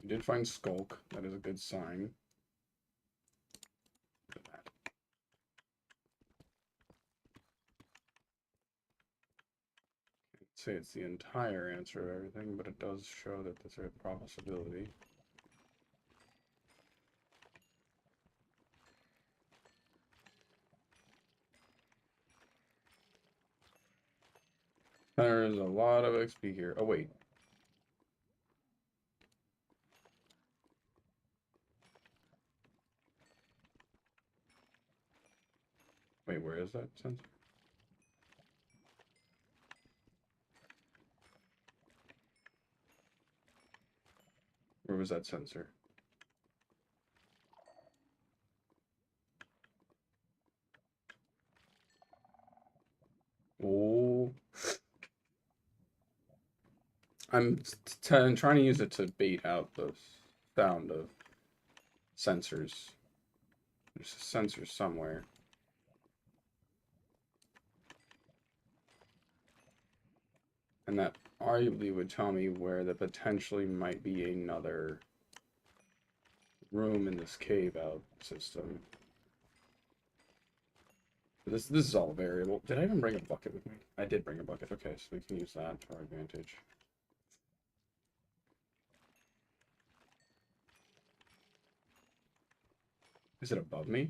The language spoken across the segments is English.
We did find Skulk. That is a good sign. Look at that. Can't say it's the entire answer of everything, but it does show that there's a possibility. There is a lot of XP here. Oh, wait. Wait, where is that sensor? Where was that sensor? Oh. I'm trying to use it to bait out the sound of sensors. There's a sensor somewhere. And that arguably would tell me where there potentially might be another room in this cave out system. This is all variable. Did I even bring a bucket with me? I did bring a bucket. Okay, so we can use that to our advantage. Is it above me?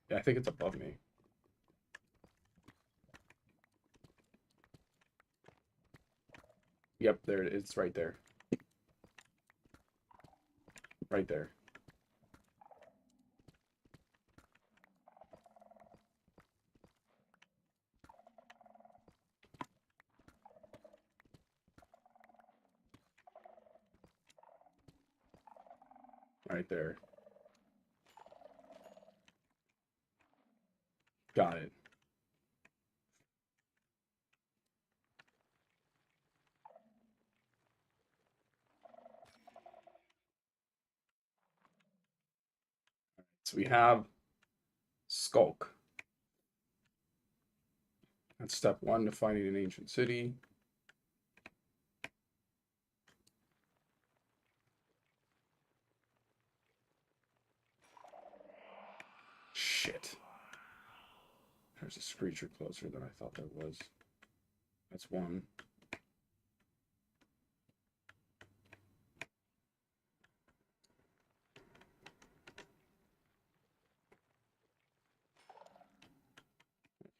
Yeah, I think it's above me. Yep, there it is. It's right there. Right there. Right there. Got it. So we have Skulk. That's step one to finding an ancient city. Shit. There's a screecher closer than I thought there was. That's one.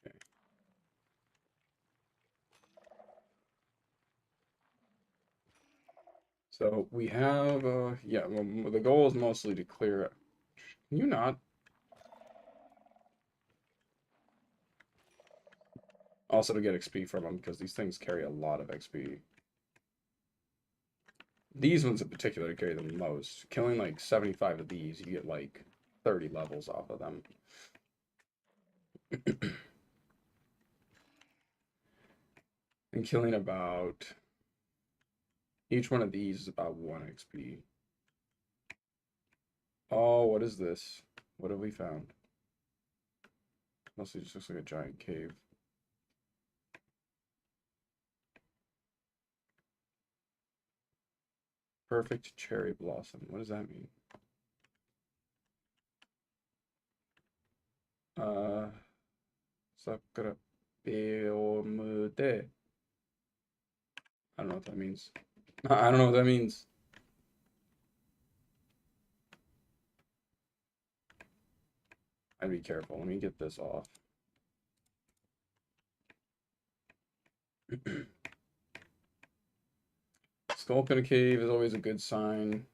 Okay. So we have, yeah, well, the goal is mostly to clear it. Can you not? Also to get XP from them, because these things carry a lot of XP. These ones in particular carry the most. Killing like 75 of these, you get like 30 levels off of them. And killing about... Each one of these is about 1 XP. Oh, what is this? What have we found? Mostly just looks like a giant cave. Perfect cherry blossom. What does that mean? Sakura Beomute. I don't know what that means. I don't know what that means. I'd be careful. Let me get this off. Skulk in a cave is always a good sign.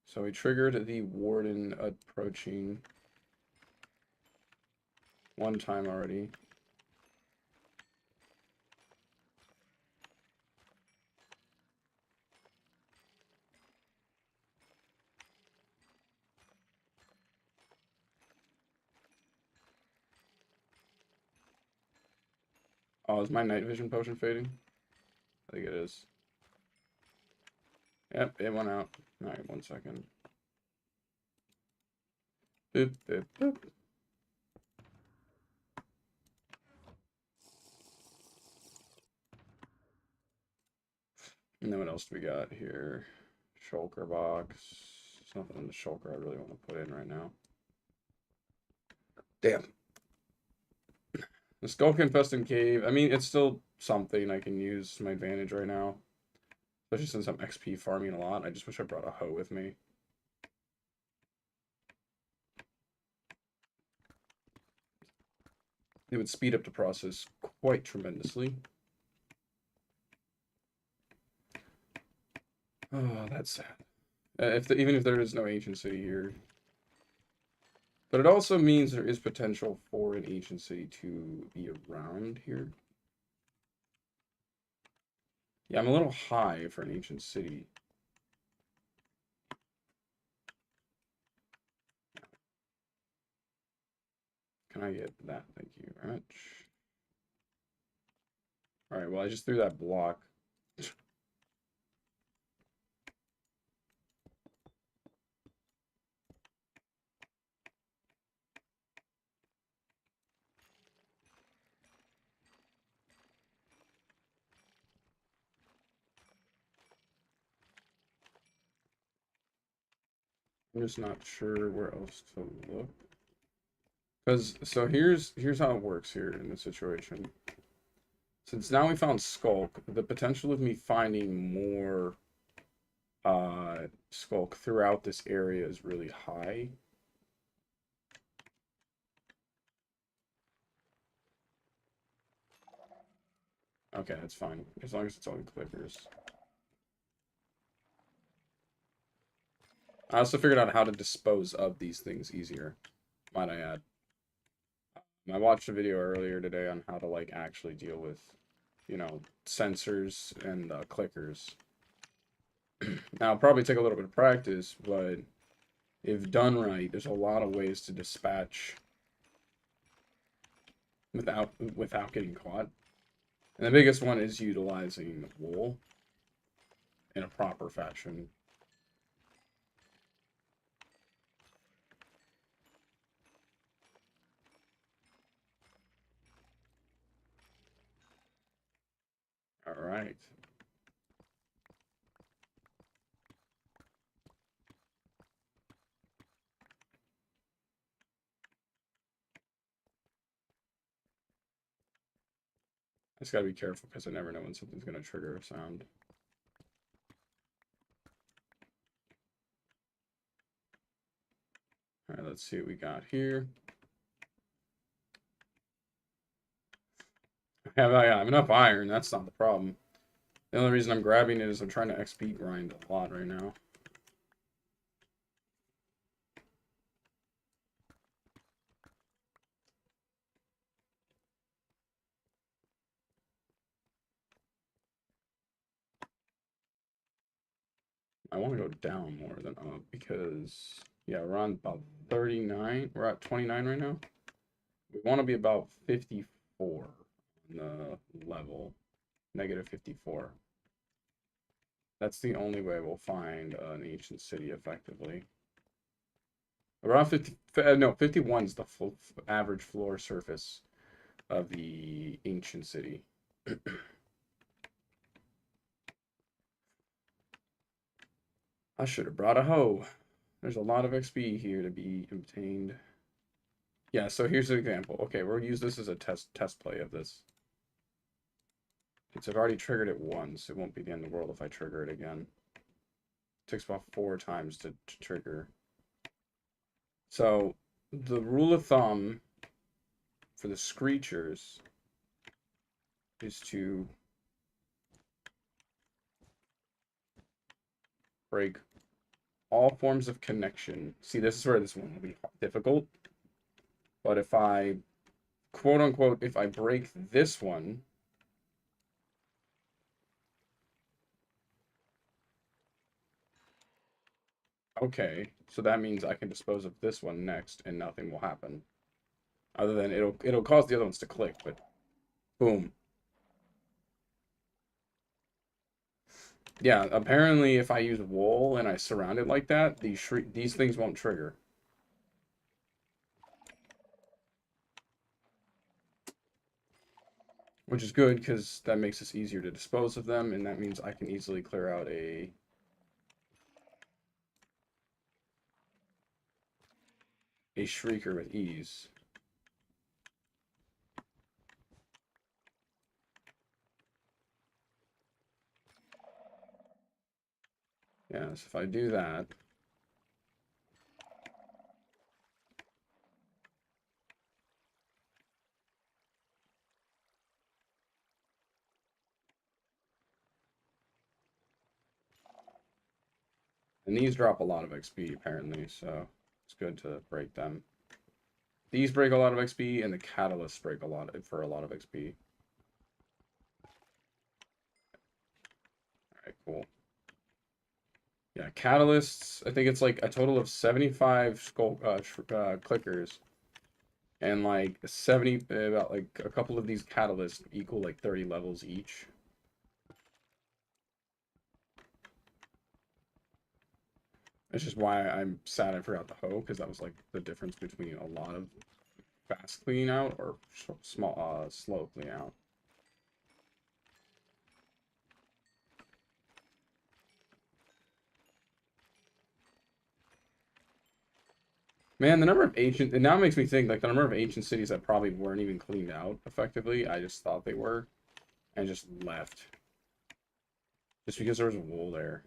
So we triggered the warden approaching one time already. Oh, is my night vision potion fading? I think it is. Yep, it went out. Alright, 1 second. Boop, boop, boop. And then what else do we got here? Shulker box. There's nothing in the shulker I really want to put in right now. Damn. The Skulk Infested Cave. I mean, it's still something I can use to my advantage right now. Especially since I'm XP farming a lot. I just wish I brought a hoe with me. It would speed up the process quite tremendously. Oh, that's sad. Even if there is no ancient city here. But it also means there is potential for an ancient city to be around here. Yeah, I'm a little high for an ancient city. Can I get that? Thank you very much. Alright, well, I just threw that block. I'm just not sure where else to look. Because, so here's how it works here in this situation. Since now we found Skulk, the potential of me finding more Skulk throughout this area is really high. Okay, that's fine. As long as it's on clickers. I also figured out how to dispose of these things easier, might I add. I watched a video earlier today on how to, like, actually deal with, you know, sensors and clickers. Now, it'll probably take a little bit of practice, but if done right, there's a lot of ways to dispatch without getting caught. And the biggest one is utilizing wool in a proper fashion. All right. I just gotta be careful because I never know when something's gonna trigger a sound. All right, let's see what we got here. I have enough iron. That's not the problem. The only reason I'm grabbing it is I'm trying to XP grind a lot right now. I want to go down more than up because, yeah, we're on about 39. We're at 29 right now. We want to be about 54 on the level. Negative 54. That's the only way we'll find an ancient city effectively. Around 50, no, 51 is the average floor surface of the ancient city. I should have brought a hoe. There's a lot of XP here to be obtained. Yeah, so here's an example. Okay, we'll use this as a test play of this. Since I've already triggered it once, it won't be the end of the world if I trigger it again. It takes about 4 times to trigger. So, the rule of thumb for the screechers is to break all forms of connection. See, this is where this one will be difficult. But if I, quote unquote, if I break this one, okay, so that means I can dispose of this one next and nothing will happen. Other than it'll cause the other ones to click, but boom. Yeah, apparently if I use wool and I surround it like that, these things won't trigger. which is good because that makes it easier to dispose of them, and that means I can easily clear out a shrieker with ease. Yeah, so if I do that, and these drop a lot of XP apparently, so it's good to break them. These break a lot of XP, and the catalysts break a lot for a lot of XP. Alright, cool. Yeah, catalysts, I think it's like a total of 75 clickers. And like 70, about like a couple of these catalysts equal like 30 levels each. That's just why I'm sad I forgot the hoe, because that was like the difference between a lot of fast clean out or slow clean out. Man, the number of ancient, it now makes me think like the number of ancient cities that probably weren't even cleaned out effectively. I just thought they were and just left. Just because there was wool there.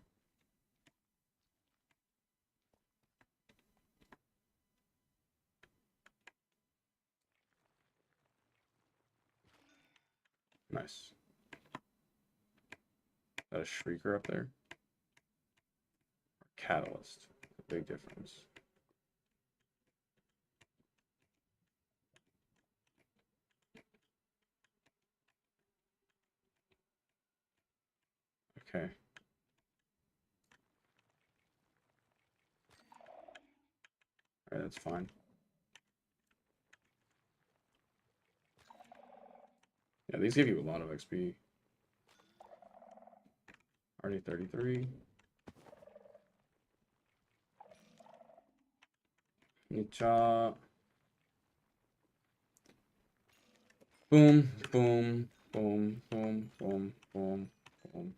Nice. Is that a shrieker up there? Catalyst. A big difference. Okay. Alright, that's fine. Yeah, these give you a lot of XP. Already 33. Nicha. Boom, boom, boom, boom, boom, boom, boom.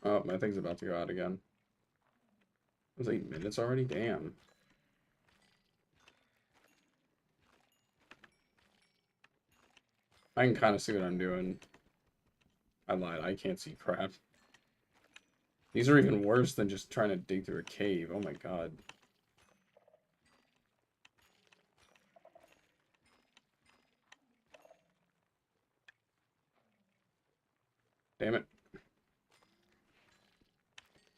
Oh, my thing's about to go out again. It was 8 minutes already? Damn. I can kind of see what I'm doing. I lied. I can't see crap. These are even worse than just trying to dig through a cave. Oh my god. Damn it.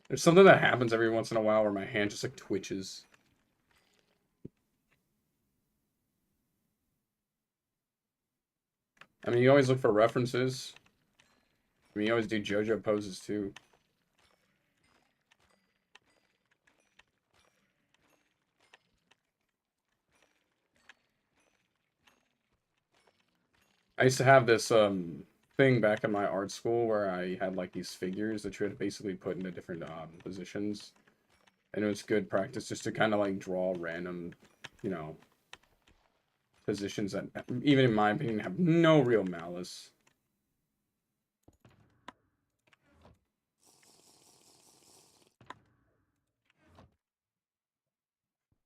There's something that happens every once in a while where my hand just like twitches. I mean, you always look for references. I mean, you always do JoJo poses too. I used to have this thing back in my art school where I had like these figures that you had to basically put into different positions. And it was good practice just to kind of like draw random, you know, positions that, even in my opinion, have no real malice.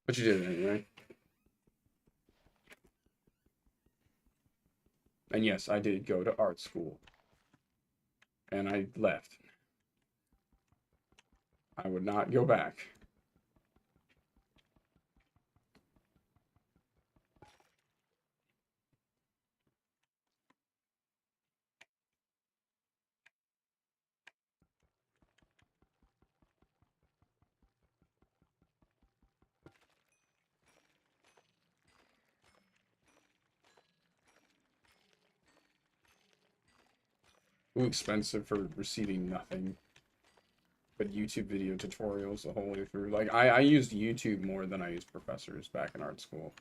But you did it anyway. And yes, I did go to art school. And I left. I would not go back. Too expensive for receiving nothing but YouTube video tutorials the whole way through. Like, I used YouTube more than I used professors back in art school.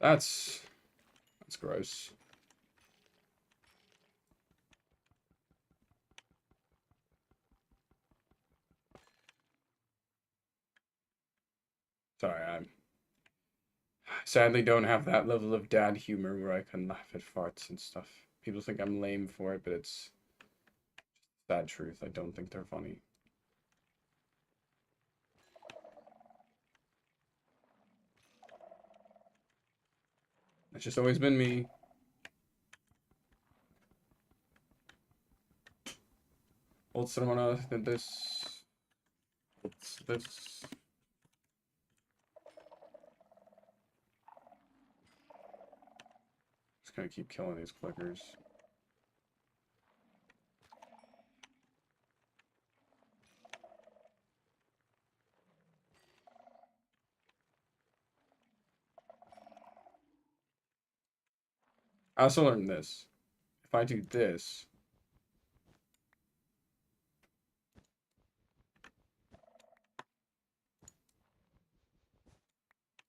That's gross. Sorry, I sadly don't have that level of dad humor where I can laugh at farts and stuff. People think I'm lame for it, but it's sad truth. I don't think they're funny. It's just always been me. Old cinema did this. What's this? Just gonna keep killing these clickers. I also learned this. If I do this,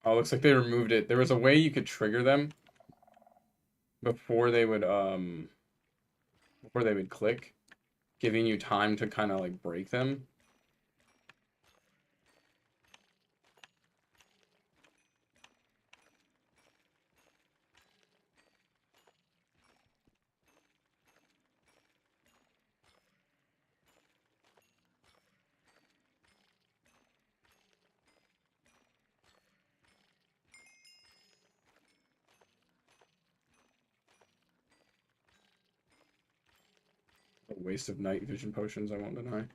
oh, looks like they removed it. There was a way you could trigger them before they would click, giving you time to kind of like break them. A waste of night vision potions, I won't deny.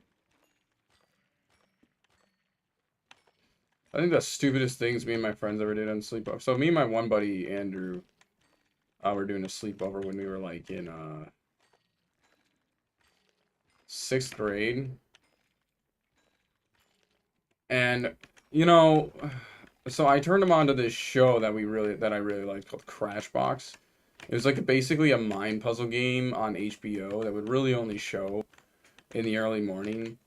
I think the stupidest things me and my friends ever did on sleepover. So me and my one buddy Andrew, were doing a sleepover when we were like in 6th grade, and you know, so I turned him on to this show that I really liked called Crashbox. It was like basically a mind puzzle game on HBO that would really only show in the early morning.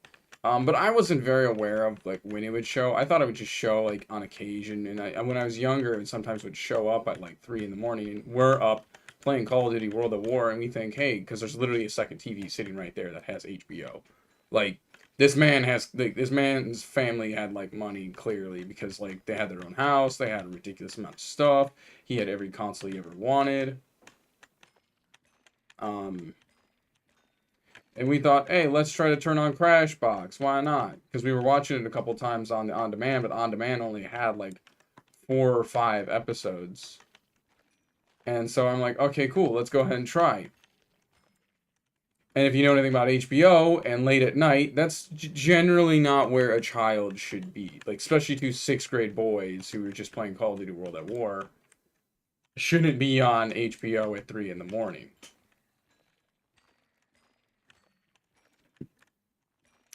But I wasn't very aware of like when it would show. I thought it would just show like on occasion, and when I was younger, it sometimes would show up at like 3 in the morning. And we're up playing Call of Duty World at War, and we think, hey, because there's literally a second TV sitting right there that has HBO. Like this man's family had like money clearly because like they had their own house, they had a ridiculous amount of stuff. He had every console he ever wanted. Um, And we thought, hey, let's try to turn on Crashbox. Why not? Because we were watching it a couple times on the on demand, but on demand only had like 4 or 5 episodes. And so I'm like, okay, cool, let's go ahead and try. And if you know anything about HBO and late at night, that's generally not where a child should be. Like, especially 2 6th grade boys who were just playing Call of Duty World at War shouldn't be on HBO at 3 in the morning.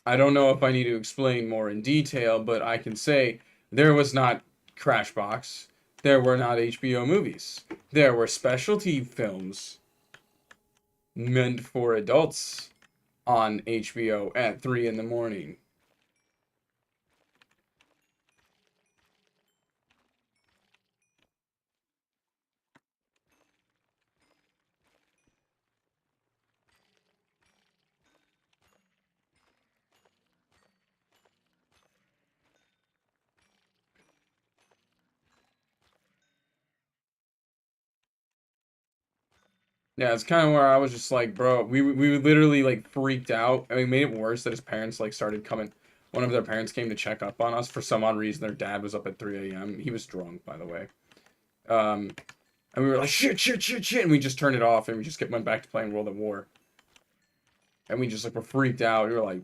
I don't know if I need to explain more in detail, but I can say there was not Crashbox. There were not HBO movies. There were specialty films meant for adults on HBO at 3 in the morning. Yeah, it's kind of where I was just like, bro, we literally like freaked out. I mean, made it worse that his parents like started coming. One of their parents came to check up on us for some odd reason. Their dad was up at 3 a.m. He was drunk, by the way. Um, and we were like, shit, shit, shit, shit, and we just turned it off and we just went back to playing World at War. And we just like were freaked out. We were like,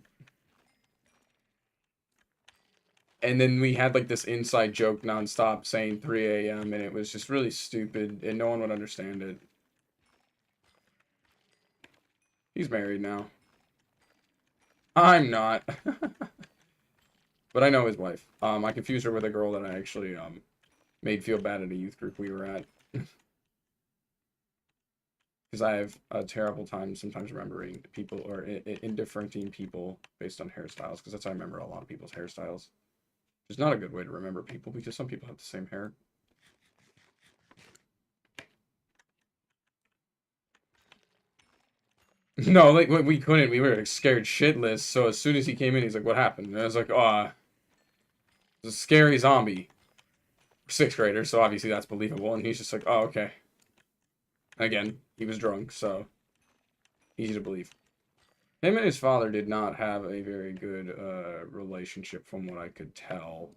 and then we had like this inside joke nonstop saying 3 a.m. and it was just really stupid and no one would understand it. He's married now. I'm not. But I know his wife. I confused her with a girl that I actually made feel bad at a youth group we were at. Because I have a terrible time sometimes remembering people or indifferenting people based on hairstyles. Because that's how I remember a lot of people's hairstyles. It's not a good way to remember people because some people have the same hair. No, like we couldn't. We were scared shitless. So as soon as he came in, he's like, "What happened?" And I was like, "Oh, it's a scary zombie." Sixth grader, so obviously that's believable. And he's just like, "Oh, okay." Again, he was drunk, so easy to believe. Him and his father did not have a very good relationship, from what I could tell.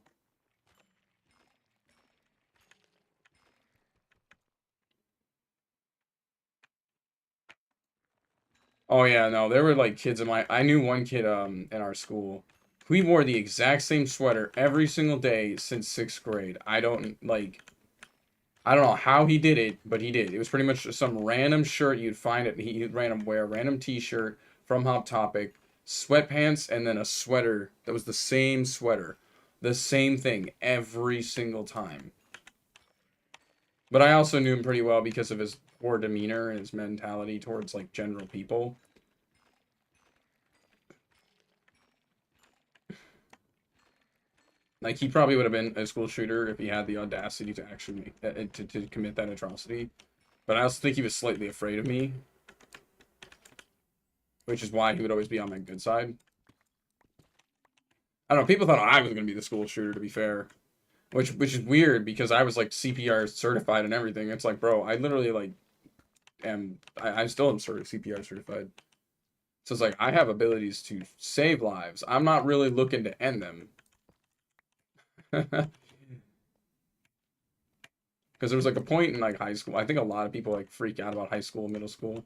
Oh yeah, no, there were like kids in my. I knew one kid in our school. We wore the exact same sweater every single day since sixth grade. I don't know how he did it, but he did. It was pretty much just some random shirt you'd find it. He'd random wear a random T-shirt from Hot Topic, sweatpants, and then a sweater that was the same sweater, the same thing every single time. But I also knew him pretty well because of his poor demeanor and his mentality towards like general people. Like he probably would have been a school shooter if he had the audacity to actually to commit that atrocity. But I also think he was slightly afraid of me, which is why he would always be on my good side. I don't know. People thought I was gonna be the school shooter, to be fair, which is weird because I was like CPR certified and everything. It's like, bro, I literally like I still am sort of CPR certified. So it's like I have abilities to save lives. I'm not really looking to end them. Because there was like a point in like high school. I think a lot of people like freak out about high school, middle school.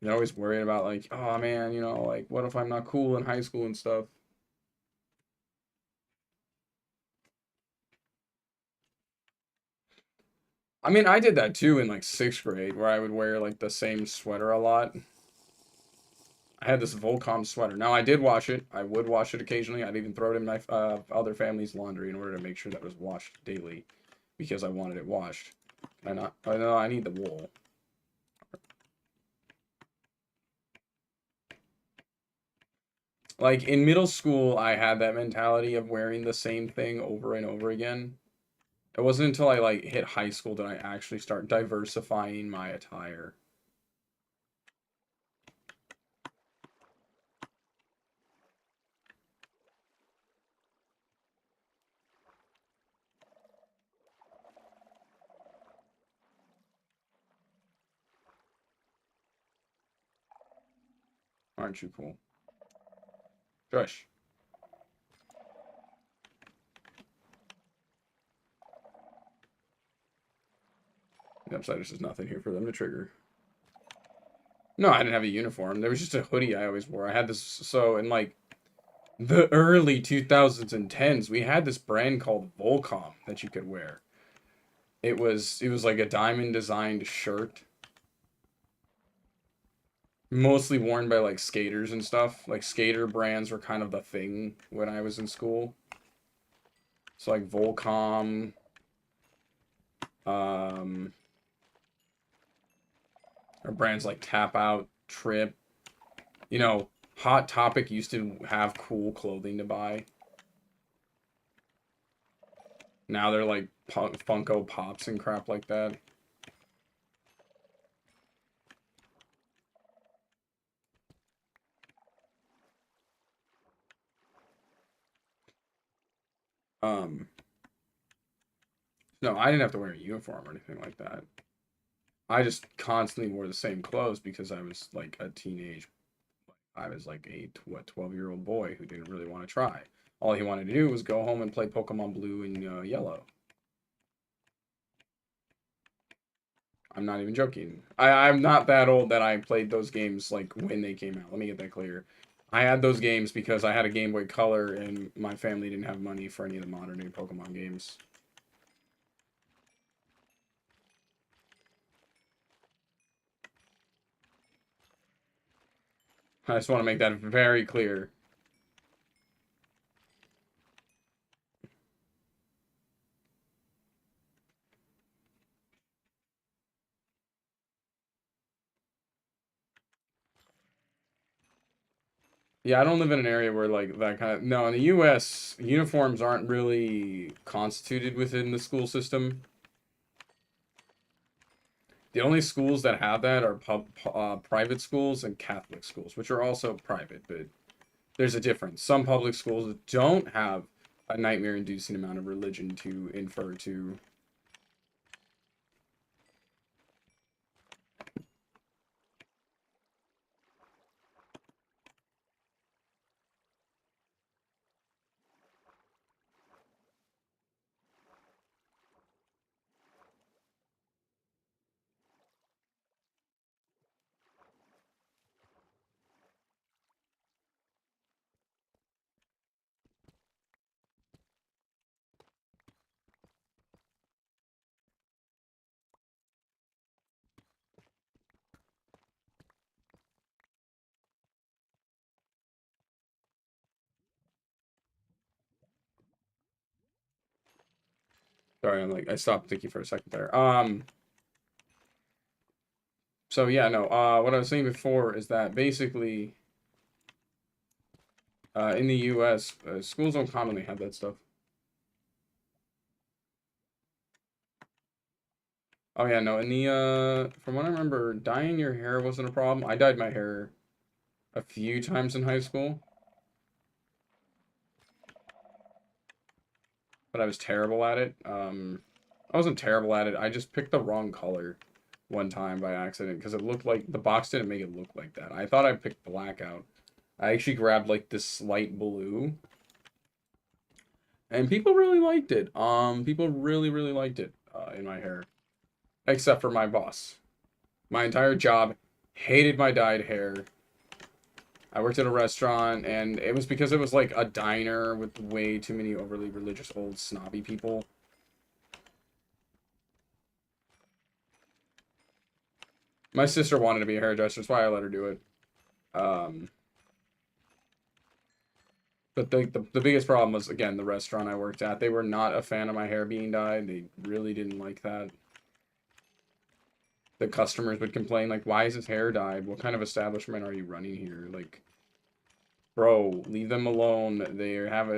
They're always worried about like, oh man, like what if I'm not cool in high school and stuff. I mean, I did that too in like sixth grade, where I would wear like the same sweater a lot. I had this Volcom sweater. Now I did wash it. I would wash it occasionally. I'd even throw it in my other family's laundry in order to make sure that it was washed daily, because I wanted it washed. I not? I know I need the wool. Like in middle school, I had that mentality of wearing the same thing over and over again. It wasn't until I like hit high school that I actually start diversifying my attire. Aren't you cool? Josh. The upside is just nothing here for them to trigger. No, I didn't have a uniform. There was just a hoodie I always wore. I had this, so in like the early 2010s, we had this brand called Volcom that you could wear. It was like a diamond designed shirt, mostly worn by like skaters and stuff. Like skater brands were kind of the thing when I was in school. So like Volcom, um, or brands like Tap Out, Trip. You know, Hot Topic used to have cool clothing to buy. Now they're like Funko Pops and crap like that. Um, no, I didn't have to wear a uniform or anything like that. I just constantly wore the same clothes because I was like a teenage. I was like a 12-year-old boy who didn't really want to try. All he wanted to do was go home and play Pokemon Blue and Yellow. I'm not even joking. I'm not that old that I played those games like when they came out. Let me get that clear. I had those games because I had a Game Boy Color and my family didn't have money for any of the modern day Pokemon games. I just want to make that very clear. Yeah, I don't live in an area where like that kind of. No, in the U.S., uniforms aren't really constituted within the school system. The only schools that have that are private schools and Catholic schools, which are also private, but there's a difference. Some public schools don't have a nightmare-inducing amount of religion to infer to. Sorry, I stopped thinking for a second there. So yeah, no. What I was saying before is that basically, in the U.S., schools don't commonly have that stuff. Oh yeah, no. In the from what I remember, dyeing your hair wasn't a problem. I dyed my hair a few times in high school, but I was terrible at it. I wasn't terrible at it. I just picked the wrong color one time by accident because it looked like the box didn't make it look like that. I thought I picked black out. I actually grabbed like this light blue, and people really liked it. People really liked it in my hair, except for my boss. My entire job hated my dyed hair. I worked at a restaurant, and it was because it was like a diner with way too many overly religious old snobby people. My sister wanted to be a hairdresser, that's why I let her do it. Um, but the biggest problem was, again, the restaurant I worked at. They were not a fan of my hair being dyed. They really didn't like that. The customers would complain, like, why is his hair dyed? What kind of establishment are you running here? Like, bro, leave them alone. They have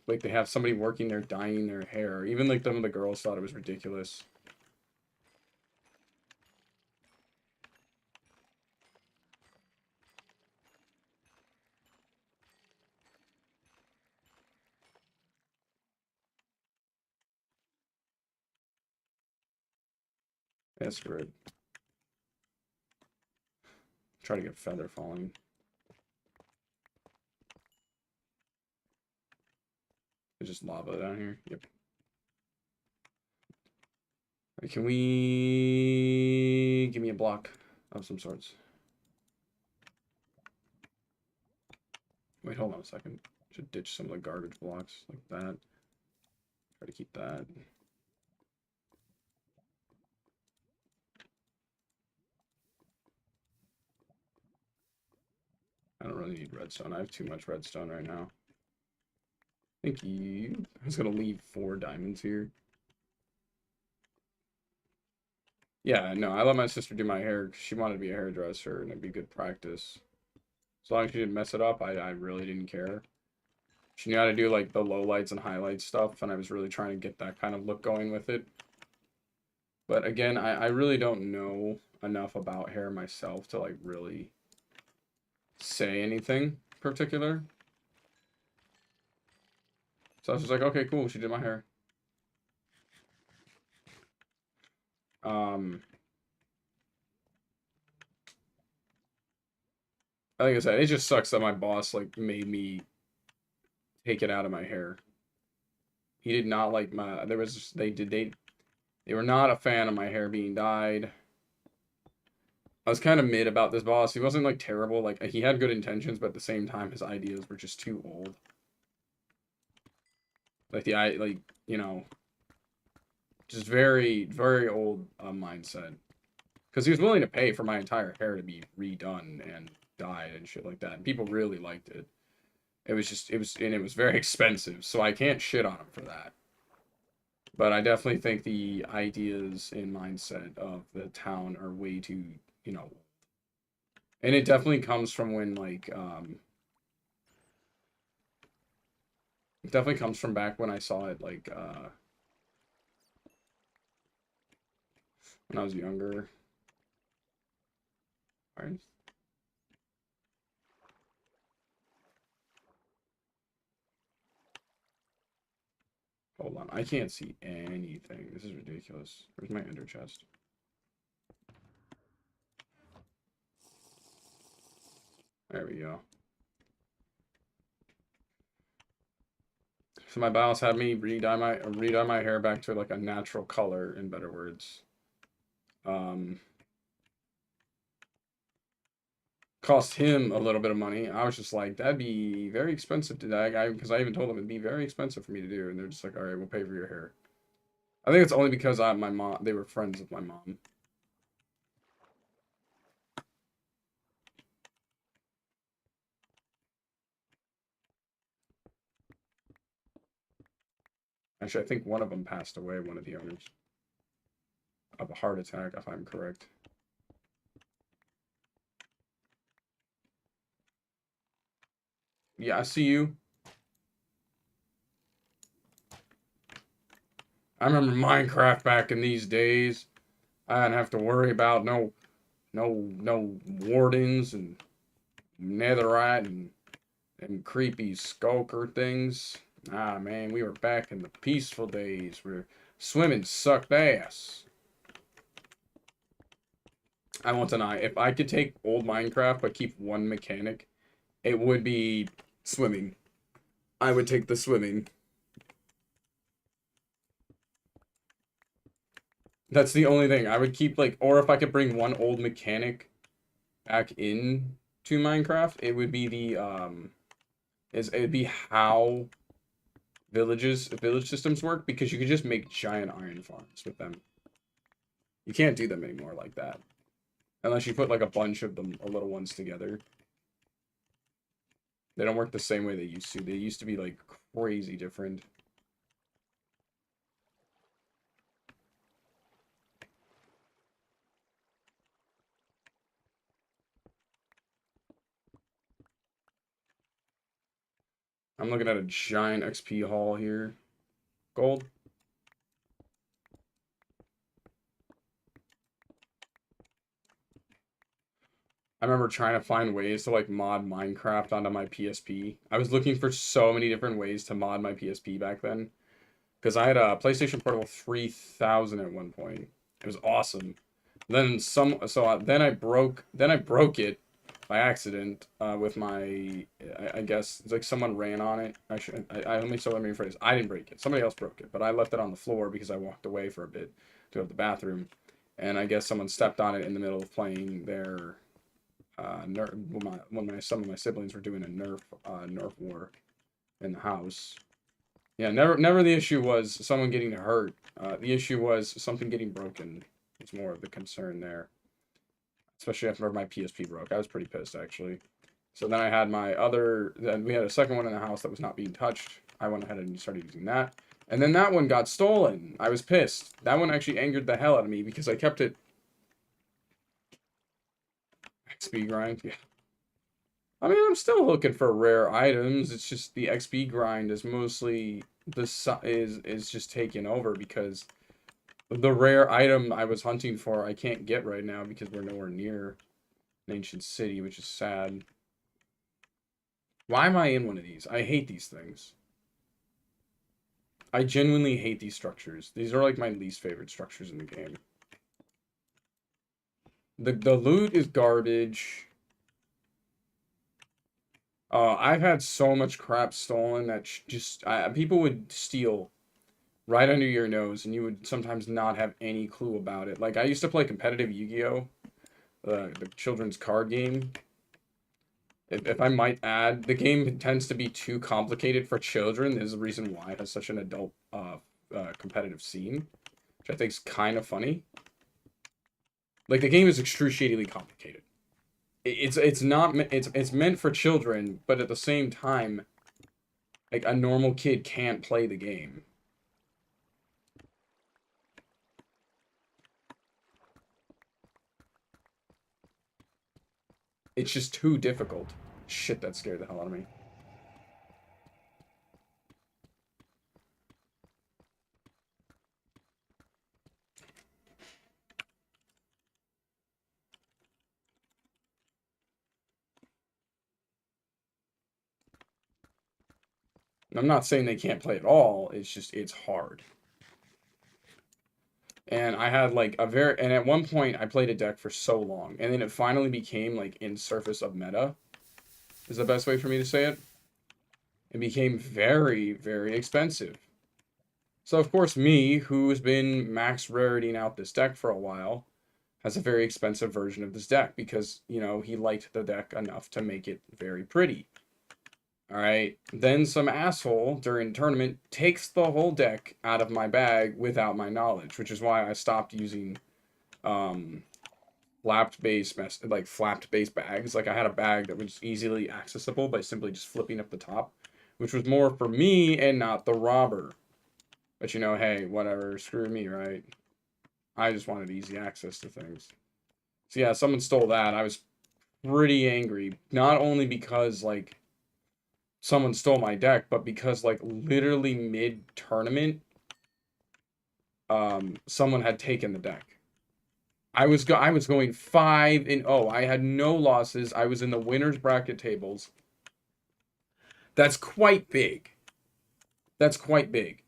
like they have somebody working there dyeing their hair. Even like some of the girls thought it was ridiculous. That's great. Try to get feather falling. There's just lava down here. Yep. Right, can we give me a block of some sorts? Wait, hold on a second. Should ditch some of the garbage blocks like that. Try to keep that. I don't really need redstone. I have too much redstone right now. Thank you. I was gonna leave 4 diamonds here. Yeah, no, I let my sister do my hair because she wanted to be a hairdresser and it'd be good practice. As long as she didn't mess it up, I really didn't care. She knew how to do like the lowlights and highlights stuff, and I was really trying to get that kind of look going with it. But again, I really don't know enough about hair myself to like really say anything particular. So I was just like, okay, cool, she did my hair. Um, like I said, it just sucks that my boss like made me take it out of my hair. He did not like my. There was they were not a fan of my hair being dyed. I was kind of mid about this boss. He wasn't like terrible. Like he had good intentions, but at the same time, his ideas were just too old. Like you know, just very old mindset. Because he was willing to pay for my entire hair to be redone and dyed and shit like that. And people really liked it. It was very expensive. So I can't shit on him for that. But I definitely think the ideas and mindset of the town are way too, you know, and it definitely comes from when like it definitely comes from back when I saw it like when I was younger. Why is- Hold on, I can't see anything. This is ridiculous. Where's my ender chest? There we go. So my BIOS had me redye my hair back to like a natural color, in better words. Cost him a little bit of money. I was just like, that'd be very expensive to dye, because I even told them it'd be very expensive for me to do, and they're just like, all right, we'll pay for your hair. I think it's only because my mom, they were friends with my mom. Actually, I think one of them passed away, one of the owners, of a heart attack, if I'm correct. Yeah, I see you. I remember Minecraft back in these days. I didn't have to worry about no wardens and netherite and creepy skulker things. Ah, man, we were back in the peaceful days where swimming sucked ass. I won't deny, if I could take old Minecraft but keep one mechanic, it would be swimming. I would take the swimming. That's the only thing. I would keep, like, or if I could bring one old mechanic back in to Minecraft, it would be it'd be how village systems work, because you could just make giant iron farms with them. You can't do them anymore like that. Unless you put like a bunch of them, or little ones together. They don't work the same way they used to. They used to be like crazy different. I'm looking at a giant XP haul here. Gold. I remember trying to find ways to like mod Minecraft onto my PSP. I was looking for so many different ways to mod my PSP back then. Because I had a PlayStation Portable 3000 at one point. It was awesome. Then I broke it by accident with my, I guess it's like someone ran on it. Let me rephrase. I didn't break it. Somebody else broke it, but I left it on the floor because I walked away for a bit to go to the bathroom, and I guess someone stepped on it in the middle of playing their Nerf. Some of my siblings were doing a Nerf war in the house. Yeah, never the issue was someone getting hurt. The issue was something getting broken. Was more of the concern there. Especially after my PSP broke. I was pretty pissed, actually. So then I had then we had a second one in the house that was not being touched. I went ahead and started using that. And then that one got stolen. I was pissed. That one actually angered the hell out of me because I kept it. XP grind, yeah. I mean, I'm still looking for rare items. It's just the XP grind is mostly is just taking over because the rare item I was hunting for I can't get right now because we're nowhere near an ancient city, which is sad. Why am I in one of these? I hate these things. I genuinely hate these structures. These are like my least favorite structures in the game. The loot is garbage. I've had so much crap stolen that people would steal right under your nose, and you would sometimes not have any clue about it. Like, I used to play competitive Yu-Gi-Oh! The children's card game. If I might add, the game tends to be too complicated for children. There's a reason why it has such an adult competitive scene, which I think is kind of funny. Like, the game is excruciatingly complicated. It's meant for children, but at the same time, like, a normal kid can't play the game. It's just too difficult. Shit, that scared the hell out of me. I'm not saying they can't play at all. It's just, it's hard. And I had like and at one point I played a deck for so long, and then it finally became like in surface of meta, is the best way for me to say it. It became very, very expensive. So of course me, who's been max raritying out this deck for a while, has a very expensive version of this deck because, you know, he liked the deck enough to make it very pretty. Alright, then some asshole during tournament takes the whole deck out of my bag without my knowledge, which is why I stopped using flapped base bags. Like I had a bag that was easily accessible by simply just flipping up the top, which was more for me and not the robber. But you know, hey, whatever, screw me, right? I just wanted easy access to things. So yeah, someone stole that. I was pretty angry, not only because like someone stole my deck, but because like literally mid tournament, someone had taken the deck. I was going 5-0. I had no losses. I was in the winners bracket tables. That's quite big. That's quite big.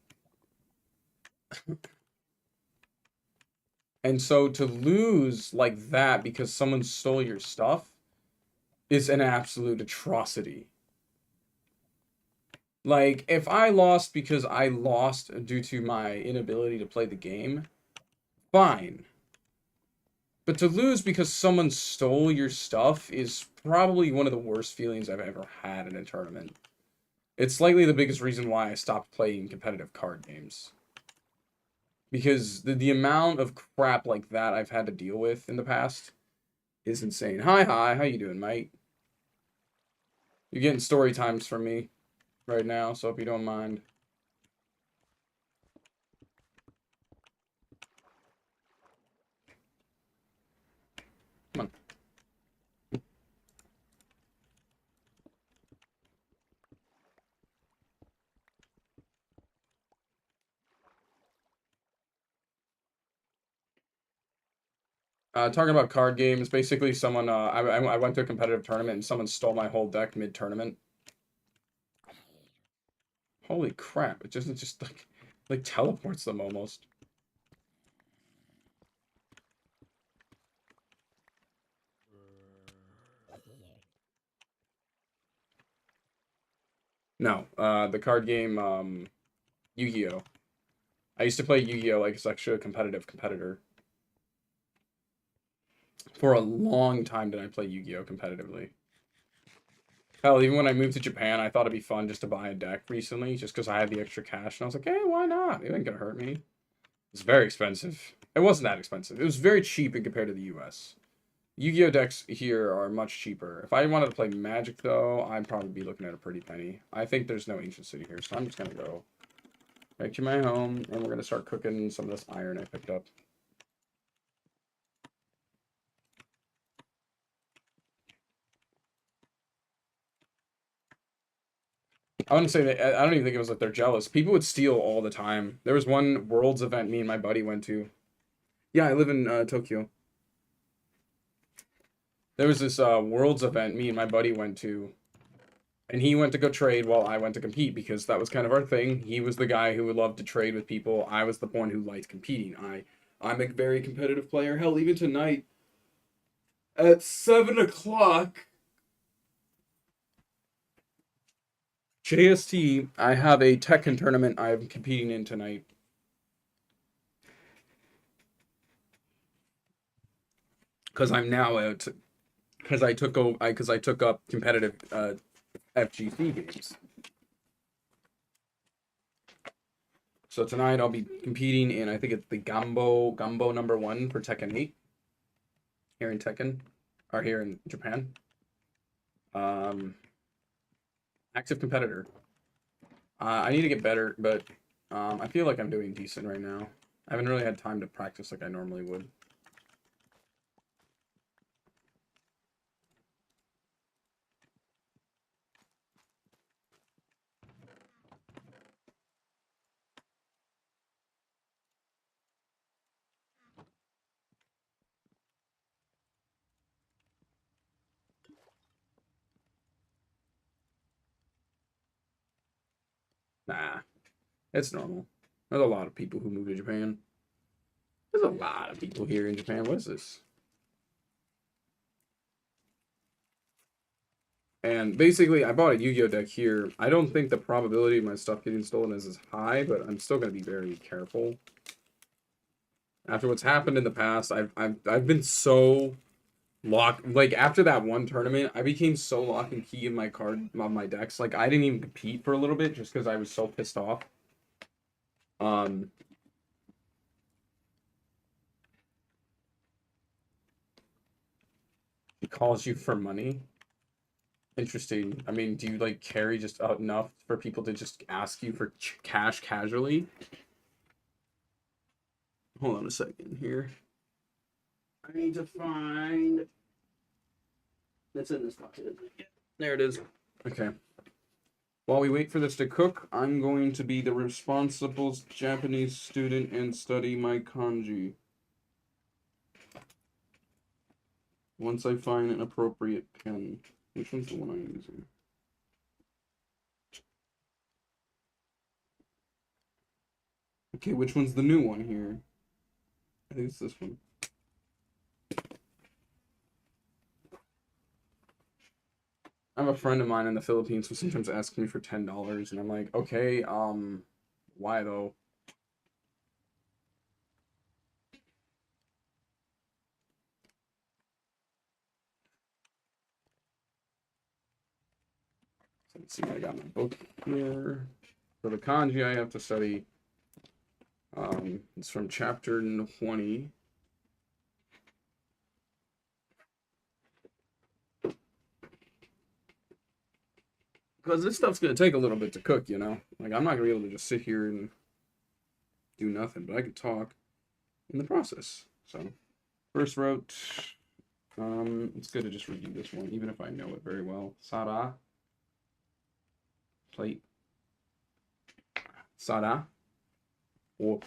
And so to lose like that because someone stole your stuff is an absolute atrocity. Like, if I lost because I lost due to my inability to play the game, fine. But to lose because someone stole your stuff is probably one of the worst feelings I've ever had in a tournament. It's likely the biggest reason why I stopped playing competitive card games. Because the amount of crap like that I've had to deal with in the past is insane. Hi, how you doing, mate? You're getting story times from me right now, so if you don't mind. Come on. Talking about card games, basically someone, I went to a competitive tournament and someone stole my whole deck mid-tournament. Holy crap, it just like teleports them almost. No, the card game, Yu-Gi-Oh! I used to play Yu-Gi-Oh! Like it's actually a competitor. For a long time did I play Yu-Gi-Oh! Competitively. Hell, even when I moved to Japan, I thought it'd be fun just to buy a deck recently, just because I had the extra cash, and I was like, hey, why not? It ain't gonna hurt me. It's very expensive. It wasn't that expensive. It was very cheap in compared to the US. Yu-Gi-Oh! Decks here are much cheaper. If I wanted to play Magic, though, I'd probably be looking at a pretty penny. I think there's no Ancient City here, so I'm just gonna go back to my home, and we're gonna start cooking some of this iron I picked up. I wouldn't say that. I don't even think it was like they're jealous. People would steal all the time. There was one Worlds event me and my buddy went to. Yeah, I live in Tokyo. There was this Worlds event me and my buddy went to, and he went to go trade while I went to compete because that was kind of our thing. He was the guy who would love to trade with people. I was the one who liked competing. I'm a very competitive player. Hell, even tonight at 7 o'clock JST, I have a Tekken tournament I'm competing in tonight. Because I'm now out. Because I took up competitive FGC games. So tonight I'll be competing in, I think it's the Gumbo #1 for Tekken 8 here in Tekken, or here in Japan. Active competitor. I need to get better, but I feel like I'm doing decent right now. I haven't really had time to practice like I normally would. Nah, it's normal. There's a lot of people who move to Japan. There's a lot of people here in Japan. What is this? And basically, I bought a Yu-Gi-Oh deck here. I don't think the probability of my stuff getting stolen is as high, but I'm still going to be very careful. After what's happened in the past, I've been so locked. Like after that one tournament, I became so lock and key in my card on my decks. Like I didn't even compete for a little bit just because I was so pissed off. Um, he calls you for money. Interesting. I mean, do you like carry just enough for people to just ask you for cash casually? Hold on a second here. I need to find. It's in this pocket, isn't it? There it is. Okay. While we wait for this to cook, I'm going to be the responsible Japanese student and study my kanji. Once I find an appropriate pen. Which one's the one I'm using? Okay, which one's the new one here? I think it's this one. I have a friend of mine in the Philippines who sometimes asks me for $10, and I'm like, okay, why though? So let's see, I got my book here. For the kanji, I have to study. It's from chapter 20. Because this stuff's going to take a little bit to cook, you know? Like, I'm not going to be able to just sit here and do nothing, but I can talk in the process. So, first wrote, it's good to just review this one, even if I know it very well. Sara. Plate. Sara. Oh.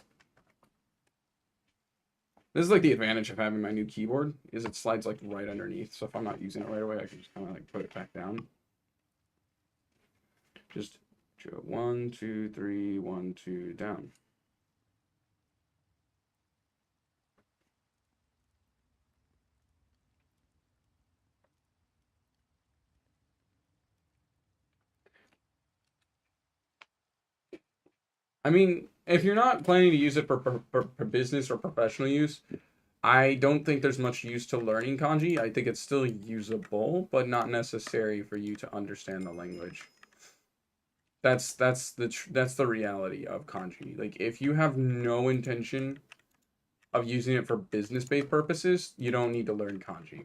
This is like the advantage of having my new keyboard, is it slides like right underneath. So if I'm not using it right away, I can just kind of like put it back down. Just 1, 2, 3, 1, 2, down. I mean, if you're not planning to use it for business or professional use, I don't think there's much use to learning kanji. I think it's still usable, but not necessary for you to understand the language. That's the reality of kanji. Like if you have no intention of using it for business-based purposes, you don't need to learn kanji.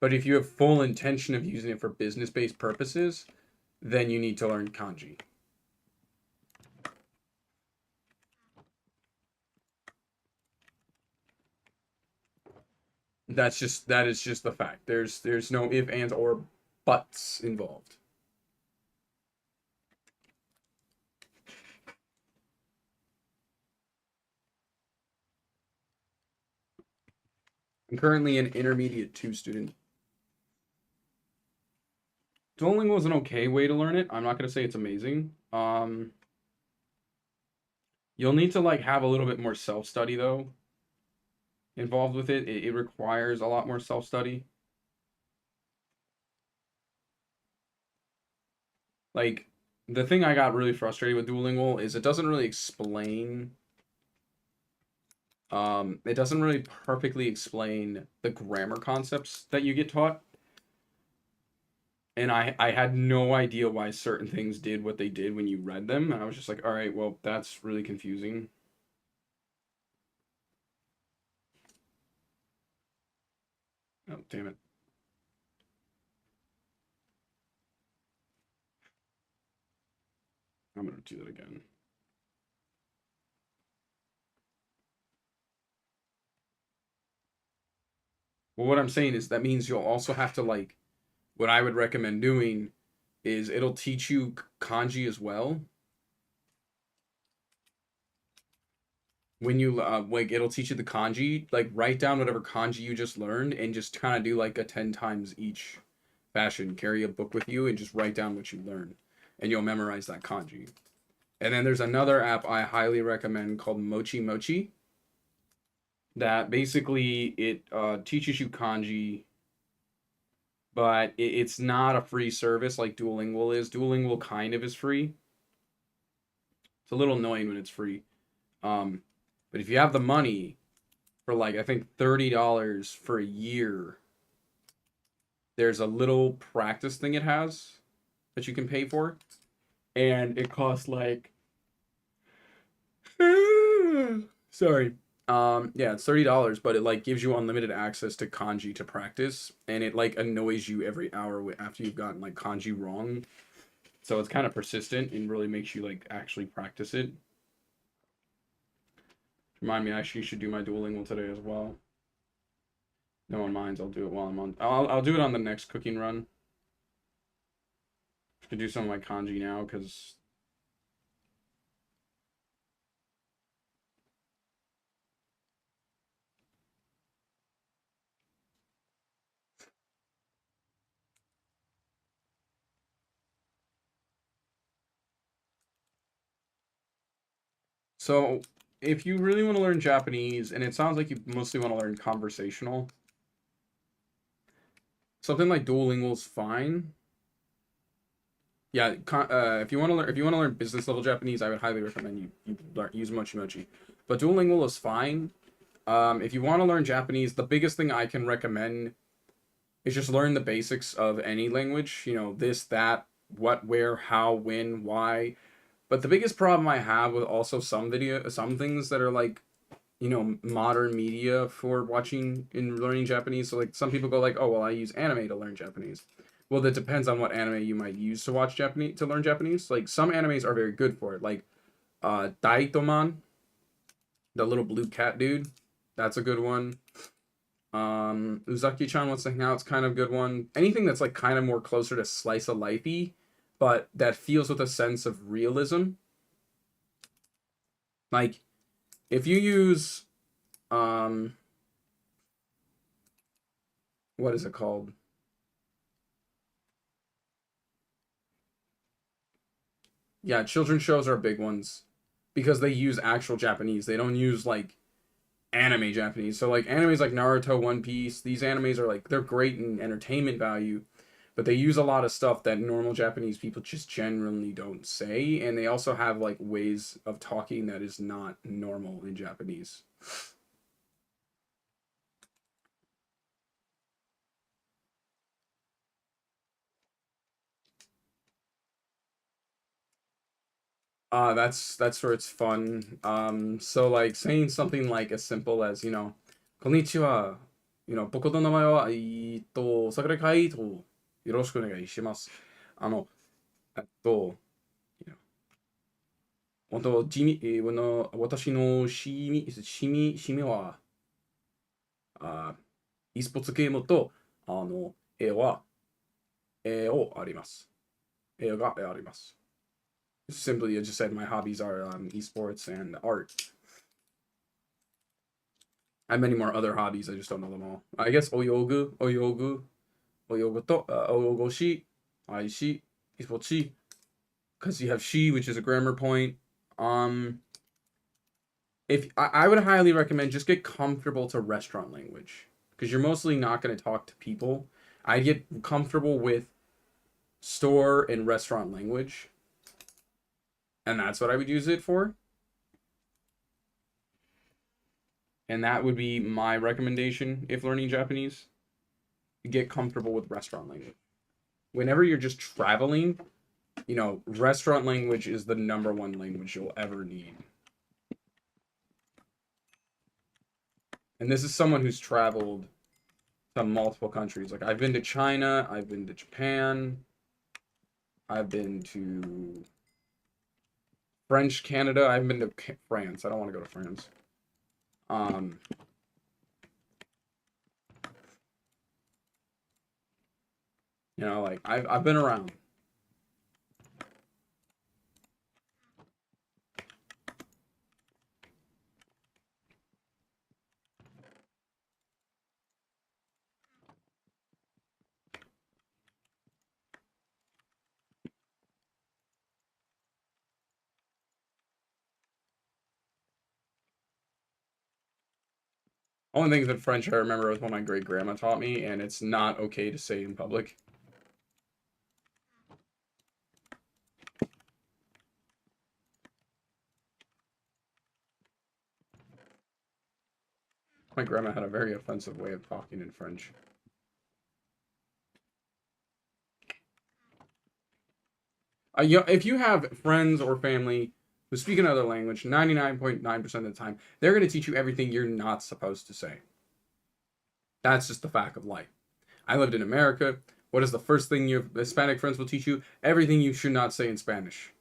But if you have full intention of using it for business-based purposes, then you need to learn kanji. That is just the fact. There's no if, ands, or buts involved. I'm currently an intermediate 2 student. Duolingo was an okay way to learn it. I'm not gonna say it's amazing. You'll need to like have a little bit more self-study though involved with it. It requires a lot more self-study. Like the thing I got really frustrated with Duolingo is it doesn't really explain it doesn't really perfectly explain the grammar concepts that you get taught. And I had no idea why certain things did what they did when you read them. And I was just like, all right, well, that's really confusing. Oh, damn it. I'm going to do that again. Well, what I'm saying is that means you'll also have to like, what I would recommend doing is it'll teach you kanji as well. When you like, it'll teach you the kanji. Like, write down whatever kanji you just learned and just kind of do like a 10 times each fashion. Carry a book with you and just write down what you learned. and you'll memorize that kanji. And then there's another app I highly recommend called Mochi Mochi that basically it teaches you kanji, but it's not a free service like Duolingo is. Duolingo kind of is free. It's a little annoying when it's free. Um, but if you have the money for like I think $30 for a year, there's a little practice thing it has that you can pay for, and it costs like sorry. Yeah, it's $30, but it like gives you unlimited access to kanji to practice, and it like annoys you every hour after you've gotten like kanji wrong. So it's kind of persistent and really makes you like actually practice it. Remind me, I actually should do my Duolingo today as well. No one minds. I'll do it while I'm on. I'll do it on the next cooking run. I could do some of my kanji now because. So, if you really want to learn Japanese, and it sounds like you mostly want to learn conversational, something like Duolingo is fine. Yeah, if you want to learn business level Japanese, I would highly recommend you use Mochi Mochi. But Duolingo is fine. If you want to learn Japanese, the biggest thing I can recommend is just learn the basics of any language. You know, this, that, what, where, how, when, why. But the biggest problem I have with also some things that are like, you know, modern media for watching and learning Japanese. So like some people go like, oh well, I use anime to learn Japanese. Well, that depends on what anime you might use to watch Japanese to learn Japanese. Like some animes are very good for it. Like Daitoman, the little blue cat dude, that's a good one. Uzaki-chan Wants to Hang Out's kind of good one. Anything that's like kind of more closer to slice of lifey, but that feels with a sense of realism. Like if you use what is it called? Yeah, children's shows are big ones because they use actual Japanese. They don't use like anime Japanese. So like animes like Naruto, One Piece, these animes are like they're great in entertainment value, but they use a lot of stuff that normal Japanese people just generally don't say, and they also have like ways of talking that is not normal in Japanese. That's where it's fun. So like saying something like as simple as, you know, konnichiwa, you know, 僕の名前は、桜井海斗、よろしくお願いします。you know, 私の趣味は、e スポーツゲームと、絵があります。Simply, I just said my hobbies are esports and art. I have many more other hobbies. I just don't know them all. I guess oyogu to oyogoshi, aishi, isportshi. Because you have she, which is a grammar point. Um, if I would highly recommend just get comfortable to restaurant language because you're mostly not going to talk to people. I get comfortable with store and restaurant language, and that's what I would use it for. And that would be my recommendation if learning Japanese. Get comfortable with restaurant language. Whenever you're just traveling, you know, restaurant language is the number one language you'll ever need. And this is someone who's traveled to multiple countries. Like I've been to China, I've been to Japan, I've been to French Canada. I haven't been to France. I don't want to go to France. Um, you know, like I've been around. Only things in French I remember was what my great grandma taught me, and it's not okay to say in public. My grandma had a very offensive way of talking in French. If you have friends or family who speak another language, 99.9% of the time, they're going to teach you everything you're not supposed to say. That's just the fact of life. I lived in America. What is the first thing your Hispanic friends will teach you? Everything you should not say in Spanish.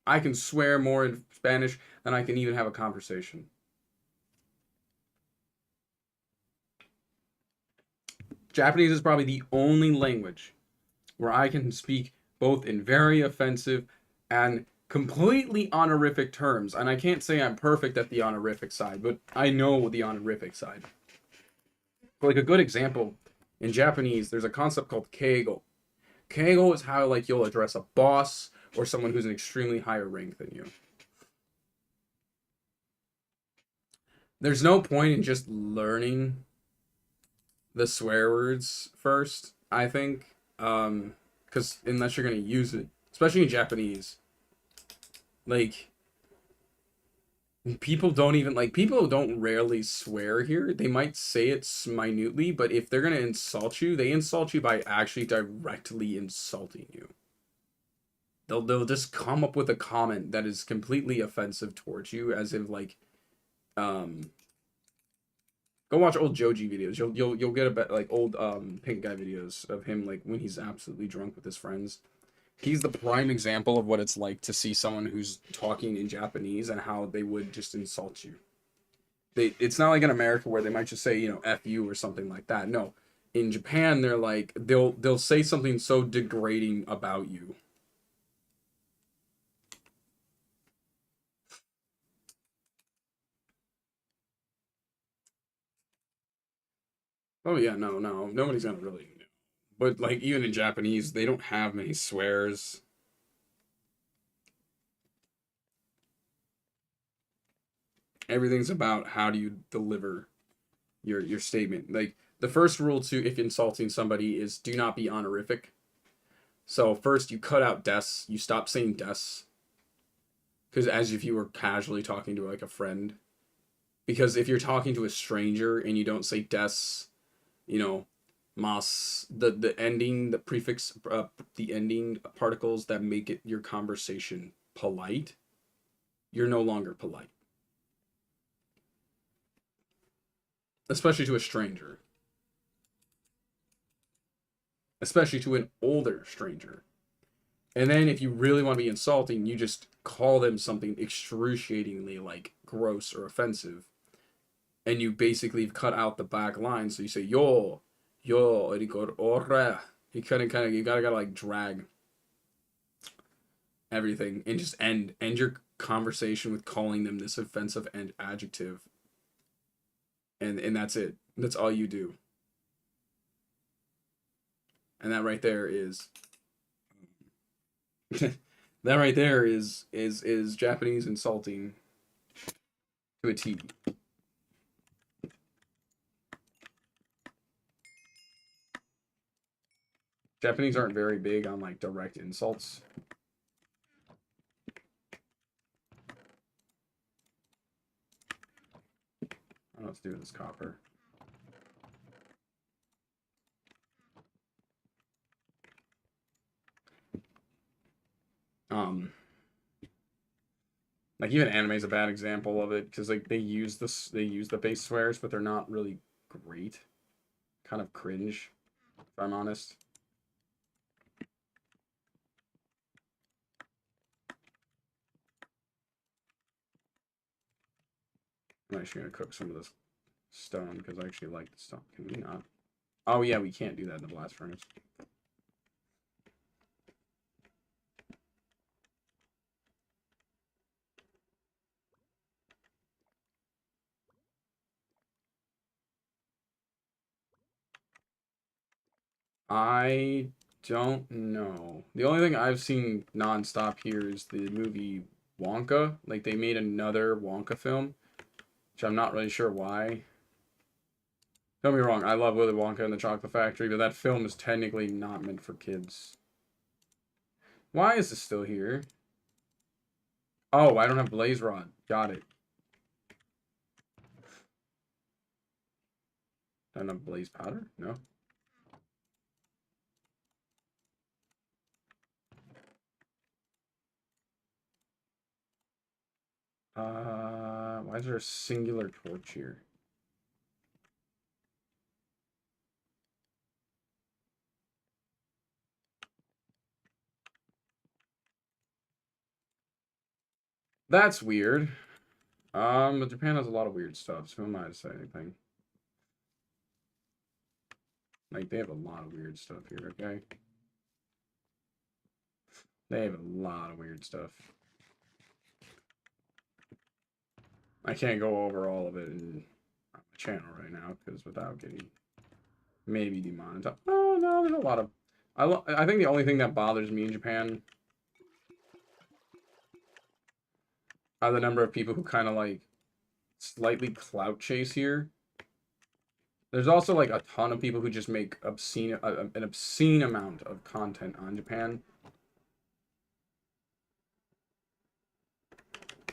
I can swear more in Spanish than I can even have a conversation. Japanese is probably the only language where I can speak both in very offensive and completely honorific terms. And I can't say I'm perfect at the honorific side, but I know the honorific side. For like a good example, in Japanese, there's a concept called keigo. Keigo is how like you'll address a boss or someone who's an extremely higher rank than you. There's no point in just learning the swear words first, I think. Because unless you're gonna use it, especially in Japanese, like people don't rarely swear here. They might say it minutely, but if they're gonna insult you, they insult you by actually directly insulting you. They'll just come up with a comment that is completely offensive towards you, as if like um go watch old Joji videos. You'll get a bit like old pink guy videos of him like when he's absolutely drunk with his friends. He's the prime example of what it's like to see someone who's talking in Japanese and how they would just insult you. It's not like in America where they might just say, F you or something like that. No. In Japan they're like they'll say something so degrading about you. Oh yeah, no, nobody's gonna really. But like even in Japanese, they don't have many swears. Everything's about how do you deliver your statement. Like the first rule to if insulting somebody is do not be honorific. So first you cut out des, you stop saying des, because as if you were casually talking to like a friend. Because if you're talking to a stranger and you don't say des, you know, mas, the ending, the prefix, the ending particles that make it your conversation polite, you're no longer polite, especially to a stranger, especially to an older stranger. And then if you really want to be insulting, you just call them something excruciatingly like gross or offensive, and you basically cut out the back line. So you say yo, and you go ora. You gotta like drag everything and just end your conversation with calling them this offensive and adjective, and that's it. That's all you do. And that right there is that right there is Japanese insulting to a T. Japanese aren't very big on like direct insults. Let's do this copper. Like even anime is a bad example of it because like they use the base swears, but they're not really great. Kind of cringe, if I'm honest. I'm actually gonna cook some of this stone because I actually like the stone. Can we not? Oh yeah, we can't do that in the blast furnace. I don't know. The only thing I've seen nonstop here is the movie Wonka. Like they made another Wonka film, which I'm not really sure why. Don't get me wrong, I love Willy Wonka and the Chocolate Factory, but that film is technically not meant for kids. Why is this still here? Oh, I don't have Blaze Rod. Got it. I don't have Blaze Powder? No. Why is there a singular torch here? That's weird. But Japan has a lot of weird stuff, so who am I to say anything? Like, they have a lot of weird stuff here, okay? They have a lot of weird stuff. I can't go over all of it on my channel right now, because without getting maybe demonetized. Oh, no, there's a lot of... I think the only thing that bothers me in Japan are the number of people who kind of, like, slightly clout chase here. There's also, like, a ton of people who just make an obscene amount of content on Japan.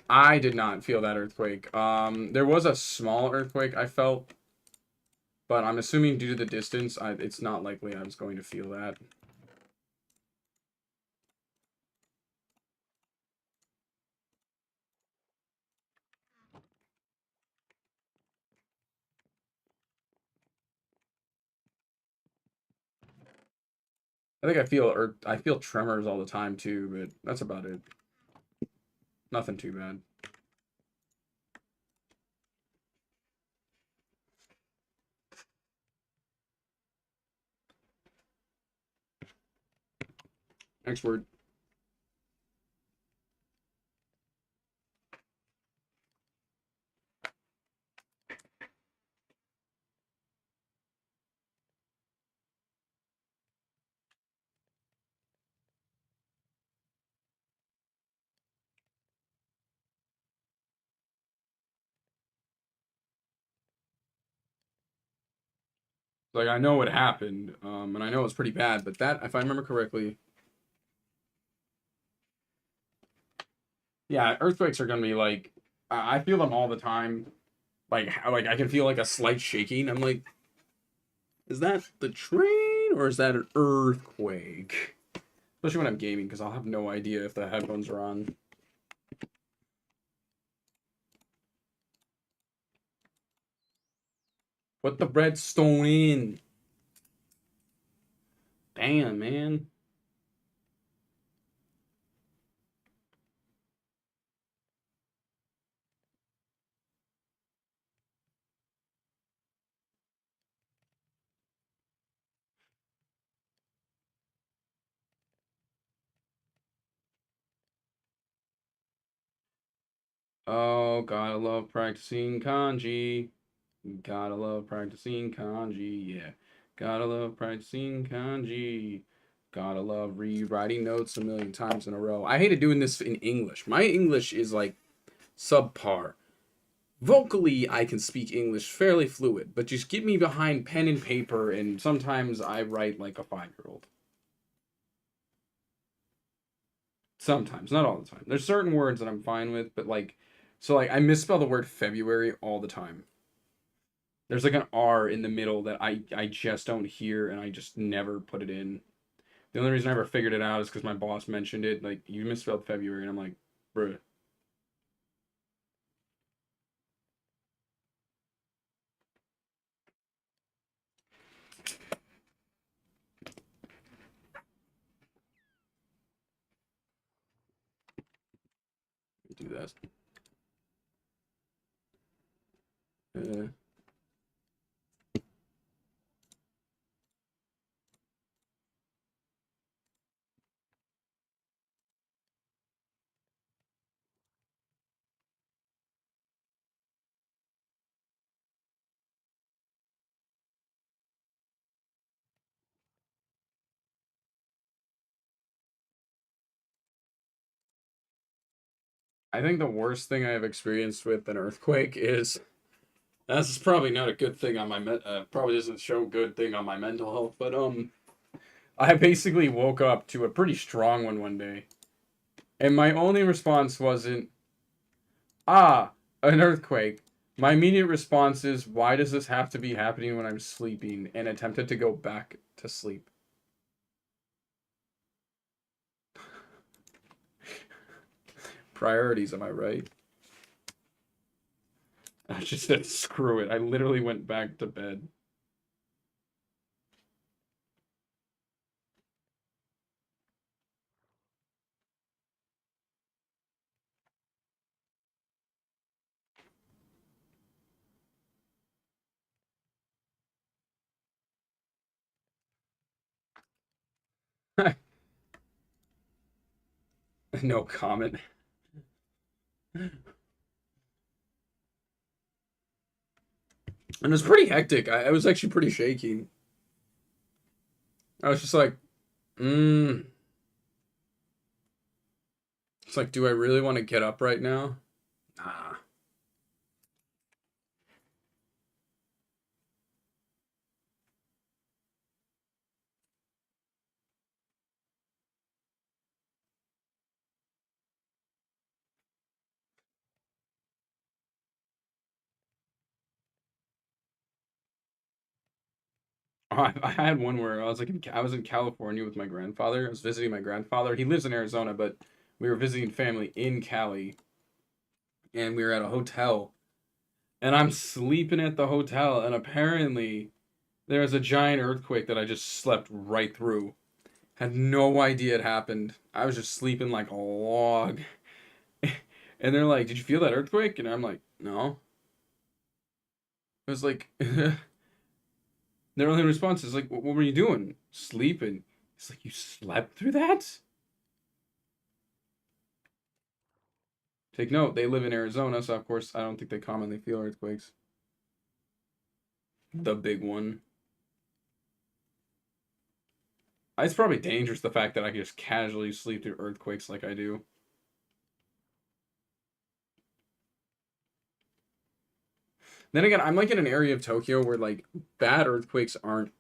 I did not feel that earthquake. There was a small earthquake I felt, but I'm assuming due to the distance, it's not likely I was going to feel that. I think I feel tremors all the time too, but that's about it. Nothing too bad. Next word. Like, I know what happened, and I know it's pretty bad, but that, if I remember correctly, yeah, earthquakes are gonna be like, I feel them all the time. Like I can feel like a slight shaking. I'm like, is that the train or is that an earthquake? Especially when I'm gaming, because I'll have no idea if the headphones are on. Put the redstone in. Damn, man. Oh, gotta love practicing kanji. Gotta love practicing kanji, yeah. Gotta love practicing kanji. Gotta love rewriting notes a million times in a row. I hated doing this in English. My English is like subpar. Vocally, I can speak English fairly fluid, but just get me behind pen and paper, and sometimes I write like a 5-year-old. Sometimes, not all the time. There's certain words that I'm fine with, but like, so like I misspell the word February all the time. There's like an R in the middle that I just don't hear, and I just never put it in. The only reason I ever figured it out is because my boss mentioned it. Like, you misspelled February, and I'm like, bruh. Do that. Uh, I think the worst thing I have experienced with an earthquake is That's probably not a good thing on my probably doesn't show good thing on my mental health, but I basically woke up to a pretty strong one day, and my only response wasn't ah an earthquake. My immediate response is why does this have to be happening when I'm sleeping, and attempted to go back to sleep. Priorities, am I right? I just said screw it. I literally went back to bed. No comment. And it was pretty hectic. I was actually pretty shaky. I was just like, mm. It's like, do I really want to get up right now? Nah. I had one where I was like, I was in California with my grandfather. I was visiting my grandfather. He lives in Arizona, but we were visiting family in Cali, and we were at a hotel. And I'm sleeping at the hotel, and apparently there was a giant earthquake that I just slept right through. Had no idea it happened. I was just sleeping like a log. And they're like, "Did you feel that earthquake?" And I'm like, "No." It was like their only response is like, "What were you doing? Sleeping?" It's like, "You slept through that?" Take note, they live in Arizona, so of course I don't think they commonly feel earthquakes. The big one. It's probably dangerous the fact that I can just casually sleep through earthquakes like I do. Then again, I'm like in an area of Tokyo where like bad earthquakes aren't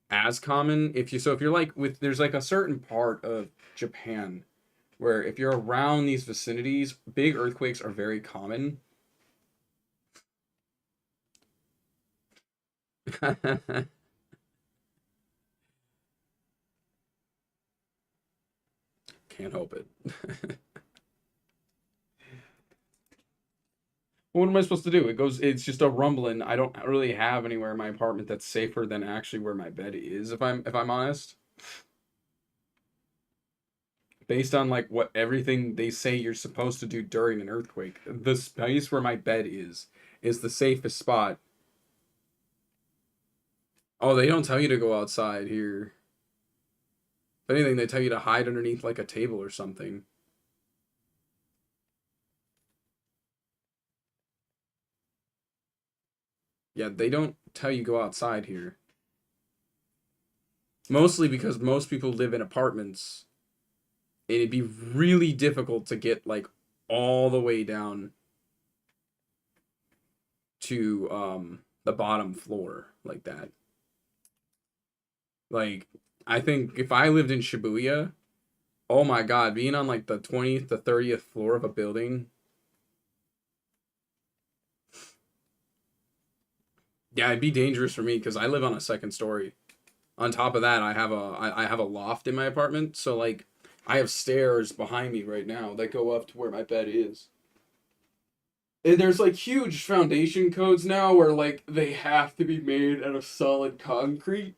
as common. If you're like with there's like a certain part of Japan where if you're around these vicinities, big earthquakes are very common. Can't help it. What am I supposed to do? It's just a rumbling. I don't really have anywhere in my apartment that's safer than actually where my bed is, if I'm honest. Based on like what everything they say you're supposed to do during an earthquake, the space where my bed is the safest spot. Oh, they don't tell you to go outside here. If anything, they tell you to hide underneath like a table or something. Yeah, they don't tell you go outside here. Mostly because most people live in apartments, and it'd be really difficult to get like all the way down to the bottom floor like that. Like I think if I lived in Shibuya, oh my god, being on like the 20th to 30th floor of a building, yeah, it'd be dangerous for me because I live on a second story. On top of that, I have a loft in my apartment, so like I have stairs behind me right now that go up to where my bed is. And there's like huge foundation codes now where like they have to be made out of solid concrete.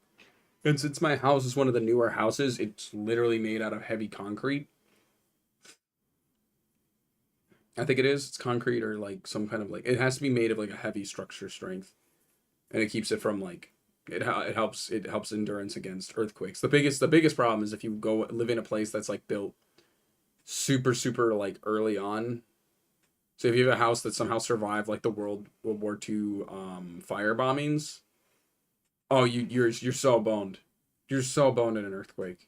And since my house is one of the newer houses, it's literally made out of heavy concrete. I think it is. It's concrete or like some kind of like it has to be made of like a heavy structure strength, and it keeps it from like it helps endurance against earthquakes. The biggest problem is if you go live in a place that's like built super like early on. So if you have a house that somehow survived like the World War II fire bombings, oh you're so boned. You're so boned in an earthquake.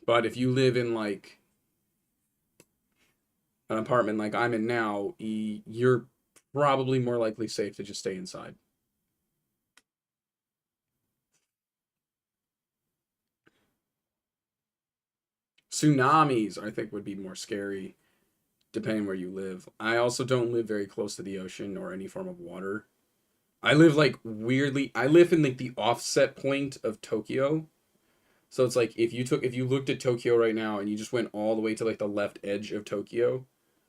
But if you live in like an apartment like I'm in now, you're probably more likely safe to just stay inside. Tsunamis, I think, would be more scary depending where you live. I also don't live very close to the ocean or any form of water. I live like weirdly, I live in like the offset point of Tokyo. So it's like if you looked at Tokyo right now and you just went all the way to like the left edge of Tokyo,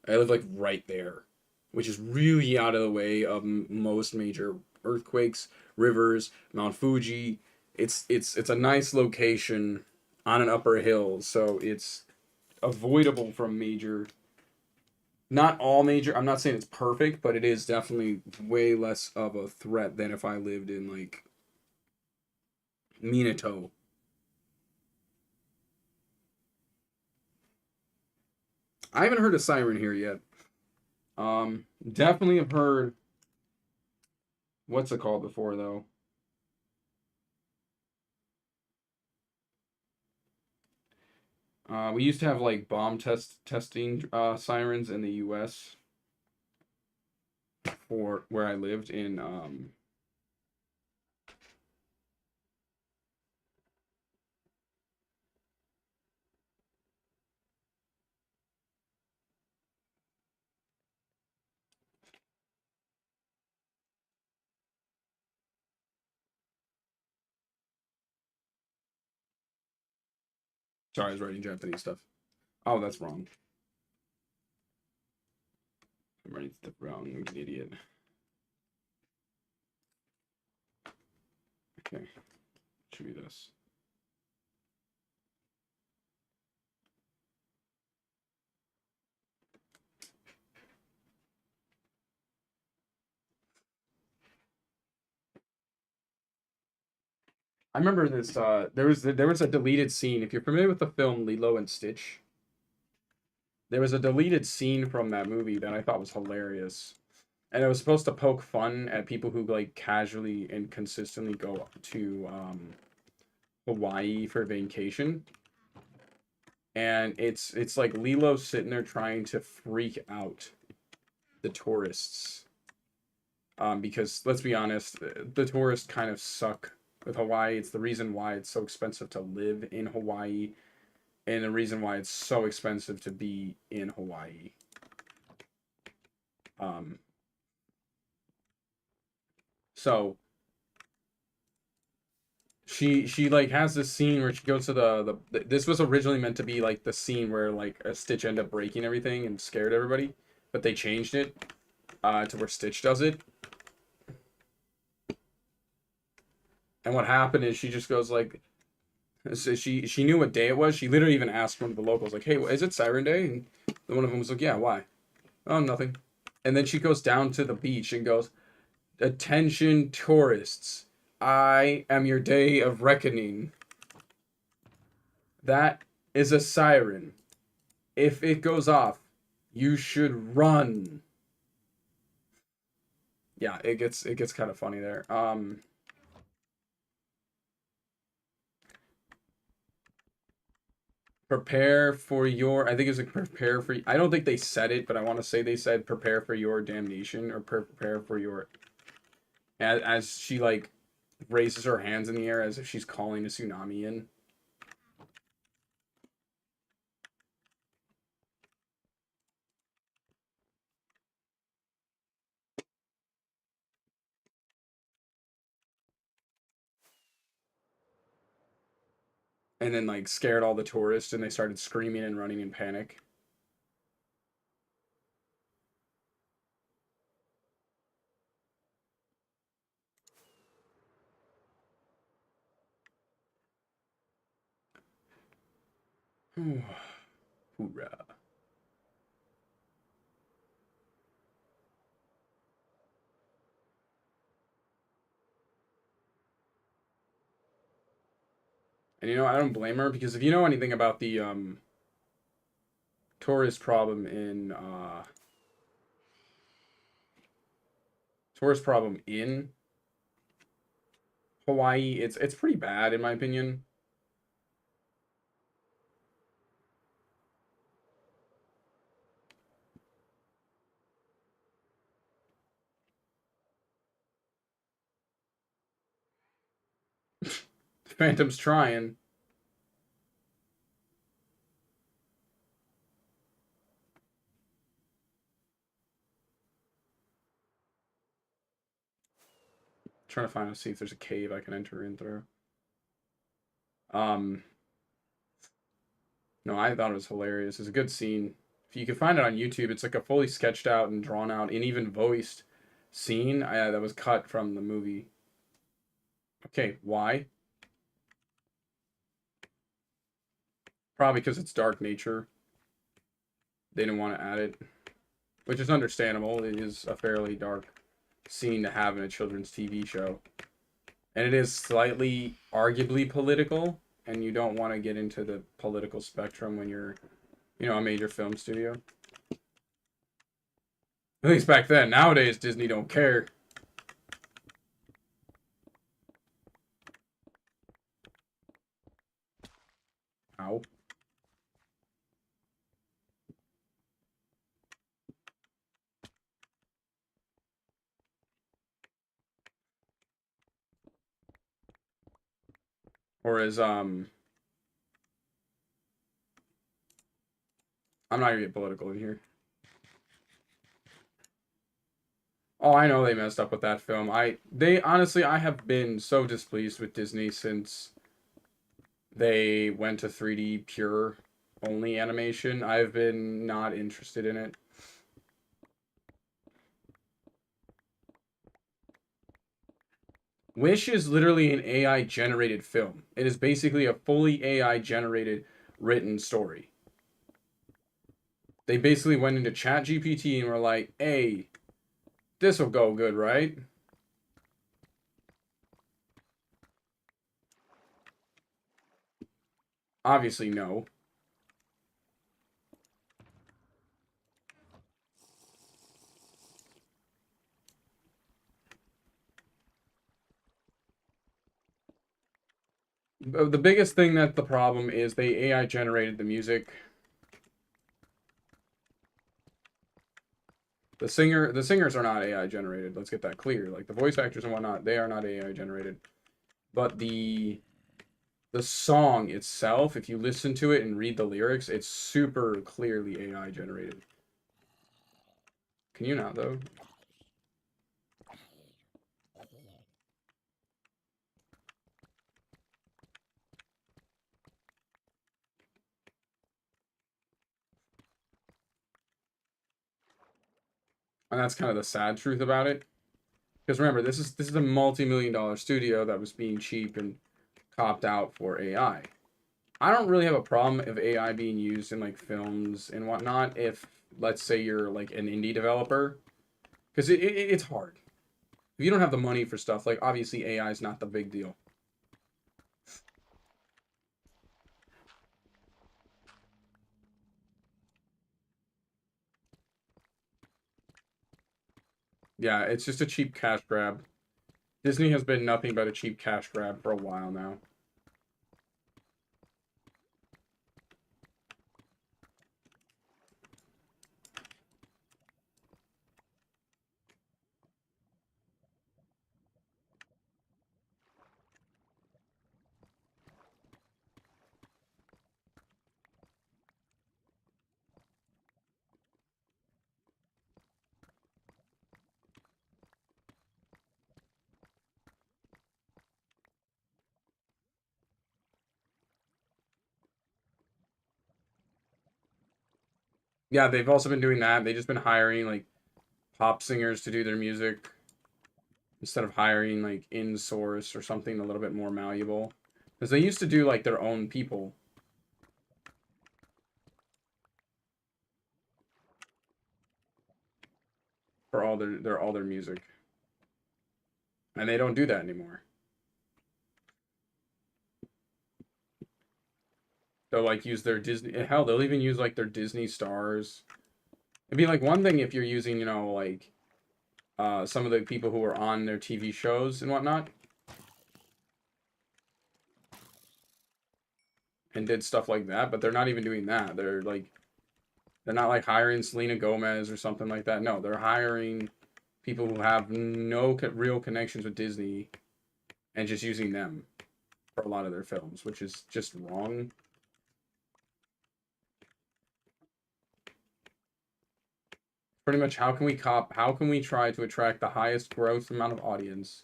I live like right there, which is really out of the way of most major earthquakes, rivers, Mount Fuji. It's a nice location on an upper hill, so it's avoidable from major, not all major. I'm not saying it's perfect, but it is definitely way less of a threat than if I lived in like Minato. I haven't heard a siren here yet. Definitely have heard what's it called before though. We used to have like bomb testing sirens in the U.S. for where I lived in. Sorry, I was writing Japanese stuff. Oh, that's wrong. I'm writing stuff wrong. I'm an idiot. Okay, should be this. I remember this. There was a deleted scene. If you're familiar with the film Lilo and Stitch, there was a deleted scene from that movie that I thought was hilarious, and it was supposed to poke fun at people who like casually and consistently go to Hawaii for vacation. And it's like Lilo sitting there trying to freak out the tourists. Because let's be honest, the tourists kind of suck with Hawaii. It's the reason why it's so expensive to live in Hawaii, and the reason why it's so expensive to be in Hawaii. Um, so she like has this scene where she goes to the this was originally meant to be like the scene where like a Stitch ended up breaking everything and scared everybody, but they changed it to where Stitch does it. And what happened is she just goes like, so she knew what day it was. She literally even asked one of the locals like, "Hey, is it Siren Day?" And one of them was like, "Yeah, why?" "Oh, nothing." And then she goes down to the beach and goes, "Attention tourists, I am your day of reckoning. That is a siren. If it goes off, you should run." Yeah, it gets kind of funny there. Prepare for your, I think it's like prepare for, I don't think they said it, but I want to say they said prepare for your damnation, or prepare for your, as she like raises her hands in the air as if she's calling a tsunami in. And then like scared all the tourists and they started screaming and running in panic. Hoorah. And you know, I don't blame her, because if you know anything about the tourist problem in tourist problem in Hawaii, it's pretty bad in my opinion. Phantom's trying. Trying to find see if there's a cave I can enter in through. No, I thought it was hilarious. It's a good scene. If you can find it on YouTube, it's like a fully sketched out and drawn out and even voiced scene that was cut from the movie. Okay, why? Probably because it's dark nature. They didn't want to add it, which is understandable. It is a fairly dark scene to have in a children's TV show. And it is slightly, arguably political, and you don't want to get into the political spectrum when you're, a major film studio. At least back then. Nowadays, Disney don't care. Ow. Or as, I'm not gonna get political in here. Oh, I know they messed up with that film. Honestly, I have been so displeased with Disney since they went to 3D pure only animation. I've been not interested in it. Wish is literally an AI generated film. It is basically a fully AI generated written story. They basically went into ChatGPT and were like, hey, this will go good, right? Obviously, no. The biggest thing that the problem is they AI generated the music. The singers are not AI generated. Let's get that clear. Like the voice actors and whatnot, they are not AI generated. But the song itself, if you listen to it and read the lyrics, it's super clearly AI generated. Can you not though? And that's kind of the sad truth about it. Because remember, this is a multi-million-dollar studio that was being cheap and copped out for AI. I don't really have a problem of AI being used in like films and whatnot if, let's say, you're like an indie developer, because it's hard. If you don't have the money for stuff, like obviously AI is not the big deal. Yeah, it's just a cheap cash grab. Disney has been nothing but a cheap cash grab for a while now. Yeah, they've also been doing that. They've just been hiring like pop singers to do their music instead of hiring like in source or something a little bit more malleable. Because they used to do like their own people for all their music. And they don't do that anymore. They'll like use their Disney hell, they'll even use like their Disney stars. It'd be like one thing if you're using, like some of the people who are on their TV shows and whatnot. And did stuff like that, but they're not even doing that. They're not like hiring Selena Gomez or something like that. No, they're hiring people who have no real connections with Disney and just using them. for a lot of their films, which is just wrong. Pretty much, how can we try to attract the highest gross amount of audience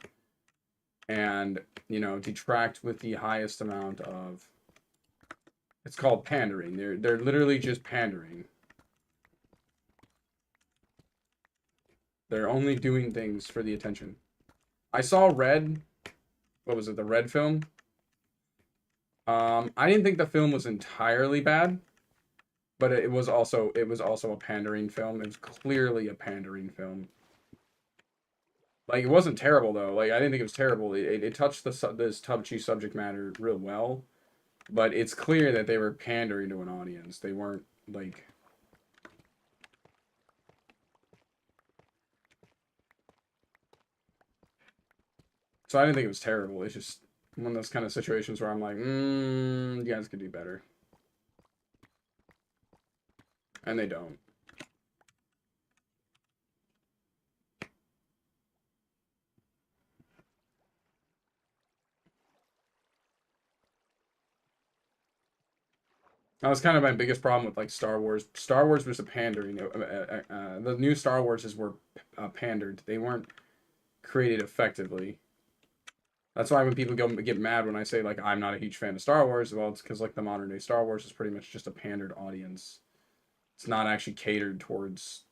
and, you know, detract with the highest amount of, it's called pandering. They're literally just pandering. They're only doing things for the attention. I saw Red. What was it? The Red film. I didn't think the film was entirely bad, but it was also a pandering film. It was clearly a pandering film. Like, it wasn't terrible though. Like, I didn't think it was terrible. It touched this touchy subject matter real well, but it's clear that they were pandering to an audience. They weren't like. So I didn't think it was terrible. It's just one of those kind of situations where I'm like, you guys could do better. And they don't. That was kind of my biggest problem with like Star Wars. Star Wars was a pandering. The new Star Warses were pandered. They weren't created effectively. That's why when people get mad when I say like I'm not a huge fan of Star Wars, well, it's because like the modern day Star Wars is pretty much just a pandered audience. It's not actually catered towards,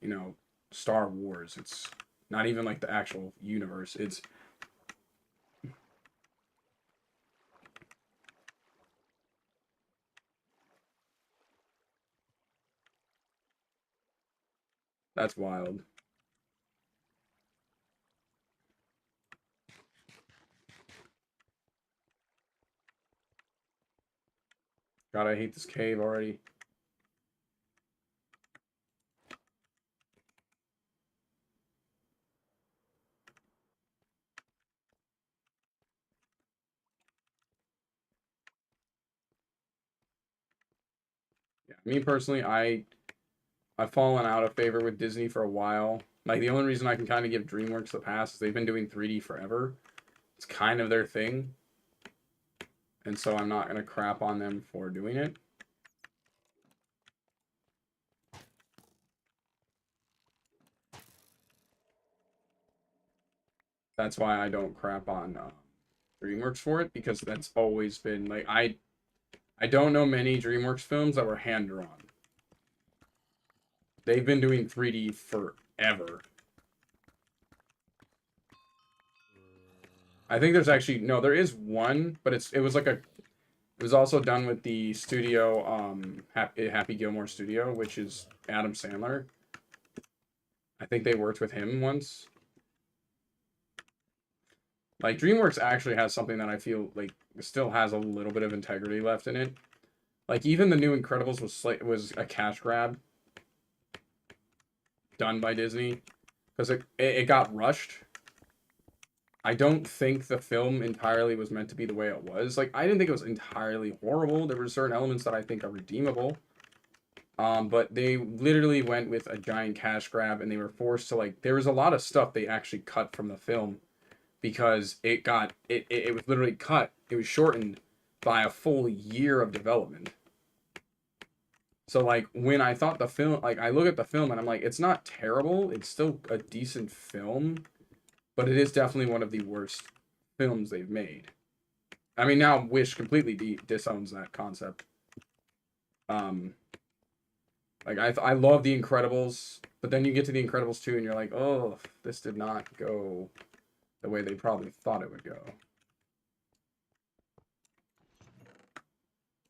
you know, Star Wars. It's not even like the actual universe. It's that's wild. God, I hate this cave already. Yeah, me personally, I've fallen out of favor with Disney for a while. Like, the only reason I can kind of give DreamWorks the pass is they've been doing 3D forever. It's kind of their thing. And so I'm not going to crap on them for doing it. That's why I don't crap on DreamWorks for it, because that's always been, like, I don't know many DreamWorks films that were hand-drawn. They've been doing 3D forever. I think there's actually, no, there is one, but it was also done with the studio, Happy Gilmore Studio, which is Adam Sandler. I think they worked with him once. Like, DreamWorks actually has something that I feel like still has a little bit of integrity left in it. Like, even the new Incredibles was a cash grab done by Disney because it got rushed. I don't think the film entirely was meant to be the way it was. Like, I didn't think it was entirely horrible. There were certain elements that I think are redeemable. But they literally went with a giant cash grab, and they were forced to, like, there was a lot of stuff they actually cut from the film because it was literally cut. It was shortened by a full year of development. So, like, when I thought the film, like, I look at the film and I'm like, it's not terrible. It's still a decent film, but it is definitely one of the worst films they've made. I mean, now Wish completely disowns that concept. Like, I love The Incredibles, but then you get to The Incredibles 2 and you're like, oh, this did not go the way they probably thought it would go.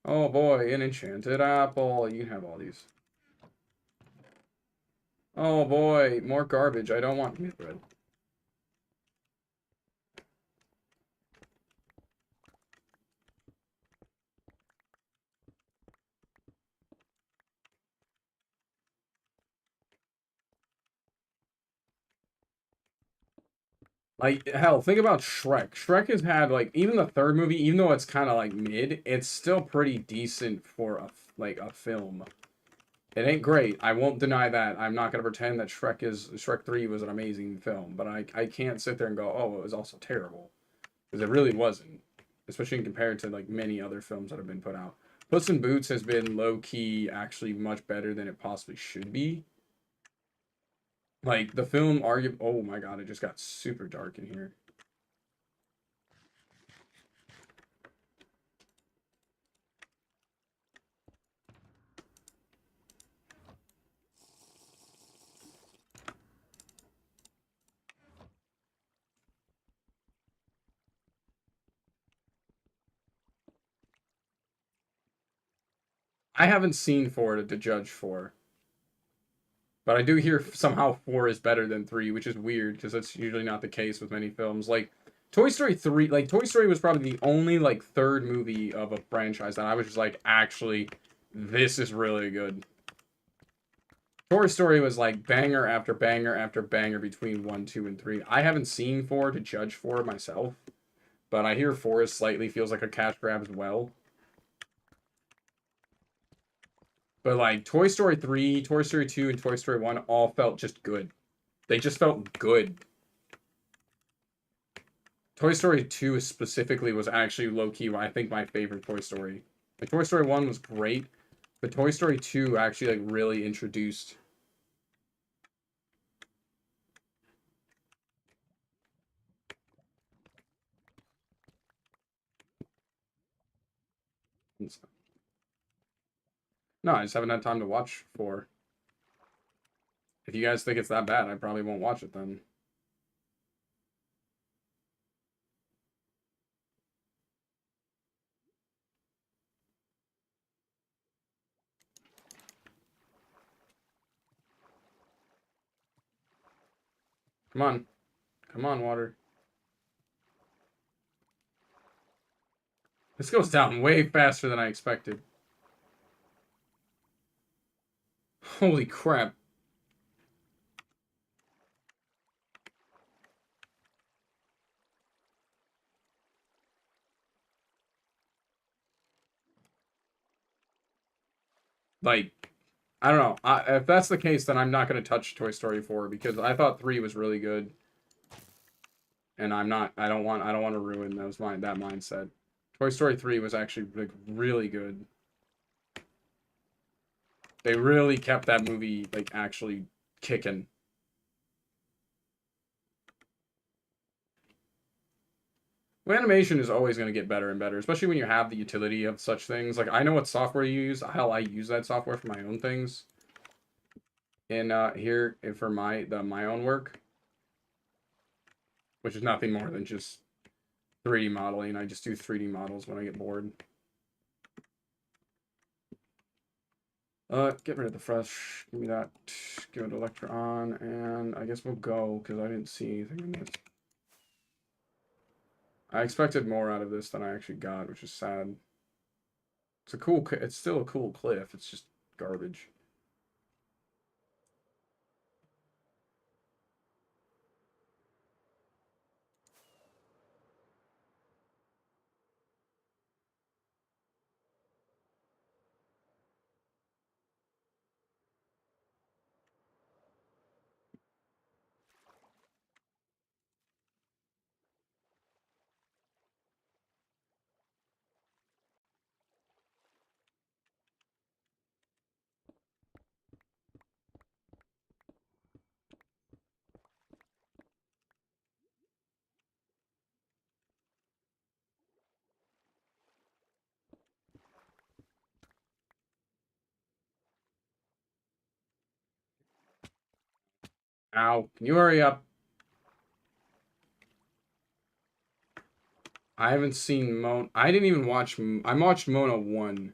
Oh boy, an enchanted apple. You can have all these. Oh boy, more garbage. I don't want meat bread. Like, hell, think about Shrek. Shrek has had, like, even the third movie, even though it's kind of, like, mid, it's still pretty decent for, a film. It ain't great. I won't deny that. I'm not going to pretend that Shrek 3 was an amazing film, but I can't sit there and go, oh, it was also terrible. Because it really wasn't. especially compared to like many other films that have been put out. Puss in Boots has been low key actually much better than it possibly should be. Like the film oh my god, it just got super dark in here. I haven't seen 4 to judge 4. But I do hear somehow 4 is better than 3, which is weird because that's usually not the case with many films. Like Toy Story 3, like Toy Story was probably the only like third movie of a franchise that I was just like, actually, this is really good. Toy Story was like banger after banger after banger between 1, 2, and 3. I haven't seen 4 to judge 4 myself, but I hear 4 is slightly feels like a cash grab as well. But like Toy Story 3, Toy Story 2, and Toy Story 1 all felt just good. They just felt good. Toy Story 2 specifically was actually low-key, I think, my favorite Toy Story. Like, Toy Story 1 was great, but Toy Story 2 actually, like, really introduced... No, I just haven't had time to watch 4. If you guys think it's that bad, I probably won't watch it then. Come on. Come on, water. This goes down way faster than I expected. Holy crap. Like, I don't know. If that's the case, then I'm not going to touch Toy Story 4 because I thought 3 was really good. And I'm not. I don't want to ruin that mindset. Toy Story 3 was actually like really good. They really kept that movie like actually kicking. Well, animation is always going to get better and better, especially when you have the utility of such things. Like I know what software you use. Hell, I use that software for my own things. And here for my own work, which is nothing more than just 3D modeling. I just do 3D models when I get bored. Get rid of the fresh. Give me that. Give it Electron, and I guess we'll go because I didn't see anything in this. I expected more out of this than I actually got, which is sad. It's still a cool cliff. It's just garbage. Ow! Can you hurry up? I haven't seen Mona. I didn't even watch. I watched Mona 1.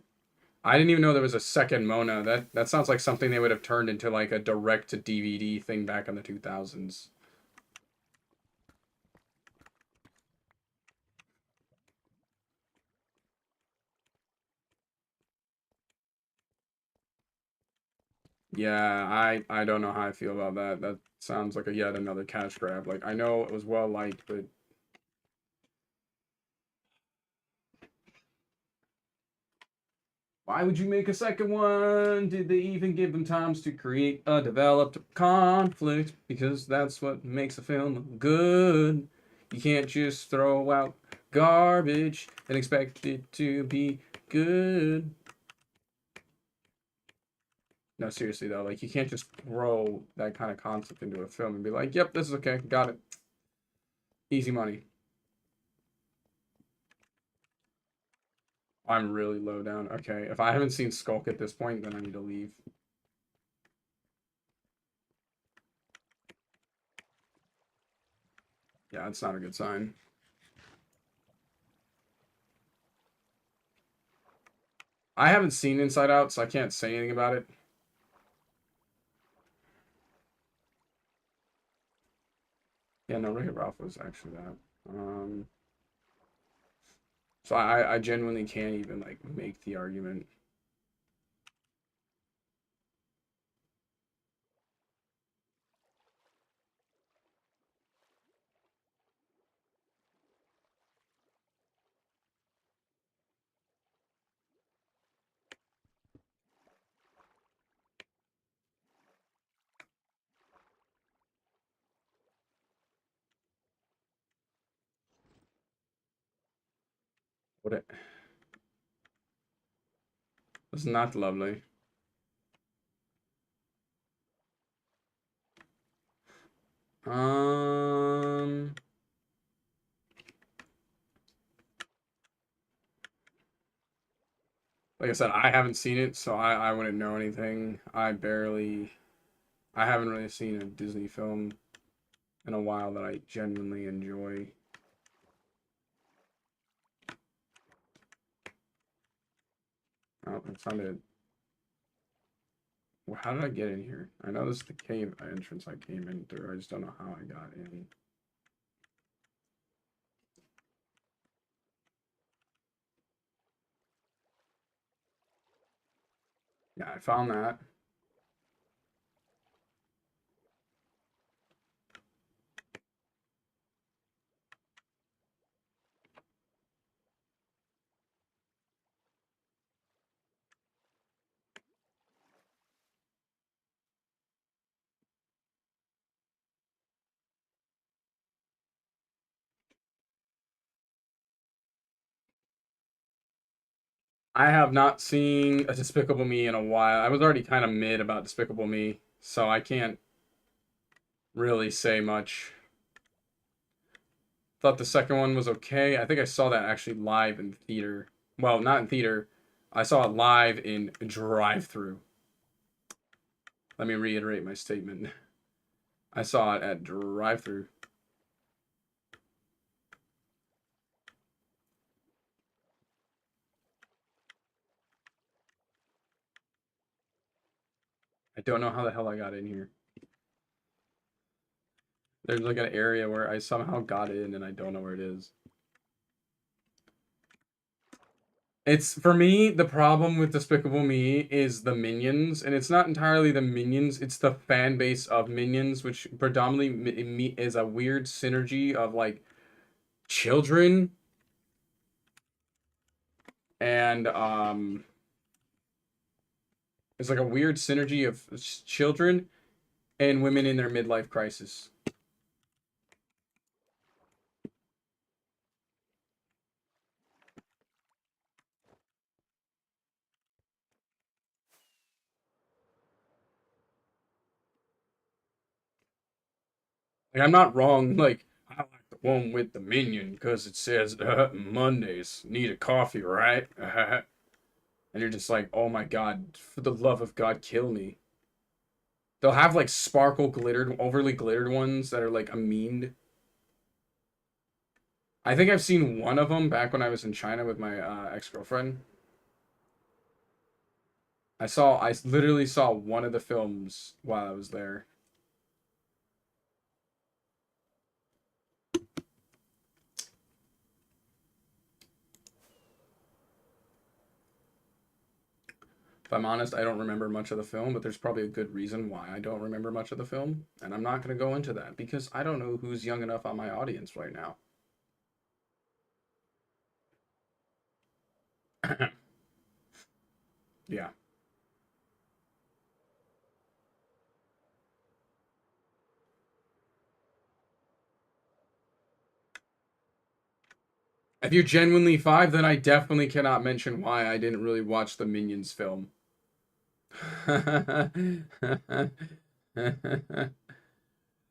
I didn't even know there was a second Mona. That sounds like something they would have turned into like a direct to DVD thing back in the 2000s. Yeah, I don't know how I feel about that. That sounds like a yet another cash grab. Like I know it was well liked, but why would you make a second one? Did they even give them times to create a developed conflict? Because that's what makes a film good. You can't just throw out garbage and expect it to be good. No, seriously though, like you can't just throw that kind of concept into a film and be like, "Yep, this is okay, got it, easy money." I'm really low down. Okay, if I haven't seen Skulk at this point, then I need to leave. Yeah, it's not a good sign. I haven't seen Inside Out, so I can't say anything about it. Yeah, no, Wreck-It Ralph was actually that. So I genuinely can't even like make the argument. What it was not lovely. Um, like I said, I haven't seen it, so I wouldn't know anything. I haven't really seen a Disney film in a while that I genuinely enjoy. Oh, I found it. Well, how did I get in here? I know this is the cave entrance I came in through. I just don't know how I got in. Yeah, I found that. I have not seen a Despicable Me in a while. I was already kind of mid about Despicable Me, so I can't really say much. Thought the second one was okay. I think I saw that actually live in theater. Well, not in theater. I saw it live in drive-through. Let me reiterate my statement. I saw it at drive-through. I don't know how the hell I got in here. There's like an area where I somehow got in and I don't know where it is. It's for me, the problem with Despicable Me is the minions, and it's not entirely the minions, it's the fan base of minions, which predominantly is a weird synergy of like children and it's like a weird synergy of children and women in their midlife crisis. Like I'm not wrong, like I like the one with the minion because it says Mondays need a coffee, right? And you're just like, oh my god, for the love of God, kill me. They'll have like sparkle glittered, overly glittered ones that are like amened. I think I've seen one of them back when I was in China with my ex-girlfriend. I literally saw one of the films while I was there. If I'm honest, I don't remember much of the film, but there's probably a good reason why I don't remember much of the film, and I'm not going to go into that because I don't know who's young enough on my audience right now. Yeah. If you're genuinely 5, then I definitely cannot mention why I didn't really watch the Minions film.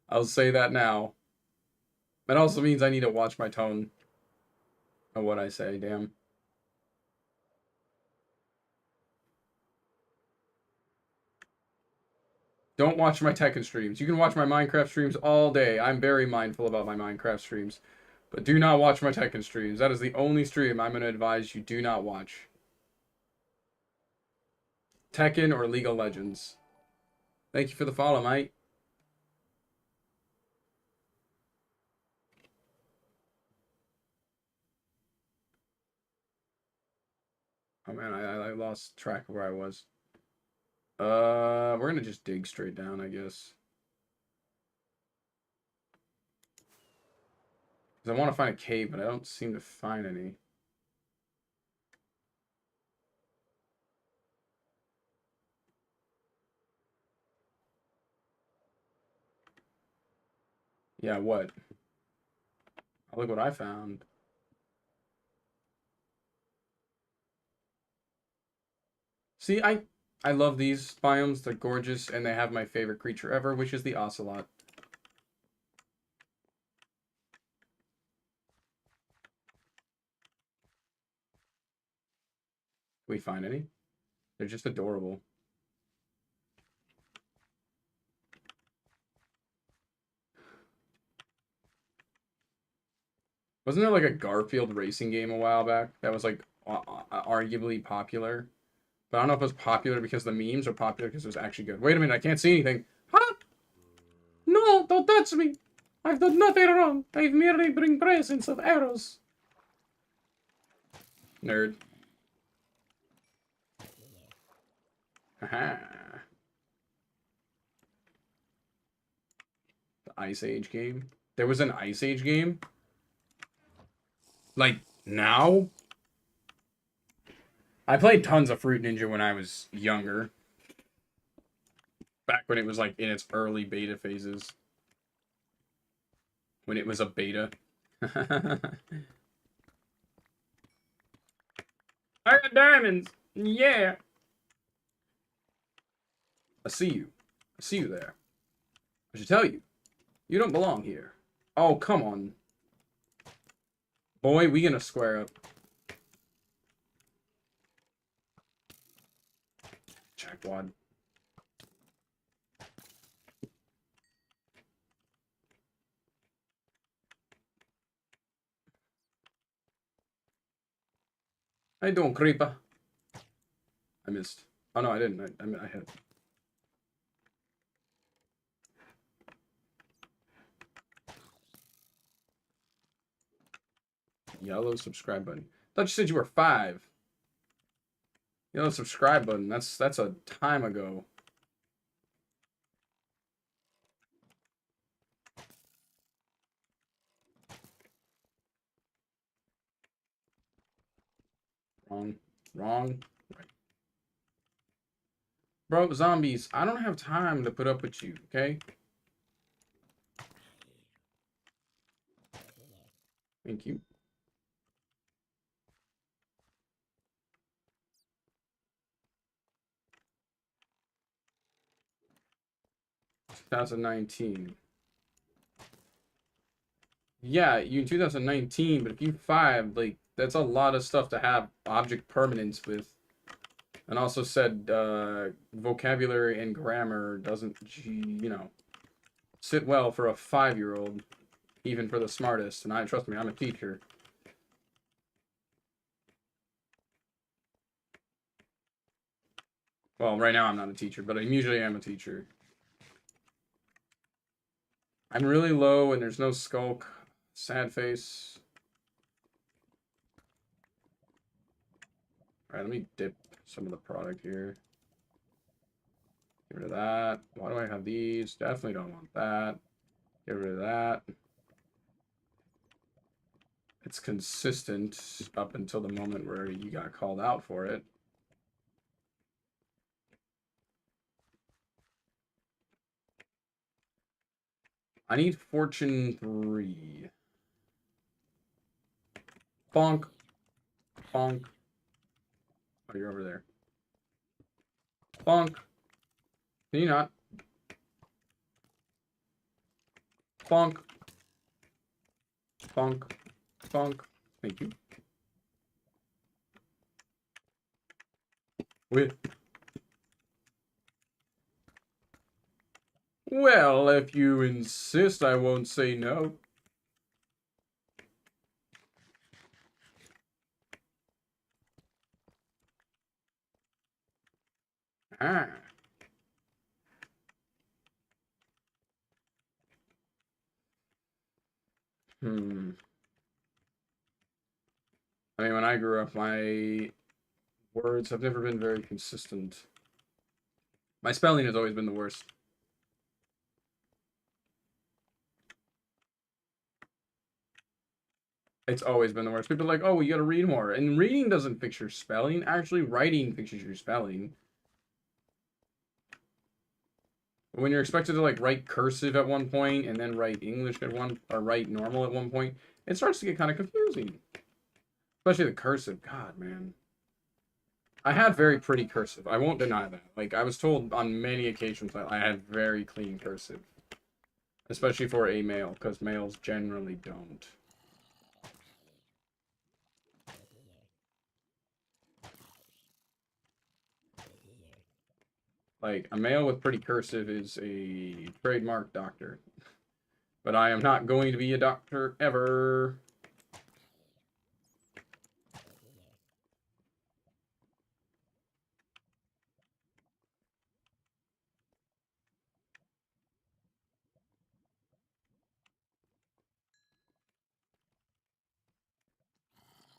I'll say that now. That also means I need to watch my tone of what I say, damn. Don't watch my Tekken streams. You can watch my Minecraft streams all day. I'm very mindful about my Minecraft streams. But do not watch my Tekken streams. That is the only stream I'm going to advise you do not watch. Tekken or League of Legends. Thank you for the follow, mate. Oh man, I lost track of where I was. We're gonna just dig straight down, I guess. Because I want to find a cave, but I don't seem to find any. Yeah, what? Oh, look what I found. See, I love these biomes. They're gorgeous, and they have my favorite creature ever, which is the ocelot. We find any? They're just adorable. Wasn't there like a Garfield racing game a while back that was like arguably popular? But I don't know if it was popular because the memes or popular because it was actually good. Wait a minute, I can't see anything. Huh? No, don't touch me. I've done nothing wrong. I've merely bring presents of arrows. Nerd. Aha. The Ice Age game. There was an Ice Age game? Like, now? I played tons of Fruit Ninja when I was younger. Back when it was, like, in its early beta phases. When it was a beta. I got diamonds! Yeah! I see you. I see you there. I should tell you. You don't belong here. Oh, come on. Boy, we gonna square up. Jackwad. How you doing, creeper? I missed. Oh, no, I didn't. I hit. Yellow subscribe button. I thought you said you were 5. Yellow subscribe button. That's a time ago. Wrong. Wrong. Right. Bro, zombies, I don't have time to put up with you, okay? Thank you. Two 2019. Yeah, you in 2019, but if you 5, like, that's a lot of stuff to have object permanence with. And also said vocabulary and grammar doesn't, sit well for a 5-year-old, even for the smartest. And trust me, I'm a teacher. Well, right now I'm not a teacher, but I usually am a teacher. I'm really low and there's no skulk. Sad face. Alright, let me dip some of the product here. Get rid of that. Why do I have these? Definitely don't want that. Get rid of that. It's consistent up until the moment where you got called out for it. I need Fortune 3. Bonk. Bonk. Oh, you're over there. Bonk. Can you not? Bonk. Bonk. Bonk. Thank you. Wait. Well, if you insist, I won't say no. Ah. I mean, when I grew up, my words have never been very consistent. My spelling has always been the worst. It's always been the worst. People are like, oh, you gotta read more. And reading doesn't fix your spelling. Actually, writing fixes your spelling. When you're expected to like write cursive at one point and then write English at one or write normal at one point, it starts to get kind of confusing. Especially the cursive. God, man. I had very pretty cursive. I won't deny that. Like, I was told on many occasions that I had very clean cursive. Especially for a male, because males generally don't. Like, a male with pretty cursive is a trademark doctor. But I am not going to be a doctor ever.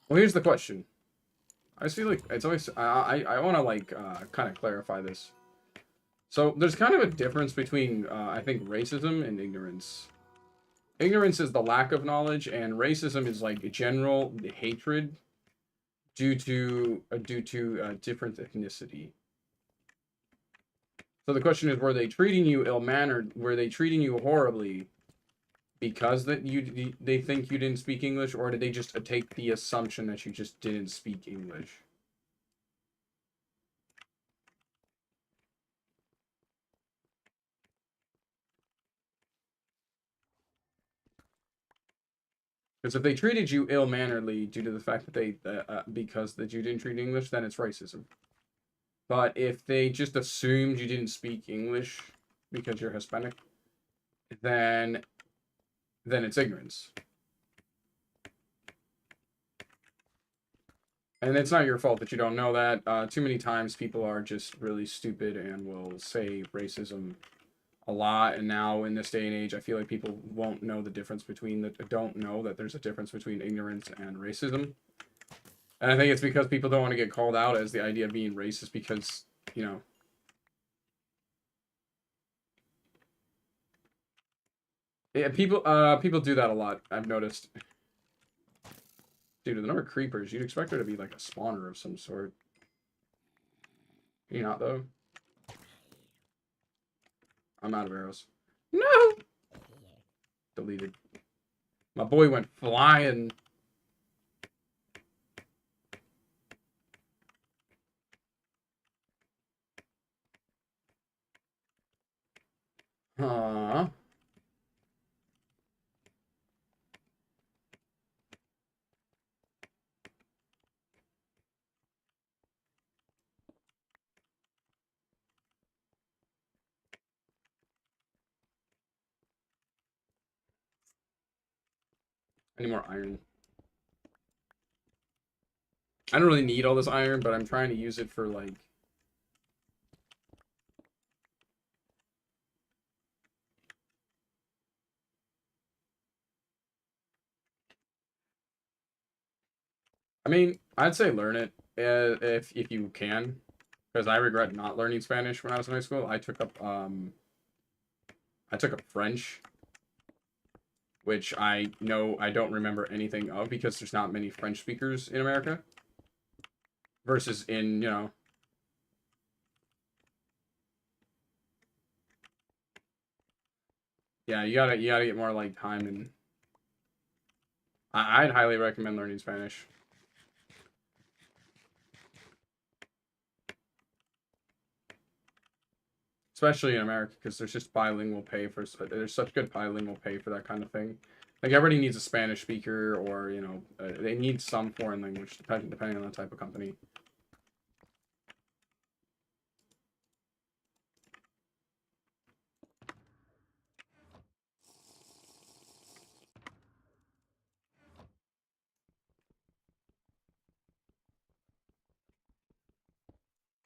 Well, here's the question. I see, like, it's always... I want to, like, kind of clarify this. So, there's kind of a difference between, I think, racism and ignorance. Ignorance is the lack of knowledge, and racism is, like, general hatred due to different ethnicity. So the question is, were they treating you ill-mannered? Were they treating you horribly because they think you didn't speak English, or did they just take the assumption that you just didn't speak English? Because if they treated you ill-manneredly due to the fact that because that you didn't treat English, then it's racism. But if they just assumed you didn't speak English because you're Hispanic, then it's ignorance. And it's not your fault that you don't know that. Too many times people are just really stupid and will say racism a lot. And now in this day and age, I feel like people won't know the difference between don't know that there's a difference between ignorance and racism. And I think it's because people don't want to get called out as the idea of being racist because, you know, yeah, people do that a lot. I've noticed. Dude, the number of creepers, you'd expect there to be like a spawner of some sort. You not though. I'm out of arrows. No. Deleted. My boy went flying. Huh. I need more iron. I don't really need all this iron, but I'm trying to use it for like... I mean, I'd say learn it if you can, because I regret not learning Spanish when I was in high school. I took up French, which I know I don't remember anything of because there's not many French speakers in America. Versus in, you know, yeah, you gotta get more like time and I'd highly recommend learning Spanish. Especially in America, because there's just bilingual pay for, there's such good bilingual pay for that kind of thing. Like everybody needs a Spanish speaker, or they need some foreign language, depending on the type of company.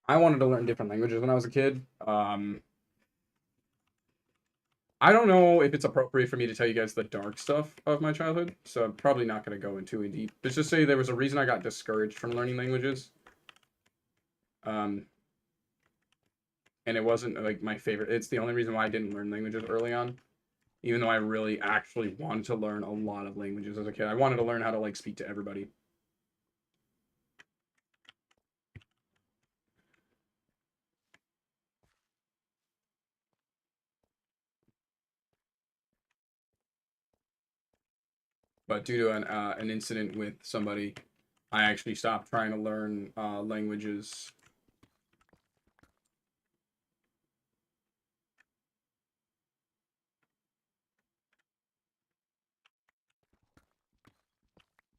I wanted to learn different languages when I was a kid. I don't know if it's appropriate for me to tell you guys the dark stuff of my childhood, so I'm probably not going to go into it deep. Let's just say there was a reason I got discouraged from learning languages. Um, and it wasn't like my favorite. It's the only reason why I didn't learn languages early on, even though I really actually wanted to learn a lot of languages as a kid. I wanted to learn how to like speak to everybody. But due to an incident with somebody, I actually stopped trying to learn languages.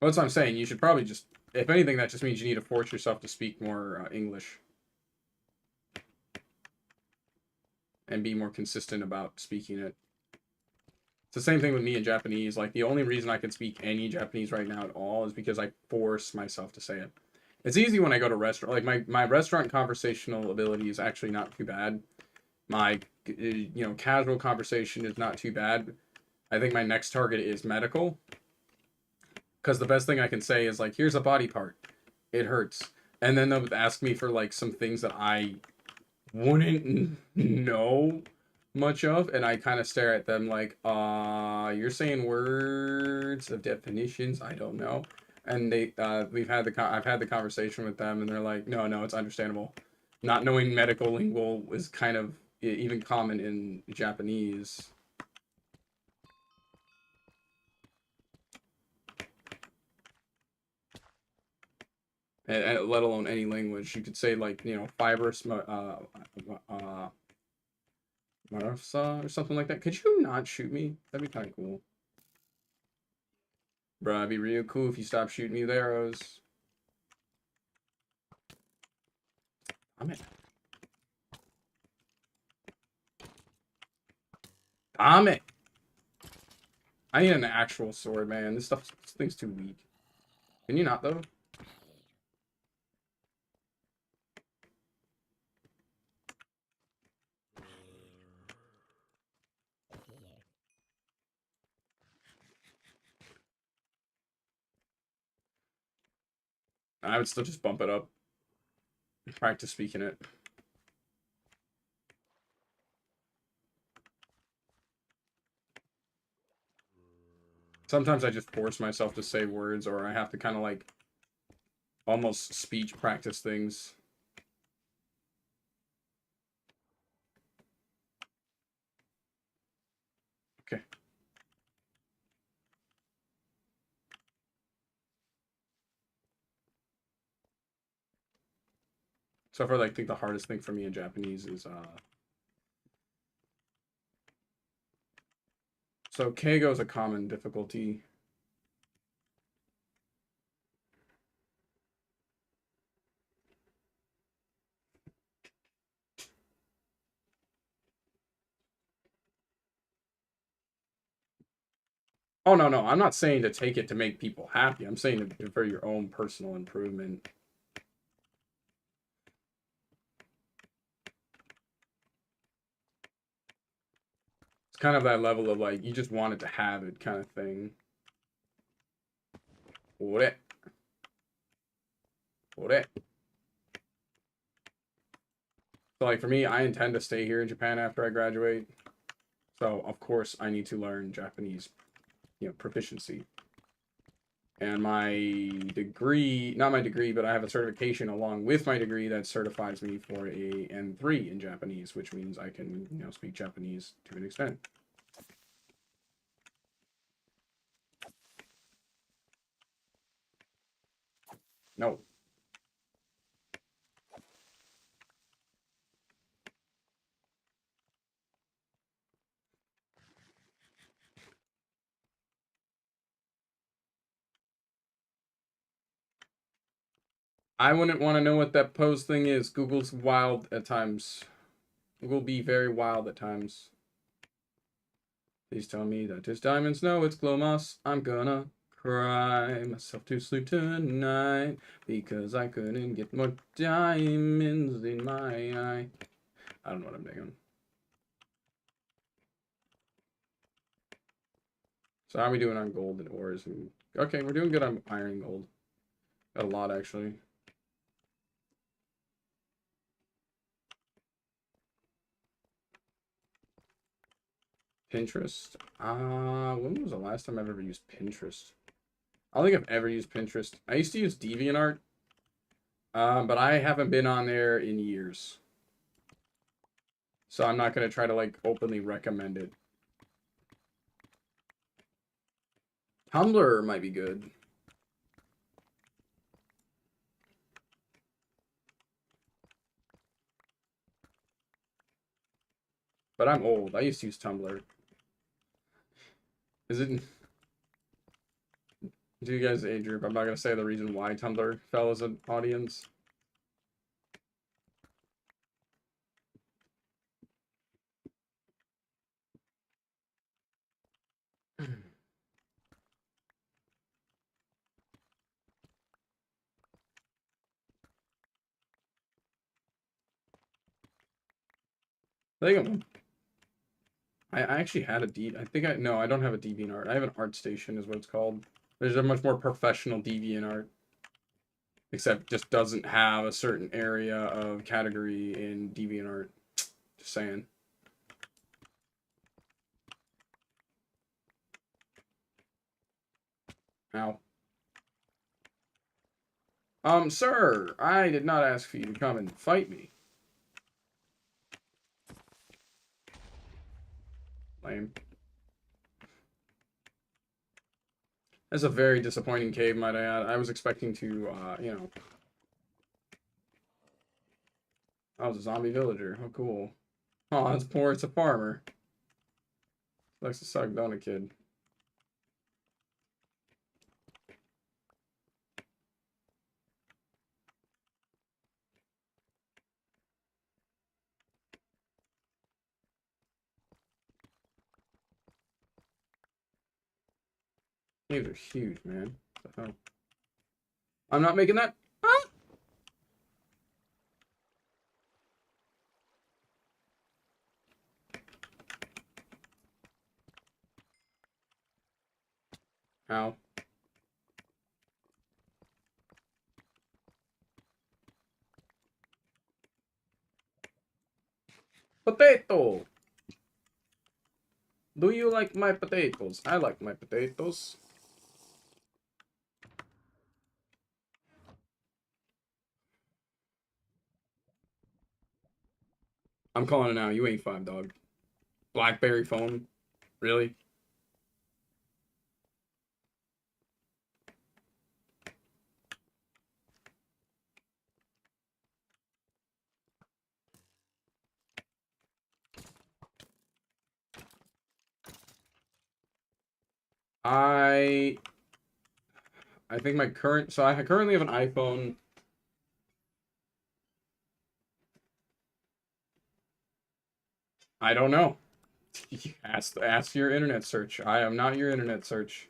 Well, that's what I'm saying. You should probably just, if anything, that just means you need to force yourself to speak more English and be more consistent about speaking it. It's the same thing with me in Japanese. Like the only reason I can speak any Japanese right now at all is because I force myself to say it. It's easy when I go to restaurant. Like my restaurant conversational ability is actually not too bad. My casual conversation is not too bad. I think my next target is medical, because the best thing I can say is like, here's a body part, it hurts, and then they'll ask me for like some things that I wouldn't know much of, and I kind of stare at them like, you're saying words of definitions I don't know. And I've had the conversation with them, and they're like, no, it's understandable. Not knowing medical lingo is kind of even common in Japanese. And let alone any language. You could say like fibrous Marasa or something like that. Could you not shoot me? That'd be kind of cool. Bruh, it'd be real cool if you stopped shooting me with arrows. Damn it. Damn it. I need an actual sword, man. This thing's too weak. Can you not, though? I would still just bump it up. Practice speaking it. Sometimes I just force myself to say words, or I have to kind of like almost speech practice things. Okay. So far, I think the hardest thing for me in Japanese is so Keigo is a common difficulty. Oh no, I'm not saying to take it to make people happy. I'm saying for your own personal improvement. It's kind of that level of like you just wanted to have it kind of thing. Ore. Ore. So like for me, I intend to stay here in Japan after I graduate. So of course I need to learn Japanese, proficiency. And my degree, not my degree, but I have a certification along with my degree that certifies me for a N3 in Japanese, which means I can, speak Japanese to an extent. No. I wouldn't want to know what that pose thing is. Google's wild at times. Google be very wild at times. Please tell me that it's diamonds. No, it's glow moss. I'm gonna cry myself to sleep tonight because I couldn't get more diamonds in my eye. I don't know what I'm doing. So how are we doing on gold and ores? Okay, we're doing good on iron and gold. Got a lot, actually. Pinterest. When was the last time I've ever used Pinterest? I don't think I've ever used Pinterest. I used to use DeviantArt, but I haven't been on there in years. So I'm not going to try to, like, openly recommend it. Tumblr might be good. But I'm old. I used to use Tumblr. Is it... Do you guys age group? I'm not going to say the reason why Tumblr fell as an audience. I actually had I think no, I don't have a DeviantArt. I have an ArtStation is what it's called. There's a much more professional DeviantArt. Except just doesn't have a certain area of category in DeviantArt. Just saying. Ow. Sir, I did not ask for you to come and fight me. Lame. That's a very disappointing cave, might I add. I was expecting to, you know... I was a zombie villager. Oh, cool. Oh, that's poor. It's a farmer. Likes to suck, don't it, kid? These are huge, man. What the hell? I'm not making that. Ah! Ow. Potato! Do you like my potatoes? I like my potatoes. I'm calling it now. You ain't five, dog. BlackBerry phone? Really? I think my current... So I currently have an iPhone. I don't know. Ask your internet search. I am not your internet search.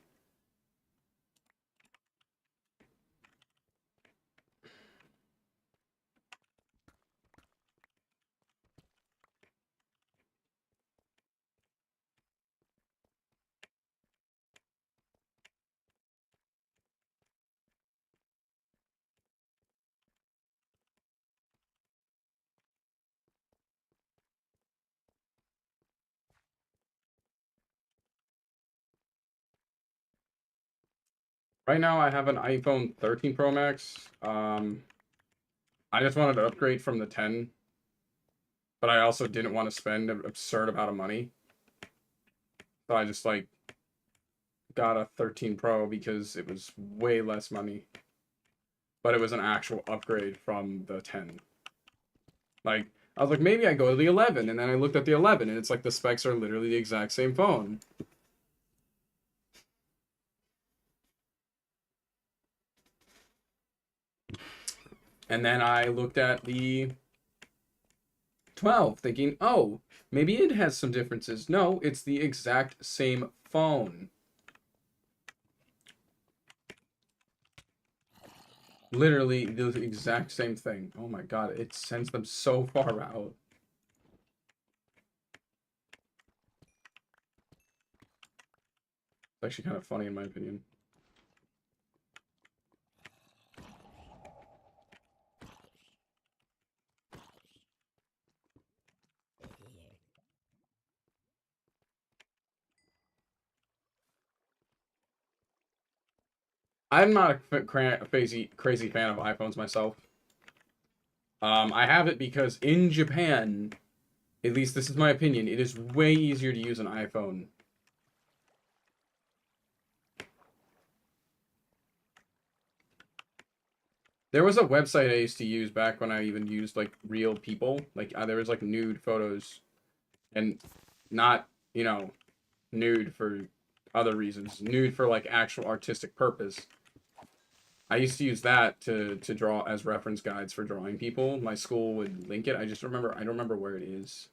Right now I have an iPhone 13 Pro Max. I just wanted to upgrade from the 10. But I also didn't want to spend an absurd amount of money. So I just, like, got a 13 Pro because it was way less money. but it was an actual upgrade from the 10. Like, I was like, maybe I go to the 11, and then I looked at the 11, and it's like the specs are literally the exact same phone. And then I looked at the 12, thinking, oh, maybe it has some differences. No, it's the exact same phone. Literally the exact same thing. Oh my god, it sends them so far out. It's actually kind of funny in my opinion. I'm not a crazy fan of iPhones myself. I have it because in Japan, at least this is my opinion, it is way easier to use an iPhone. There was a website I used to use back when I even used like real people. Like there was like nude photos, and not, you know, nude for other reasons. Nude for like actual artistic purpose. I used to use that to draw as reference guides for drawing people. My school would link it. I don't remember where it is.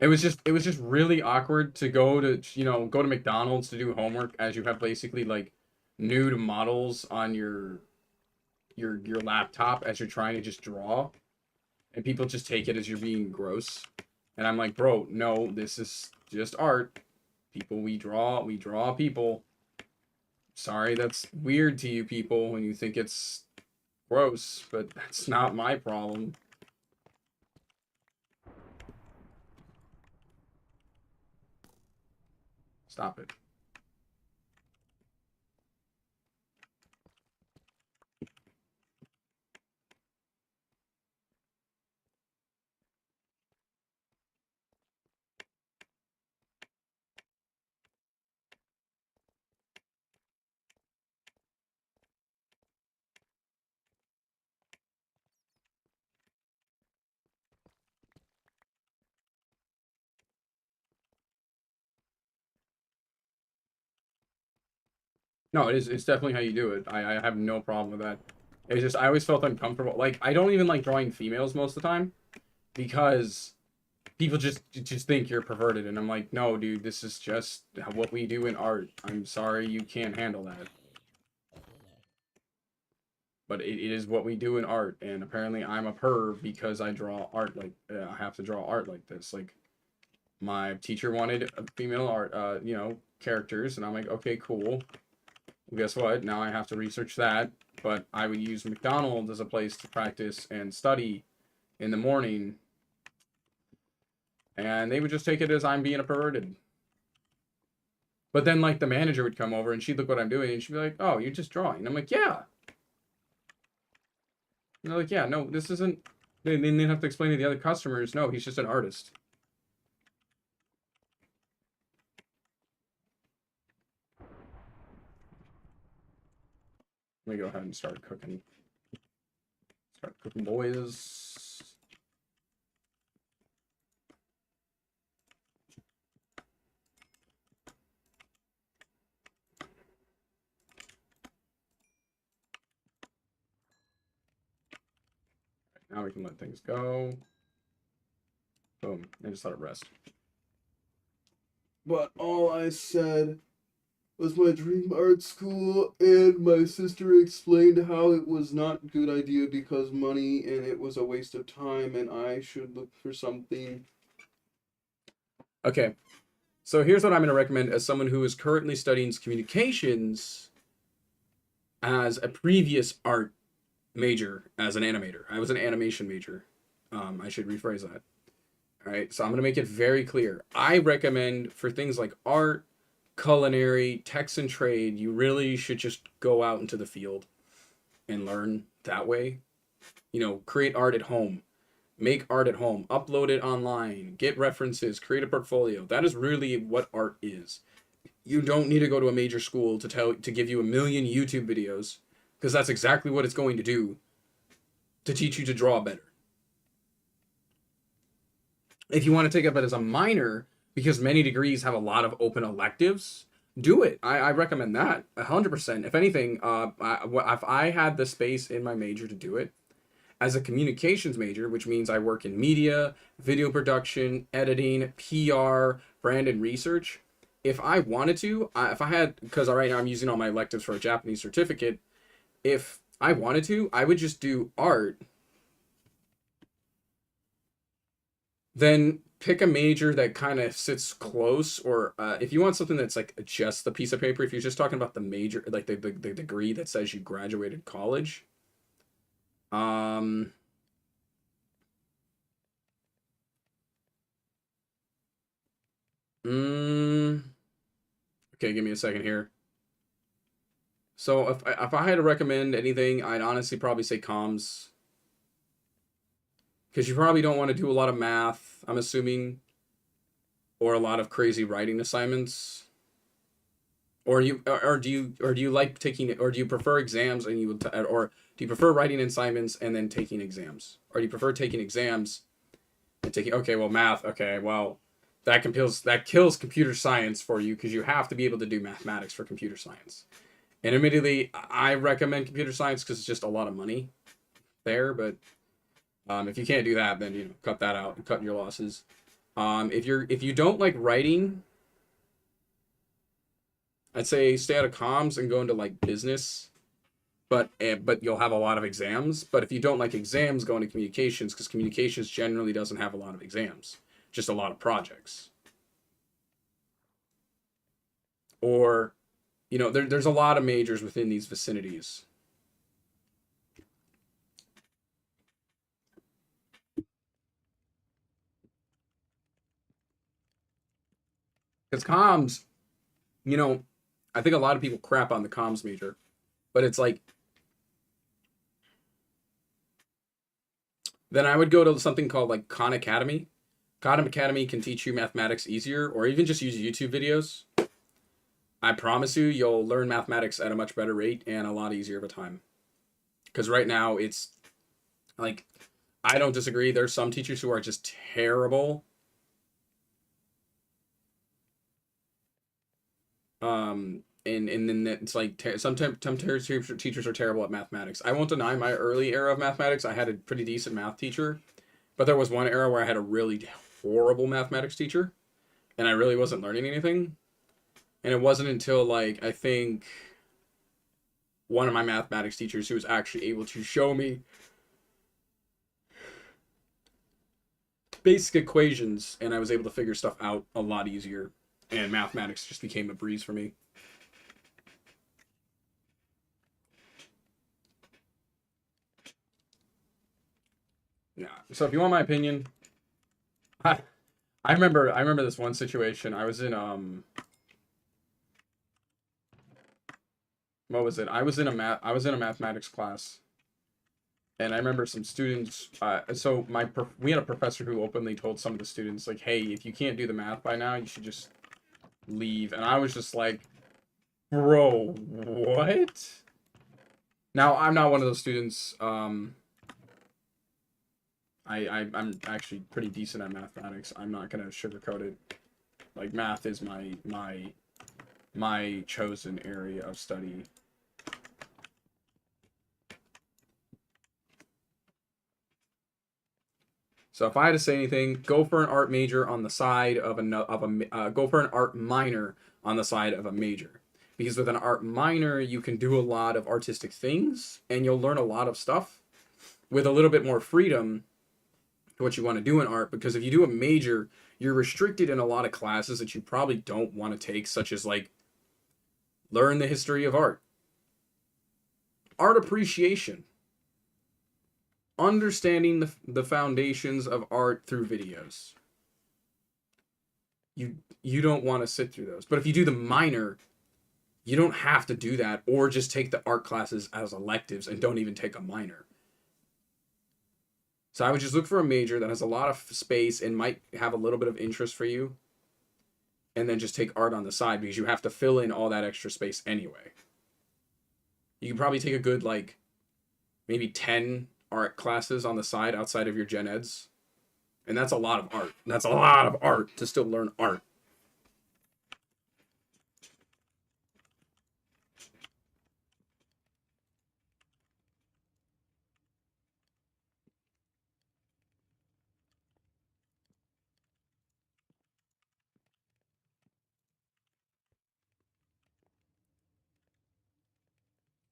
It was just really awkward to go to, go to McDonald's to do homework as you have basically like nude models on your laptop as you're trying to just draw, and people just take it as you're being gross. And I'm like, bro, no, this is just art. People, we draw people. Sorry, that's weird to you people when you think it's gross, but that's not my problem. Stop it. No, it is. It's definitely how you do it. I have no problem with that. It's just I always felt uncomfortable. Like I don't even like drawing females most of the time because people just think you're perverted, and I'm like, no, dude, this is just what we do in art. I'm sorry you can't handle that, but it is what we do in art, and apparently I'm a perv because I draw art like I have to draw art like this. Like my teacher wanted a female art, characters, and I'm like, okay, cool. Well, guess what? Now I have to research that, but I would use McDonald's as a place to practice and study in the morning, and they would just take it as I'm being a perverted. But then, like, the manager would come over and she'd look what I'm doing and she'd be like, oh, you're just drawing. And I'm like, yeah. And they're like, yeah, no, this isn't. They didn't have to explain to the other customers, no, he's just an artist. Let me go ahead and start cooking. Start cooking, boys. Now we can let things go. Boom. And just let it rest. But all I said was my dream art school, and my sister explained how it was not a good idea because money and it was a waste of time and I should look for something. Okay. So here's what I'm going to recommend as someone who is currently studying communications as a previous art major as an animator. I was an animation major. I should rephrase that. All right. So I'm going to make it very clear. I recommend for things like art, culinary, text and trade, you really should just go out into the field and learn that way. Create art at home, make art at home, upload it online, get references, create a portfolio. That is really what art is. You don't need to go to a major school to give you a million YouTube videos, because that's exactly what it's going to do to teach you to draw better. If you want to take it as a minor, because many degrees have a lot of open electives, do it. I recommend that 100%. If anything, if I had the space in my major to do it, as a communications major, which means I work in media, video production, editing, PR, brand and research. If I wanted to, if I had, because right now I'm using all my electives for a Japanese certificate, if I wanted to, I would just do art, then pick a major that kind of sits close, or if you want something that's like just the piece of paper, if you're just talking about the major, like the degree that says you graduated college, um, mm, okay, give me a second here. So if I had to recommend anything, I'd honestly probably say comms, because you probably don't want to do a lot of math, I'm assuming, or a lot of crazy writing assignments. Or do you like taking it, or do you prefer exams and you would or do you prefer writing assignments and then taking exams, or do you prefer taking exams and taking, okay, well, math, okay, well, that kills computer science for you, because you have to be able to do mathematics for computer science. And admittedly, I recommend computer science because it's just a lot of money there. But if you can't do that, then cut that out and cut your losses. If you don't like writing, I'd say stay out of comms and go into like business. But you'll have a lot of exams. But if you don't like exams, go into communications, because communications generally doesn't have a lot of exams, just a lot of projects. Or there's a lot of majors within these vicinities. Because comms, I think a lot of people crap on the comms major, but it's like, then I would go to something called like Khan Academy. Khan Academy can teach you mathematics easier, or even just use YouTube videos. I promise you, you'll learn mathematics at a much better rate and a lot easier of a time. Because right now, it's like, I don't disagree. There's some teachers who are just terrible. And then it's like sometimes teachers are terrible at mathematics. I won't deny my early era of mathematics. I had a pretty decent math teacher, but there was one era where I had a really horrible mathematics teacher, and I really wasn't learning anything. And it wasn't until like, I think, one of my mathematics teachers who was actually able to show me basic equations, and I was able to figure stuff out a lot easier, and mathematics just became a breeze for me. Yeah. So if you want my opinion, I remember this one situation. I was in what was it? I was in a mathematics class, and I remember some students. So we had a professor who openly told some of the students, like, "Hey, if you can't do the math by now, you should just leave." And I was just like, "Bro, what?" Now I'm not one of those students. I'm actually pretty decent at mathematics. I'm not gonna sugarcoat it. Like, math is my chosen area of study. So if I had to say anything, go for an art major on the side of go for an art minor on the side of a major, because with an art minor you can do a lot of artistic things and you'll learn a lot of stuff with a little bit more freedom to what you want to do in art. Because if you do a major, you're restricted in a lot of classes that you probably don't want to take, such as like learn the history of art, art appreciation, understanding the foundations of art through videos. You don't want to sit through those. But if you do the minor, you don't have to do that, or just take the art classes as electives and don't even take a minor. So I would just look for a major that has a lot of space and might have a little bit of interest for you. and then just take art on the side because you have to fill in all that extra space anyway. You can probably take a good, like, maybe 10 art classes on the side outside of your gen eds. And that's a lot of art. That's a lot of art to still learn art.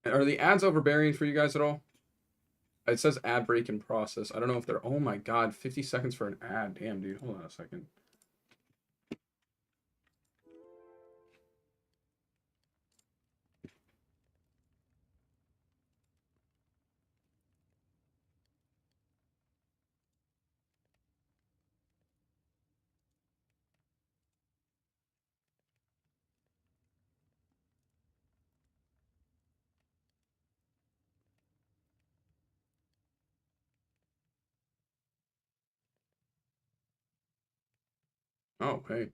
Are the ads overbearing for you guys at all? It says ad break in process. I don't know if they're... Oh my god, 50 seconds for an ad. Damn, dude. Hold on a second. Oh, hey.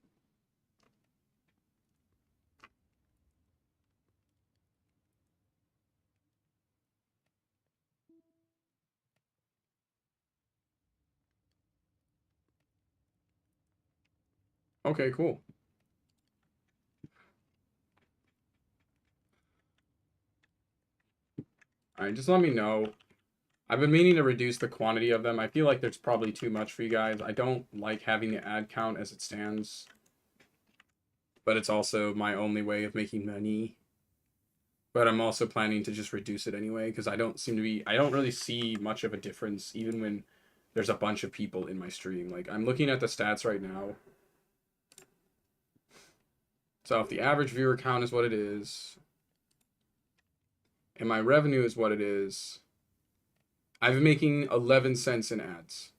Okay, cool. Alright, just let me know. I've been meaning to reduce the quantity of them. I feel like there's probably too much for you guys. I don't like having the ad count as it stands. But it's also my only way of making money. But I'm also planning to just reduce it anyway, because I don't really see much of a difference, even when there's a bunch of people in my stream. Like, I'm looking at the stats right now. So if the average viewer count is what it is, and my revenue is what it is, I've been making 11 cents in ads.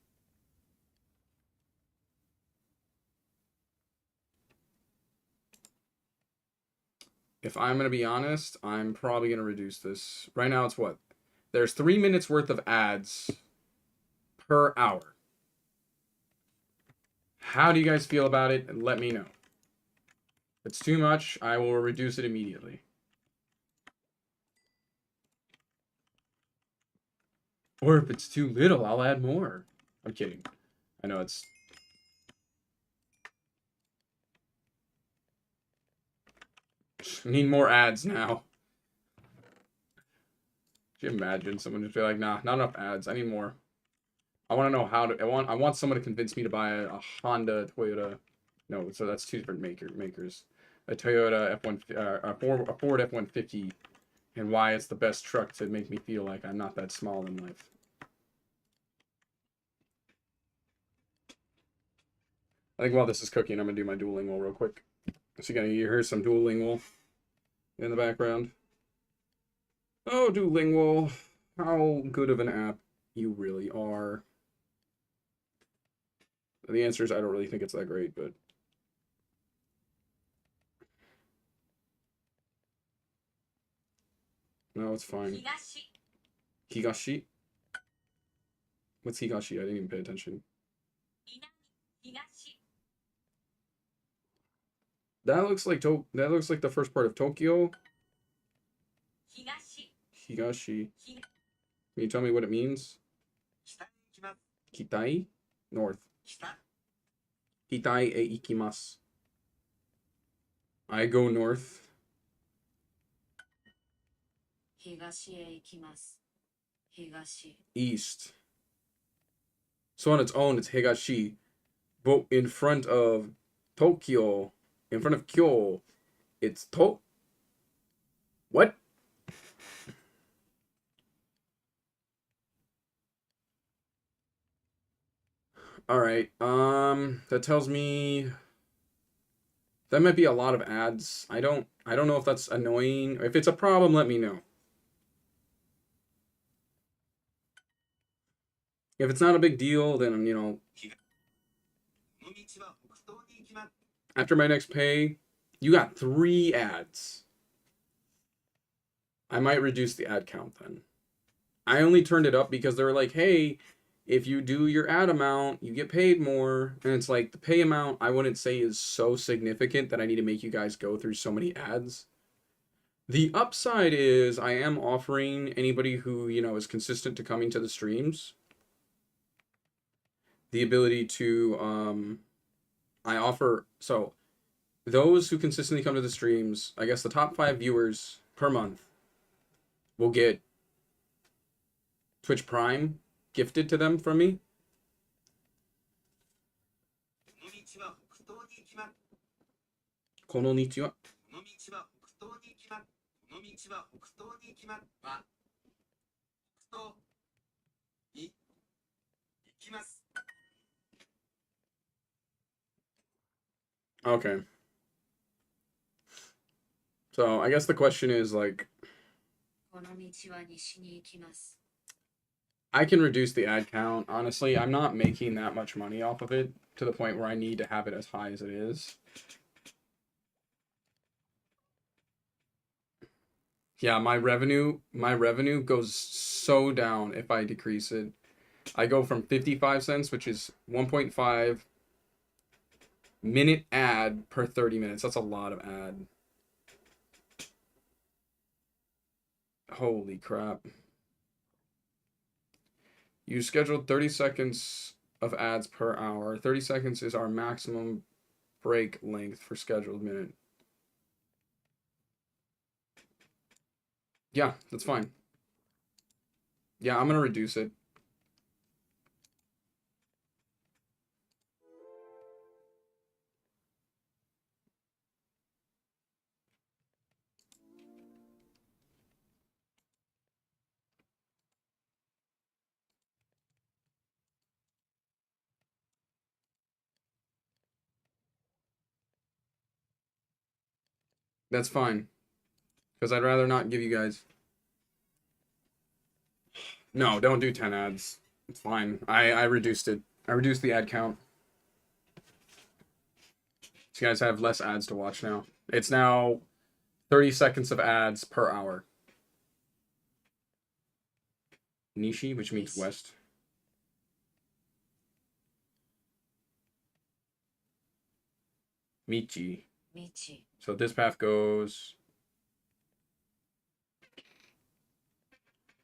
If I'm going to be honest, I'm probably going to reduce this. Right now it's what? There's 3 minutes worth of ads per hour. How do you guys feel about it? And let me know. If it's too much, I will reduce it immediately. Or if it's too little, I'll add more. I'm kidding. I know it's... Need more ads now. Could you imagine someone just be like, nah, not enough ads. I need more. I want to know how to... I want someone to convince me to buy a Honda, Toyota... No, so that's two different makers. A Toyota F1... a Ford F-150... And why it's the best truck to make me feel like I'm not that small in life. I think while this is cooking, I'm going to do my Duolingo real quick. So you're going to hear some Duolingo in the background. Oh, Duolingo, how good of an app you really are. The answer is I don't really think it's that great, but... No, it's fine. Higashi? What's Higashi? I didn't even pay attention. That looks like the first part of Tokyo. Higashi. Can you tell me what it means? Kitai? North. Kitai e ikimasu. I go north. East. So on its own, it's Higashi. But in front of Tokyo, in front of Kyo, it's What? Alright, that tells me that might be a lot of ads. I don't know if that's annoying. If it's a problem, let me know. If it's not a big deal, then, you know, after my next pay, you got 3 ads. I might reduce the ad count then. I only turned it up because they were like, hey, if you do your ad amount, you get paid more. And it's like the pay amount, I wouldn't say is so significant that I need to make you guys go through so many ads. The upside is I am offering anybody who, is consistent to coming to the streams the ability to, I offer, so those who consistently come to the streams, I guess the top 5 viewers per month will get Twitch Prime gifted to them from me. Konnichiwa. Okay. So I guess the question is like, I can reduce the ad count. Honestly, I'm not making that much money off of it to the point where I need to have it as high as it is. Yeah, my revenue goes so down if I decrease it. I go from 55 cents, which is 1.5 minute ad per 30 minutes. That's a lot of ad. Holy crap. You scheduled 30 seconds of ads per hour. 30 seconds is our maximum break length for scheduled minute. Yeah, that's fine. Yeah, I'm going to reduce it. That's fine. Because I'd rather not give you guys... No, don't do 10 ads. It's fine. I reduced it. I reduced the ad count. So you guys have less ads to watch now. It's now 30 seconds of ads per hour. Nishi, which means west. Michi. So this path goes...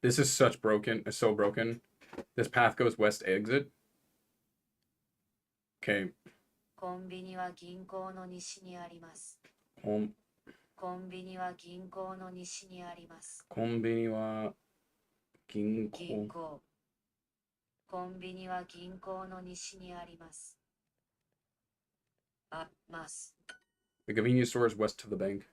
This is such broken. It's so broken. This path goes west exit. Okay. コンビニは銀行の西にあります。コンビニは銀行の西にあります。コンビニは銀行。銀行。コンビニは銀行の西にあります。あ、ます。The convenience store is west of the bank.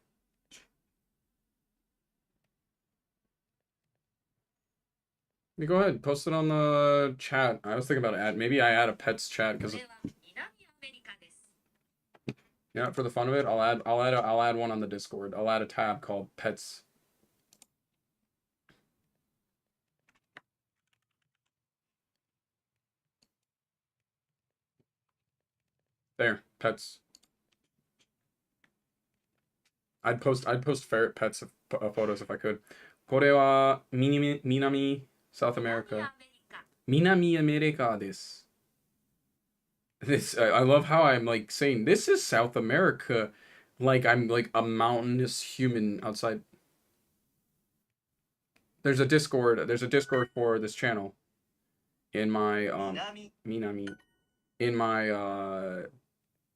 Go ahead, post it on the chat. I was thinking about ad. Maybe I add a pets chat because. Yeah, for the fun of it, I'll add one on the Discord. I'll add a tab called pets. There, pets. I'd post ferret pets photos if I could. これは南 South America. 南アメリカです. This I love how I'm like saying this is South America, like I'm like a mountainous human outside. There's a Discord for this channel. In my Minami. In my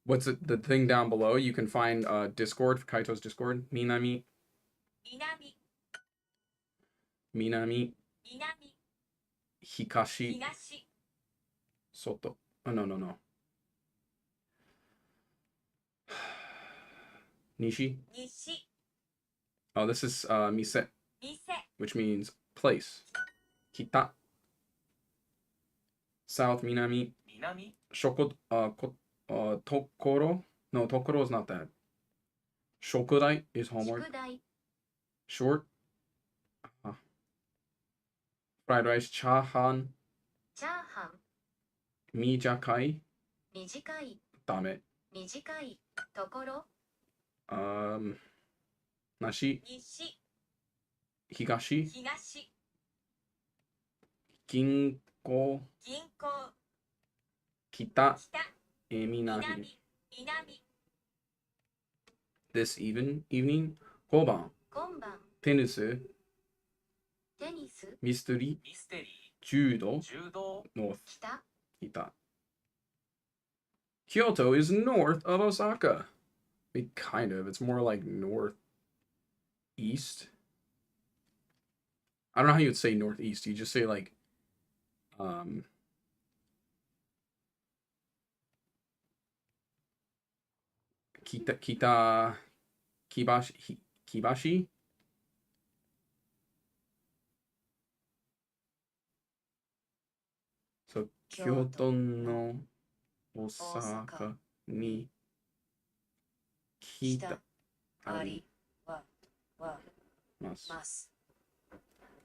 what's it, the thing down below? You can find Discord, Kaito's Discord. Minami. Hikashi. Soto. Oh no. Nishi. Oh, this is mise, which means place. Kita. South Minami. Shoko. Tokoro. No, Tokoro is not that. Shokudai is homework. Short. Fried rice. Chahan. Mijakai. Dame. ところ Nashi. 西 Higashi. 東 Ginko. こ、銀行、北、北、南。南、 This evening, 5番、今晩、テニス、テニス、ミステリー、ミステリー、柔道、柔道、 north, 北、北。Kyoto is north of Osaka. I mean, kind of. It's more like northeast. I don't know how you would say northeast. You just say like, um, Kibashi? So, 京都の大阪に北ありはます。ます。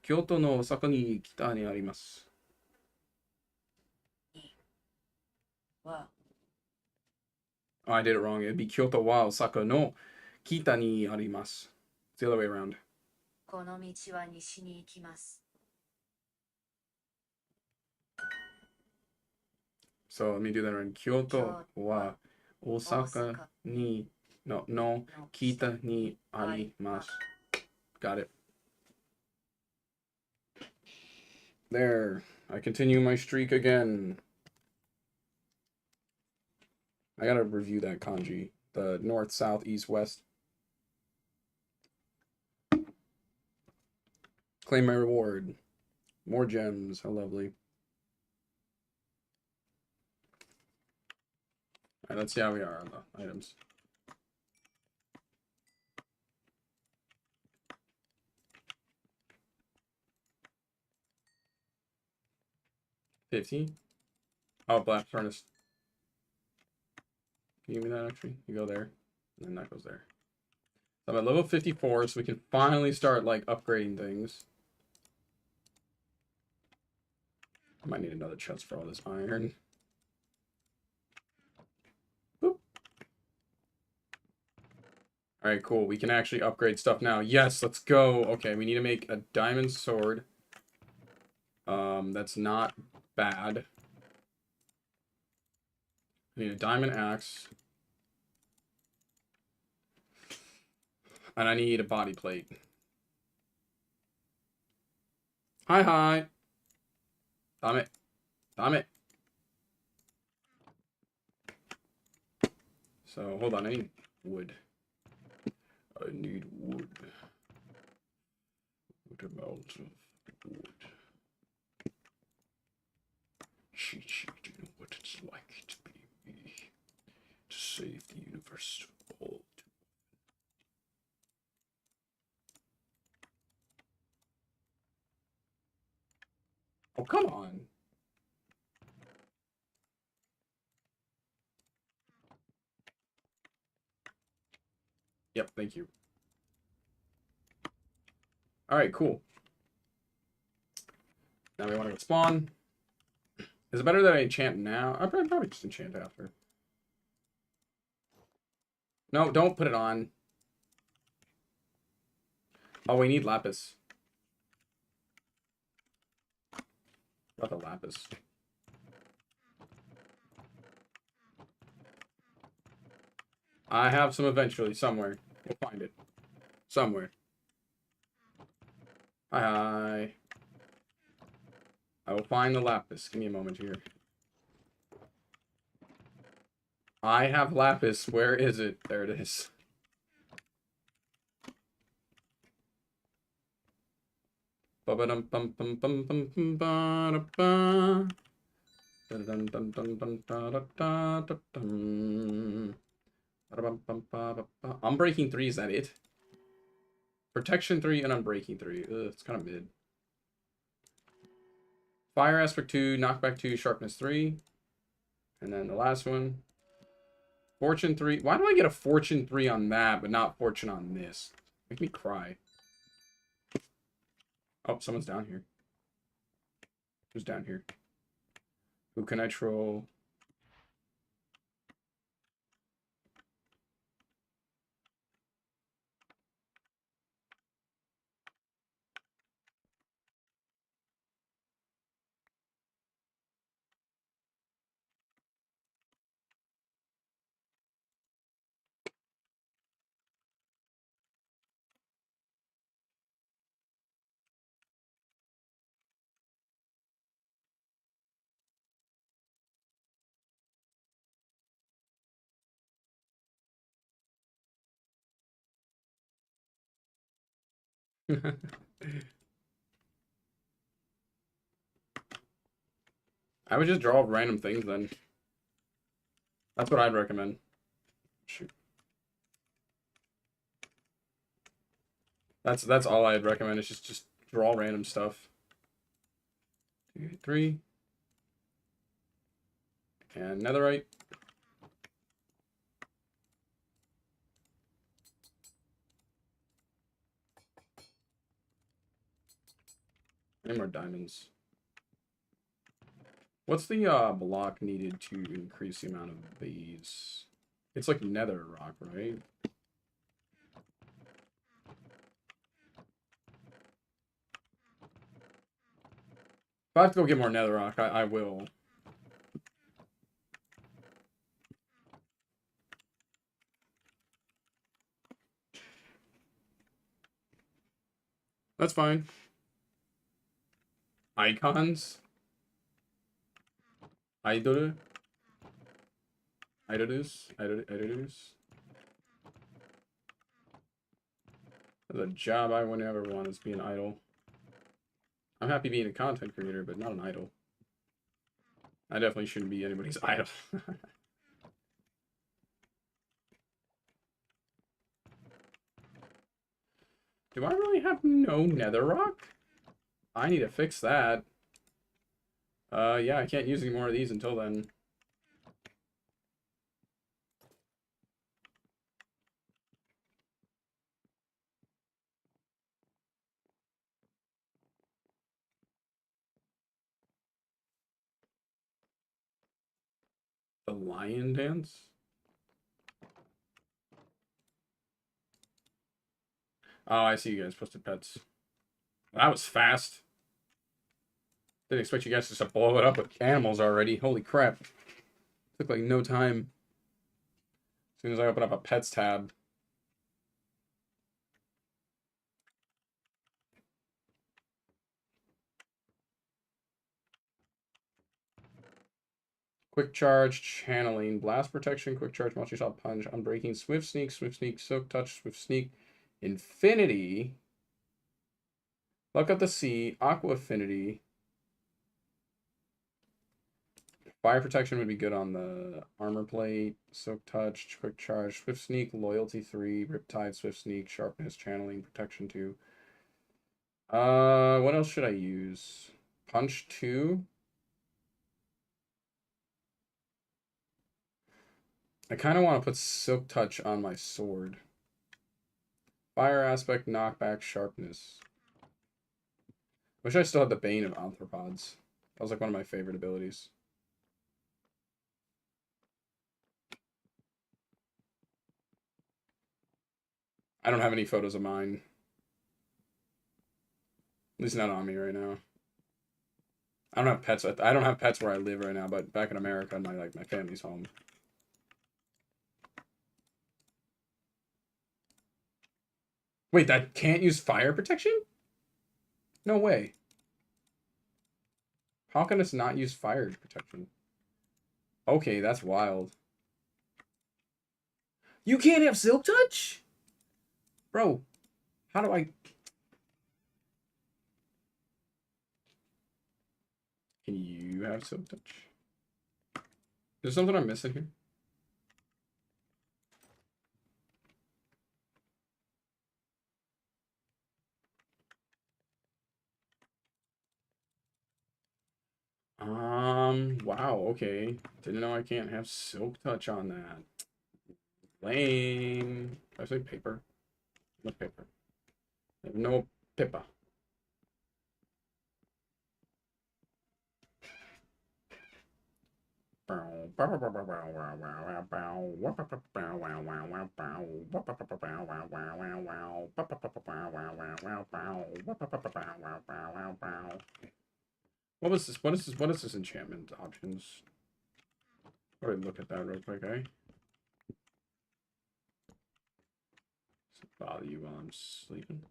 京都の大阪に北にあります。は Oh, I did it wrong. It'd be 京都は大阪の北にあります。It's the other way around. この道は西に行きます。So let me do that right. 京都は大阪にの北にあります。Got it. There. I continue my streak again. I gotta review that kanji. The north, south, east, west. Claim my reward. More gems. How lovely. Alright, let's see how we are on the items. $15. Oh, blast furnace. Can you give me that actually? You go there, and then that goes there. So I'm at level 54, so we can finally start like upgrading things. I might need another chest for all this iron. Boop. Alright, cool. We can actually upgrade stuff now. Yes, let's go. Okay, we need to make a diamond sword. That's not bad. I need a diamond axe. And I need a body plate. Hi. Damn it. So, hold on. I need wood. What amount of wood? Cheat sheet, you know what it's like to be me. To save the universe all too. Oh, come on. Yep, thank you. Alright, cool. Now we want to go spawn. Is it better that I enchant now? I'll probably just enchant after. No, don't put it on. Oh, we need lapis. Got the lapis. I have some eventually, somewhere. We'll find it. Somewhere. Hi. I will find the lapis. Give me a moment here. I have lapis. Where is it? There it is. Unbreaking 3, is that it? Protection 3 and Unbreaking 3. Ugh, it's kind of mid. Fire Aspect 2, Knockback 2, Sharpness 3. And then the last one. Fortune 3. Why do I get a Fortune 3 on that, but not Fortune on this? Make me cry. Oh, someone's down here. Who's down here? Who can I troll? I would just draw random things then. That's what I'd recommend. Shoot. That's all I'd recommend is just draw random stuff. 2, 3. And netherite. Any more diamonds? What's the block needed to increase the amount of these? It's like nether rock, right? If I have to go get more nether rock, I will. That's fine. Icons. Idol. Idolus. Idolus. That's a job I would never want, is be an idol. I'm happy being a content creator, but not an idol. I definitely shouldn't be anybody's idol. Do I really have no nether rock? I need to fix that. Yeah, I can't use any more of these until then. The lion dance? Oh, I see you guys posted pets. That was fast. Didn't expect you guys just to blow it up with animals already. Holy crap. Took like no time. As soon as I open up a pets tab. Quick charge, channeling, blast protection, quick charge, multi-shot punch, unbreaking, swift sneak, silk touch, swift sneak, infinity, luck up the sea, aqua affinity. Fire protection would be good on the armor plate, silk touch, quick charge, swift sneak, loyalty 3, riptide, swift sneak, sharpness, channeling, protection 2. What else should I use? Punch 2. I kind of want to put silk touch on my sword. Fire aspect, knockback, sharpness. Wish I still had the Bane of Arthropods. That was like one of my favorite abilities. I don't have any photos of mine. At least not on me right now. I don't have pets. I don't have pets where I live right now, but back in America, my family's home. Wait, that can't use fire protection? No way. How can this not use fire protection? Okay, that's wild. You can't have silk touch? Bro, how do I... Can you have silk touch? Is there something I'm missing here? Wow, okay. Didn't know I can't have silk touch on that. Lame. Did I say paper? No paper. I have no pippa. What was this? What is this? What is this enchantment options? Let me look at that real quick, eh? Does it bother you while I'm sleeping?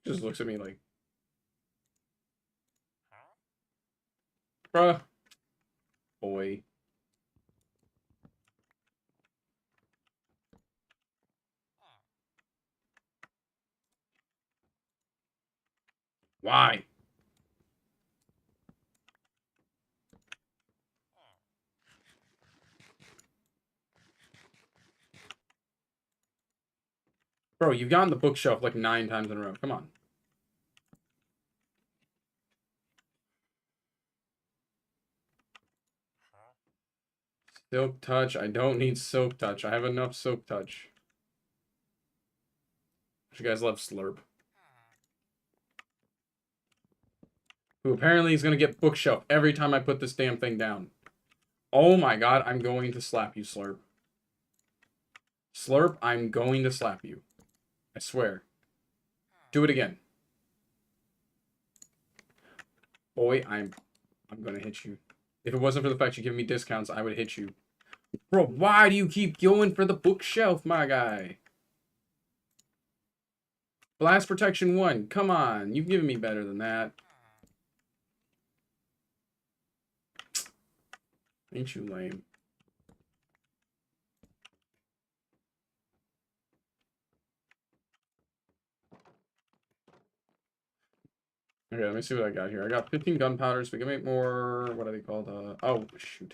Just looks at me like, bruh, boy. Why? Bro, you've gotten the bookshelf like 9 times in a row. Come on. Silk touch. I don't need silk touch. I have enough silk touch. You guys love Slurp. Who apparently is going to get bookshelf every time I put this damn thing down. Oh my god, I'm going to slap you, Slurp. Slurp, I'm going to slap you. I swear. Do it again. Boy, I'm going to hit you. If it wasn't for the fact you give me discounts, I would hit you. Bro, why do you keep going for the bookshelf, my guy? Blast protection 1. Come on. You've given me better than that. Ain't you lame? Okay, let me see what I got here. I got 15 gunpowders. We can make more. What are they called? Oh, shoot.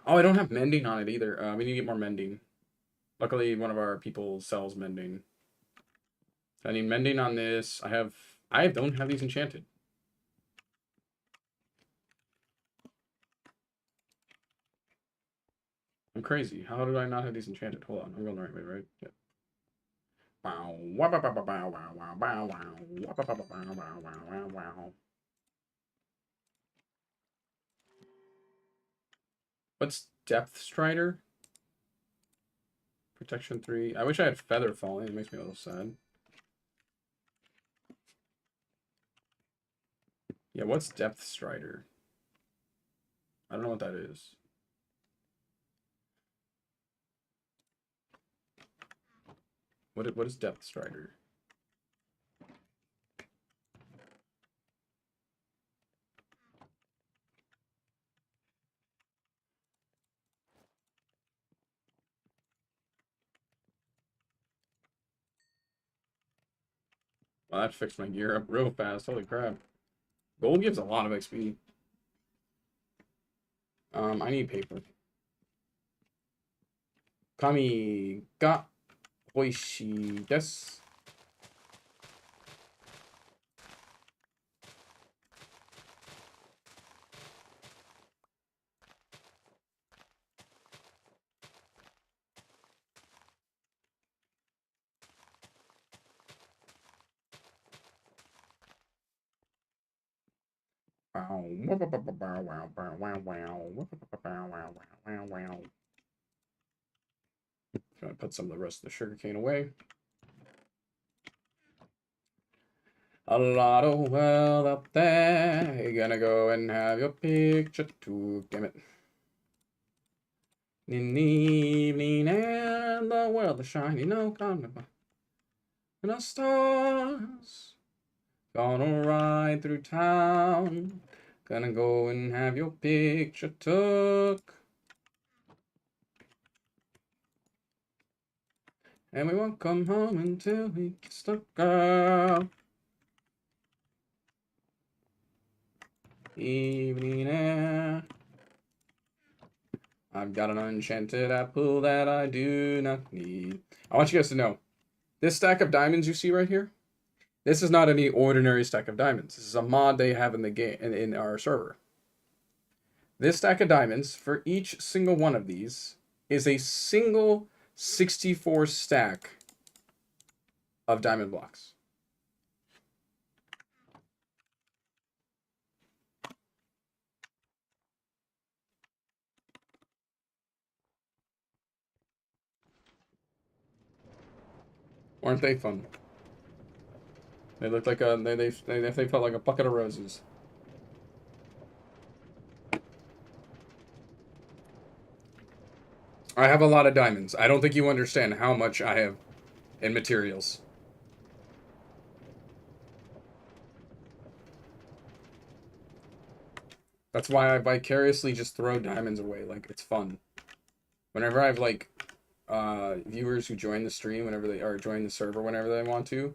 Oh, I don't have mending on it either. We need to get more mending. Luckily, one of our people sells mending. I need mending on this. I don't have these enchanted. I'm crazy. How do I not have these enchanted? Hold on, I'm going the right way, right? Yeah. Wow. What's Depth Strider? Protection 3. I wish I had Feather Falling. It makes me a little sad. Yeah, what's Depth Strider? I don't know what that is. What is Depth Strider? Well, that fixed my gear up real fast. Holy crap. Gold gives a lot of XP. I need paper. Kami ga oishii desu. Gonna put some of the rest of the sugarcane away. A lot of wealth up there. You're gonna go and have your picture too. Damn it. In the evening and the world is shining, no comment. And the stars gonna ride through town. Gonna go and have your picture took. And we won't come home until we kiss the girl. Evening air. I've got an enchanted apple that I do not need. I want you guys to know, this stack of diamonds you see right here, this is not any ordinary stack of diamonds. This is a mod they have in the game, in our server. This stack of diamonds, for each single one of these, is a single 64 stack of diamond blocks. Aren't they fun? They look like a they felt like a bucket of roses. I have a lot of diamonds. I don't think you understand how much I have in materials. That's why I vicariously just throw diamonds away. Like, it's fun. Whenever I have, like, viewers who join the stream whenever they, or join the server whenever they want to,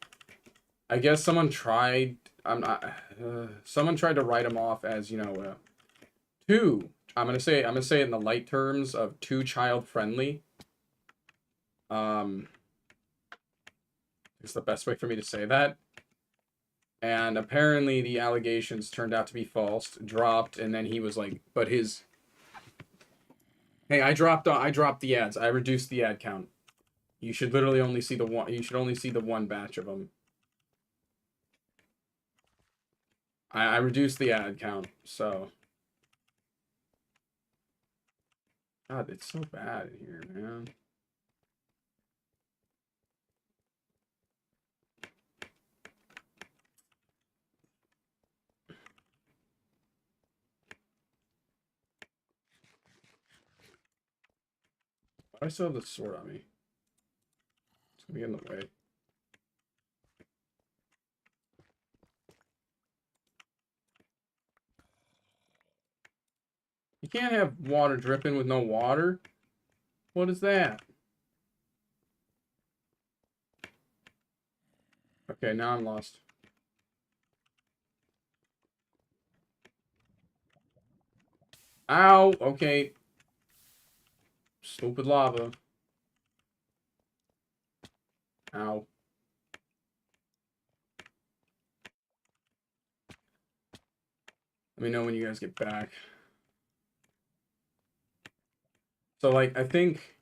I guess someone tried. I'm not. Someone tried to write him off as, you know, too. I'm gonna say it in the light terms of too child friendly. Is the best way for me to say that. And apparently the allegations turned out to be false, dropped, and then he was like, but his. Hey, I dropped the ads. I reduced the ad count. You should literally only see the one. You should only see the one batch of them. I reduced the ad count, so. God, it's so bad in here, man. I still have the sword on me. It's gonna be in the way. You can't have water dripping with no water. What is that? Okay, now I'm lost. Ow! Okay. Stupid lava. Ow. Let me know when you guys get back. So, like, I think,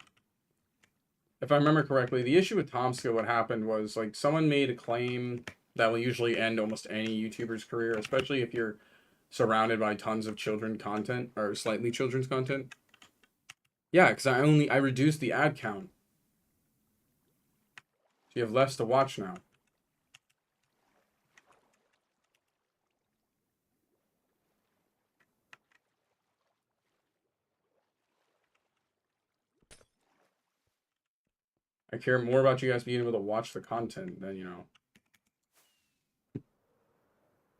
if I remember correctly, the issue with Tomska, what happened was, like, someone made a claim that will usually end almost any YouTuber's career, especially if you're surrounded by tons of children content, or slightly children's content. Yeah, because I reduced the ad count. So you have less to watch now. I care more about you guys being able to watch the content than, you know,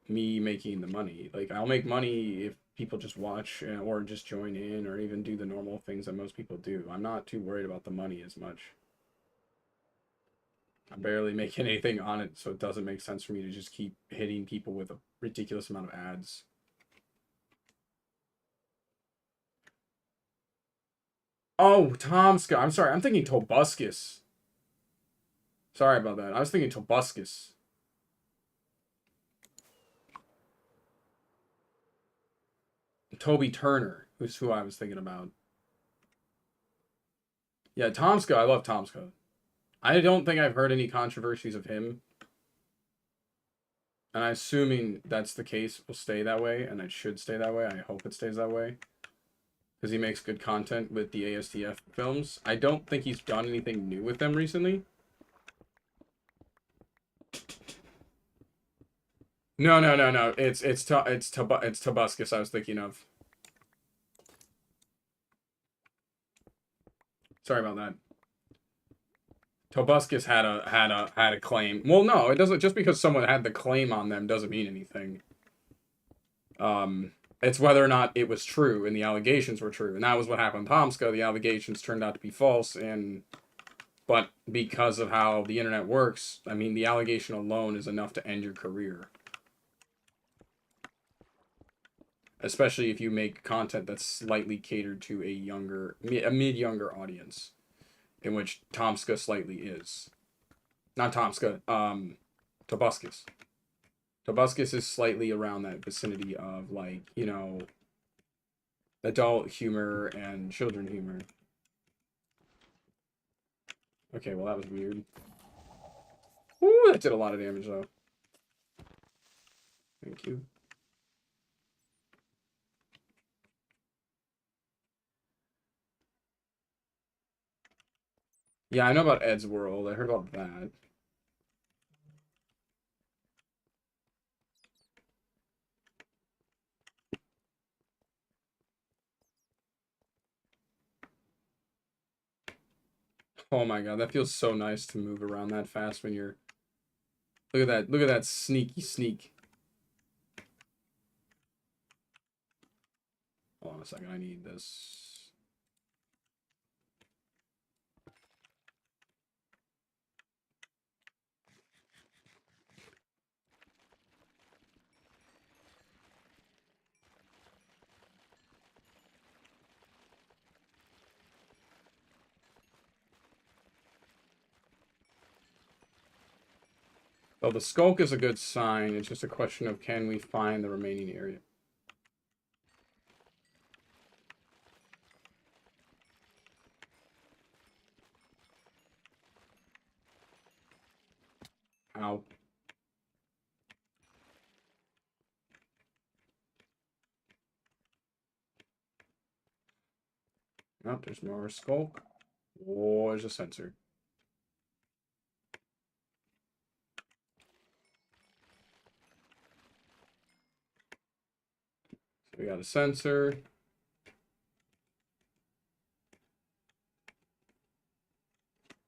me making the money. Like, I'll make money if people just watch or just join in or even do the normal things that most people do. I'm not too worried about the money as much. I'm barely making anything on it, so it doesn't make sense for me to just keep hitting people with a ridiculous amount of ads. Oh, Tomska. I'm sorry. I'm thinking Tobuscus. Sorry about that. I was thinking Tobuscus. Toby Turner, who's who I was thinking about. Yeah, Tomska. I love Tomska. I don't think I've heard any controversies of him. And I'm assuming that's the case, will stay that way, and it should stay that way. I hope it stays that way. Because he makes good content with the ASTF films. I don't think he's done anything new with them recently. No. It's Tobuscus I was thinking of. Sorry about that. Tobuscus had a claim. Well, no, it doesn't. Just because someone had the claim on them doesn't mean anything. It's whether or not it was true and the allegations were true, and that was what happened with Tomska. The allegations turned out to be false, but because of how the internet works, I mean, the allegation alone is enough to end your career. Especially if you make content that's slightly catered to a mid-younger audience, in which Tomska slightly is. Not Tomska, Tobuscus. Tobuscus is slightly around that vicinity of, like, you know, adult humor and children humor. Okay, well, that was weird. Ooh, that did a lot of damage, though. Thank you. Yeah, I know about Ed's World. I heard about that. Oh my god, that feels so nice to move around that fast when you're... Look at that. Look at that sneaky sneak. Hold on a second. I need this. Well, the skulk is a good sign. It's just a question of can we find the remaining area. Ow. Oh, there's more skulk. Oh, there's a sensor. So we got a sensor.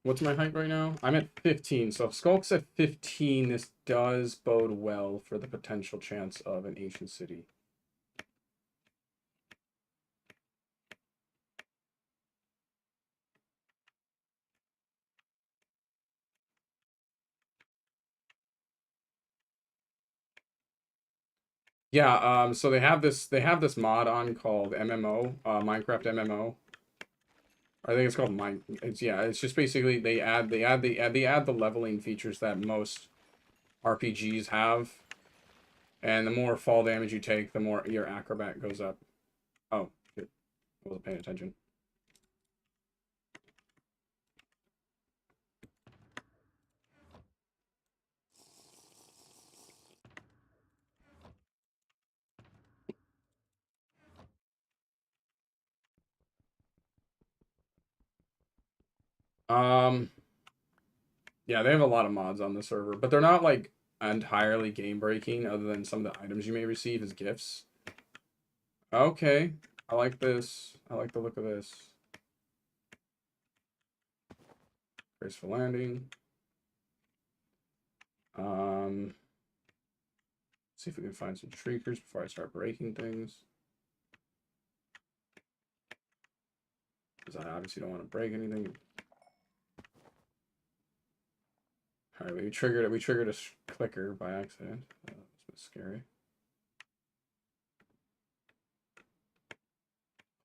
What's my height right now? I'm at 15. So if Skulk's at 15, this does bode well for the potential chance of an ancient city. Yeah, so they have this mod on called MMO, Minecraft MMO. I think it's called it's just basically they add the leveling features that most RPGs have. And the more fall damage you take, the more your acrobat goes up. Oh, good. I wasn't paying attention. Yeah, they have a lot of mods on the server, but they're not like entirely game breaking other than some of the items you may receive as gifts. Okay, I like this. I like the look of this. Graceful landing. See if we can find some shriekers before I start breaking things. Because I obviously don't want to break anything. Alright, we triggered a clicker by accident. That's a bit scary.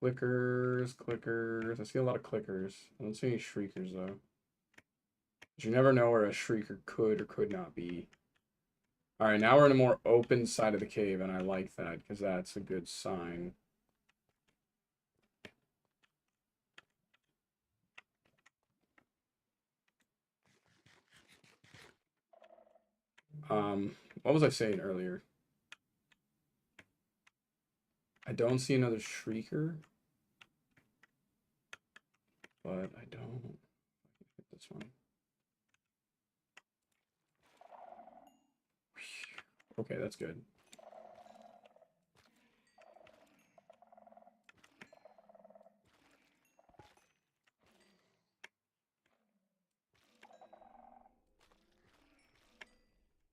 Clickers. I see a lot of clickers. I don't see any shriekers though. But you never know where a shrieker could or could not be. Alright, now we're in a more open side of the cave, and I like that, because that's a good sign. What was I saying earlier? I don't see another shrieker. But I don't. Get this one. Okay, that's good.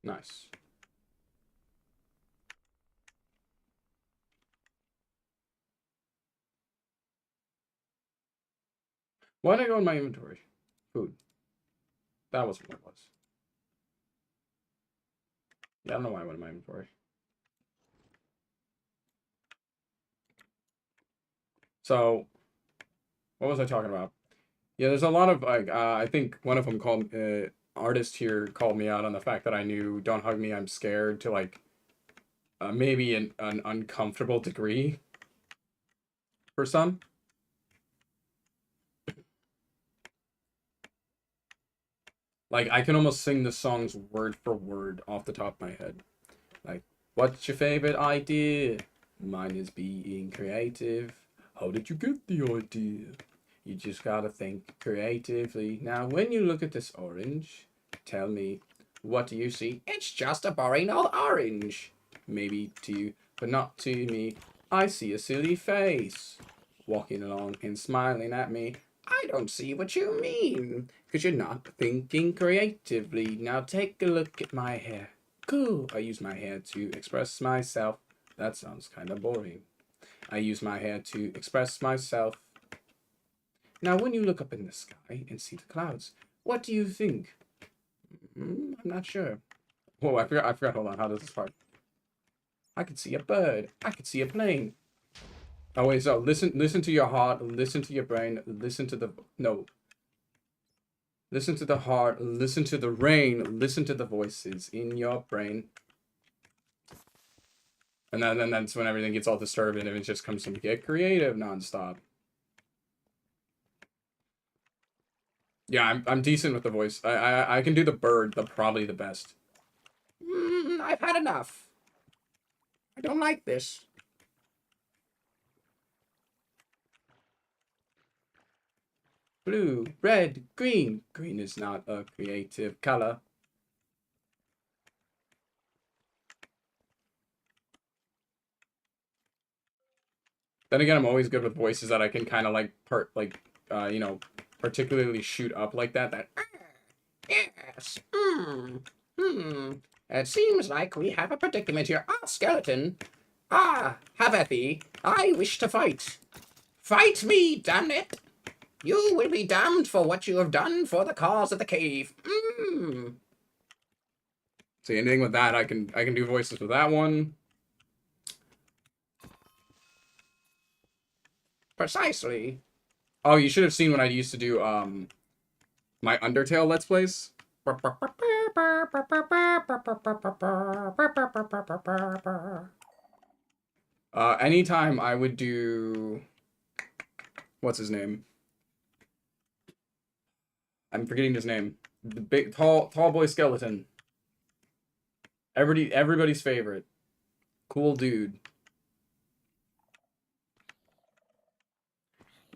Nice. Why did I go in my inventory? Food. That wasn't what it was. Yeah, I don't know why I went in my inventory. So, what was I talking about? Yeah, there's a lot of like I think one of them called artist here called me out on the fact that I knew "Don't hug me, I'm scared" to like maybe an uncomfortable degree for some. Like I can almost sing the songs word for word off the top of my head. Like, what's your favorite idea? Mine is being creative. How did you get the idea? You just gotta think creatively. Now, when you look at this orange, tell me, what do you see? It's just a boring old orange. Maybe to you, but not to me. I see a silly face. Walking along and smiling at me. I don't see what you mean. Because you're not thinking creatively. Now take a look at my hair. Cool. I use my hair to express myself. That sounds kind of boring. I use my hair to express myself. Now, when you look up in the sky and see the clouds, what do you think? I'm not sure. Whoa, I forgot. Hold on. How does this part? I could see a bird. I could see a plane. Oh, wait. So listen to your heart. Listen to your brain. Listen to the Listen to the heart, listen to the rain, listen to the voices in your brain. And then that's when everything gets all disturbed and it just comes from get creative nonstop. Yeah, I'm decent with the voice. I can do the bird, probably the best. I've had enough. I don't like this. Blue, red, green. Green is not a creative color. Then again, I'm always good with voices that I can kind of like you know, particularly shoot up like that. Yes. It seems like we have a predicament here. Ah, skeleton. Ah, Havathy. I wish to fight. Fight me, damn it. You will be damned for what you have done for the cause of the cave. See, anything with that, I can do voices with that one. Precisely. Oh, you should have seen when I used to do my Undertale Let's Plays. Anytime I would do, what's his name? I'm forgetting his name. The big tall boy skeleton. Everybody's favorite. Cool dude.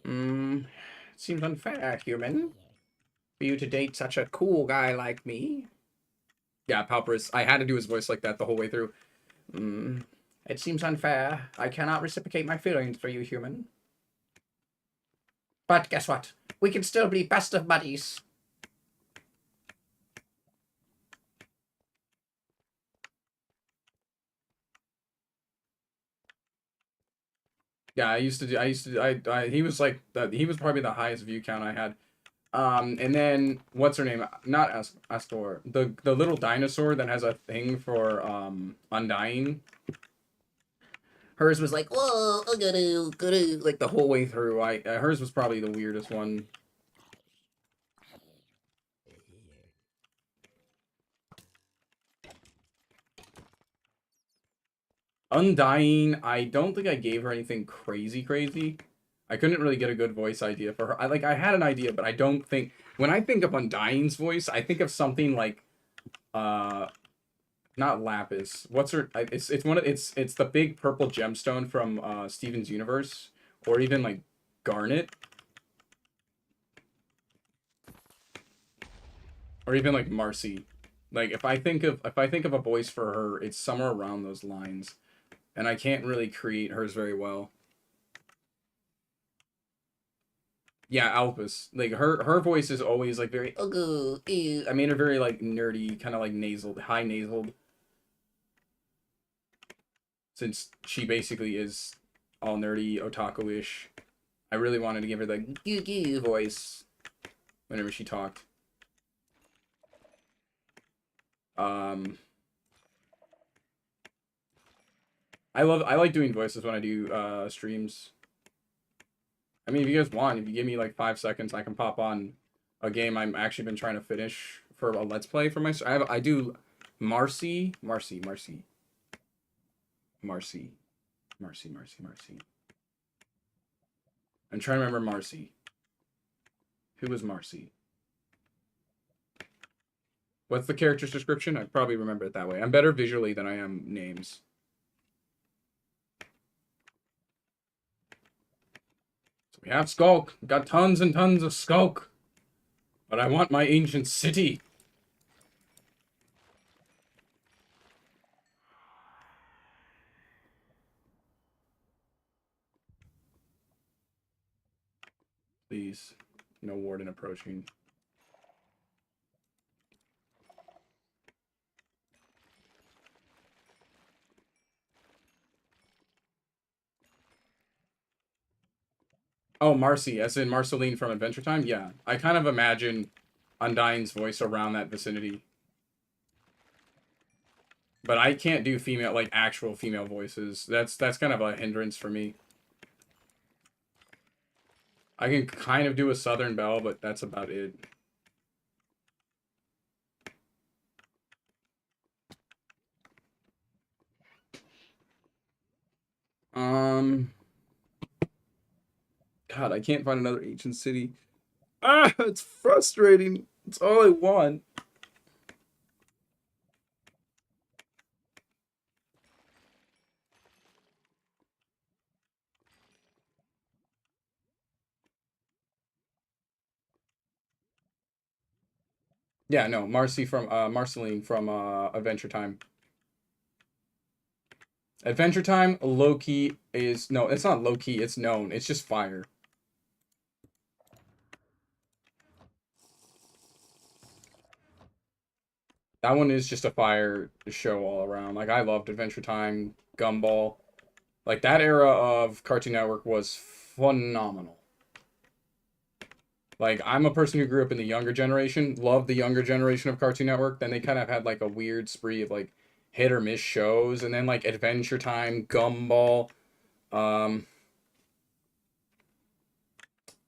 It seems unfair, human, for you to date such a cool guy like me. Yeah, Palpers. I had to do his voice like that the whole way through. It seems unfair. I cannot reciprocate my feelings for you, human. But guess what? We can still be best of buddies. Yeah, he was like, he was probably the highest view count I had. And then, what's her name? Not Astor. The little dinosaur that has a thing for, undying. Hers was like, whoa, like the whole way through. Hers was probably the weirdest one. Undying, I don't think I gave her anything crazy. I couldn't really get a good voice idea for her. I had an idea, but I don't think, when I think of Undying's voice, I think of something like, not Lapis. What's her? It's the big purple gemstone from Steven's Universe, or even like Garnet, or even like Marcy. Like if I think of a voice for her, it's somewhere around those lines, and I can't really create hers very well. Yeah, Alpus. Like her voice is always like very I made her very like nerdy, kind of like nasal, high nasaled. Since she basically is all nerdy, otaku-ish. I really wanted to give her the goo voice whenever she talked. I like doing voices when I do streams. I mean, if you guys want, if you give me like 5 seconds, I can pop on a game I'm actually been trying to finish for a Let's Play for my. I do Marcy. I'm trying to remember Marcy. Who was Marcy? What's the character's description? I probably remember it that way. I'm better visually than I am names. So we have Skulk. We've got tons and tons of Skulk. But I want my ancient city. Please. No warden approaching. Oh, Marcy, as in Marceline from Adventure Time? Yeah. I kind of imagine Undying's voice around that vicinity. But I can't do female, like, actual female voices. That's kind of a hindrance for me. I can kind of do a Southern Belle, but that's about it. Um, God, I can't find another ancient city. Ah, it's frustrating. It's all I want. Yeah, no, Marceline from Adventure Time. Adventure Time, Loki is no, it's not Loki, it's known. It's just fire. That one is just a fire show all around. Like I loved Adventure Time, Gumball. Like that era of Cartoon Network was phenomenal. Like I'm a person who grew up in the younger generation, loved the younger generation of Cartoon Network. Then they kind of had like a weird spree of like hit or miss shows, and then like Adventure Time, Gumball. Um,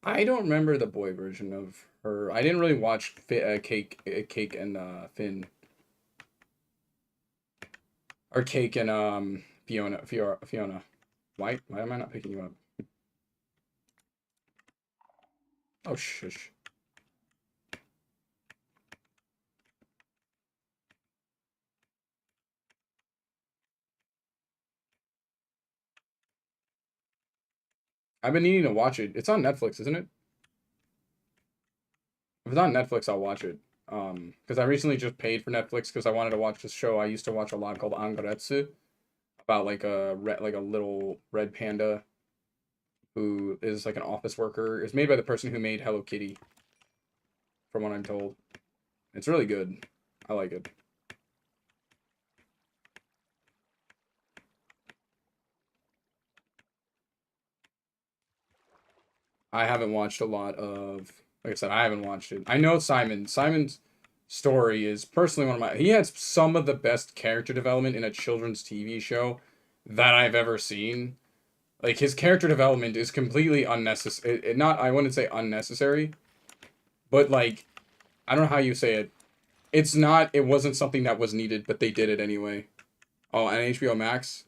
I don't remember the boy version of her. I didn't really watch Cake and Finn, or Cake and Fiona. Why am I not picking you up? Oh shush. I've been needing to watch it. It's on Netflix, isn't it? If it's on Netflix, I'll watch it. Because I recently just paid for Netflix because I wanted to watch this show I used to watch a lot called Angaretsu, about like a little red panda who is like an office worker. It's made by the person who made Hello Kitty, from what I'm told. It's really good. I like it. I haven't watched a lot of, like I said, I haven't watched it. I know Simon. Simon's story is personally one of my. He has some of the best character development in a children's TV show that I've ever seen. Like his character development is completely unnecessary. Not, I wouldn't say unnecessary, but like I don't know how you say it. It's not. It wasn't something that was needed, but they did it anyway. Oh, and HBO Max.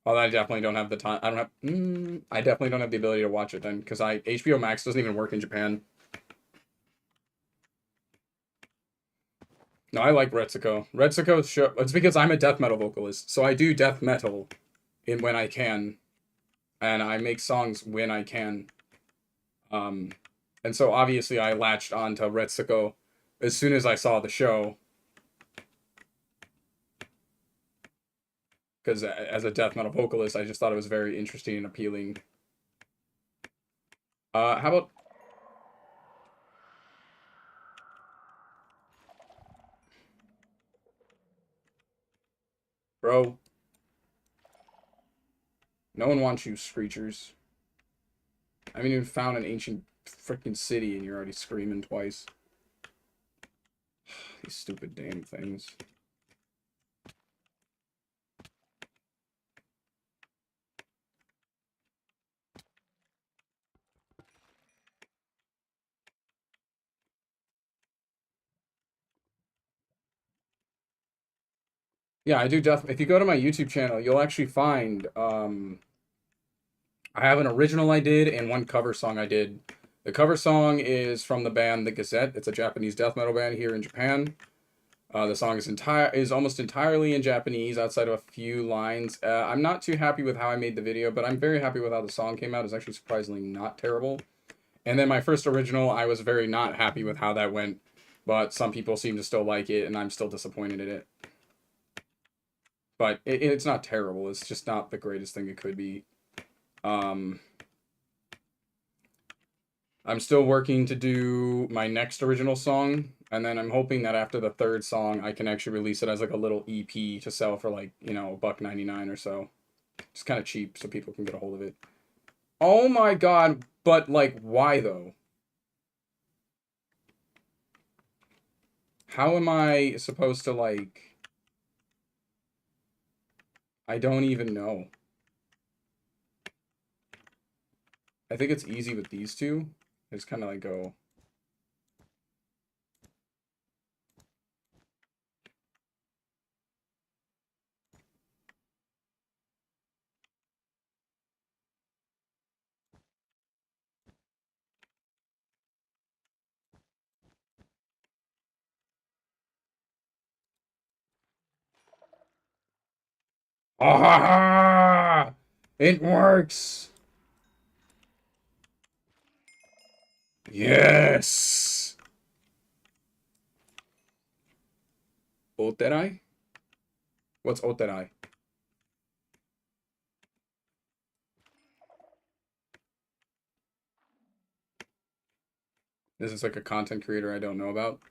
Oh, I definitely don't have the time. I don't have. I definitely don't have the ability to watch it then, because I HBO Max doesn't even work in Japan. No, I like Retsuko. Retsuko's show. It's because I'm a death metal vocalist, so I do death metal in when I can, and I make songs when I can. Um, and so obviously I latched on to Retsuko as soon as I saw the show, because as a death metal vocalist, I just thought it was very interesting and appealing. How about bro? No one wants you, screechers. I haven't even found an ancient freaking city, and you're already screaming twice. These stupid damn things. Yeah, I do death. If you go to my YouTube channel, you'll actually find I have an original I did and one cover song I did. The cover song is from the band The Gazette. It's a Japanese death metal band here in Japan. The song is almost entirely in Japanese, outside of a few lines. I'm not too happy with how I made the video, but I'm very happy with how the song came out. It's actually surprisingly not terrible. And then my first original, I was very not happy with how that went, but some people seem to still like it, and I'm still disappointed in it. But it's not terrible. It's just not the greatest thing it could be. Um, I'm still working to do my next original song, and then I'm hoping that after the third song, I can actually release it as like a little EP to sell for like, $1.99 or so. It's kind of cheap, so people can get a hold of it. Oh my god, but like, why though? How am I supposed to like? I don't even know. I think it's easy with these two. Just kind of like go. Ah! It works! Yes! Oterai? What's Oterai? This is like a content creator I don't know about.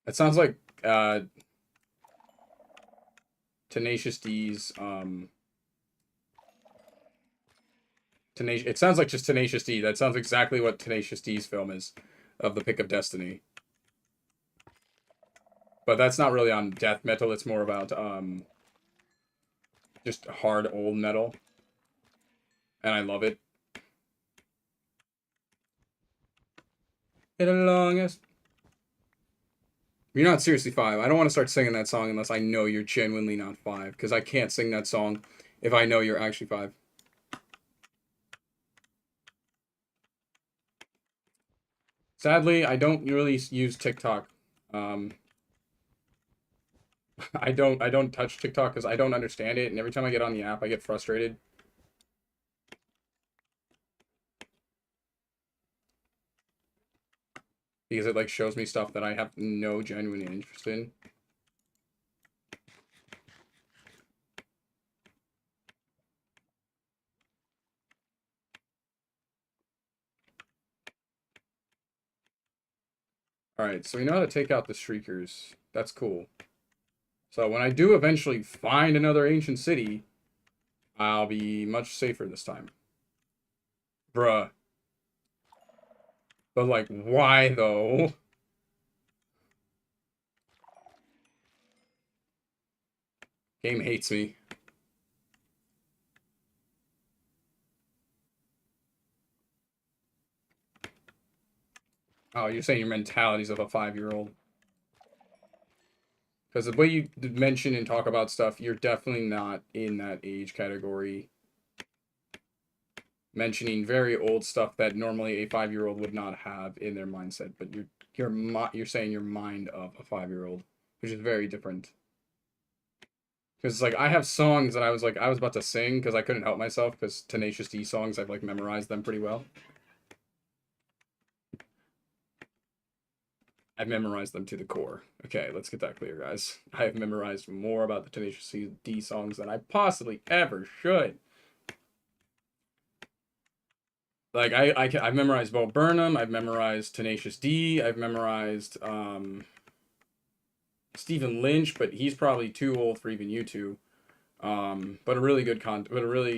It sounds like Tenacious D's Tenacious. It sounds like just Tenacious D. That sounds exactly what Tenacious D's film is, of the Pick of Destiny. But that's not really on death metal. It's more about just hard old metal, and I love it. It longest. You're not seriously 5. I don't want to start singing that song unless I know you're genuinely not 5, because I can't sing that song if I know you're actually 5. Sadly, I don't really use TikTok. I don't touch TikTok because I don't understand it, and every time I get on the app, I get frustrated. Because it like shows me stuff that I have no genuine interest in. Alright, so we know how to take out the Shriekers. That's cool. So when I do eventually find another ancient city, I'll be much safer this time. Bruh. But like, why though? Game hates me. Oh, you're saying your mentality's of a 5-year-old. Because the way you mention and talk about stuff, you're definitely not in that age category. Mentioning very old stuff that normally a 5-year-old would not have in their mindset, but you're saying your mind of a 5-year-old, which is very different. Because like I have songs that I was about to sing because I couldn't help myself because Tenacious D songs I've like memorized them pretty well. I've memorized them to the core. Okay, let's get that clear, guys. I have memorized more about the Tenacious D songs than I possibly ever should. Like I've memorized Bo Burnham, I've memorized Tenacious D, I've memorized Stephen Lynch, but he's probably too old for even you two. But a really good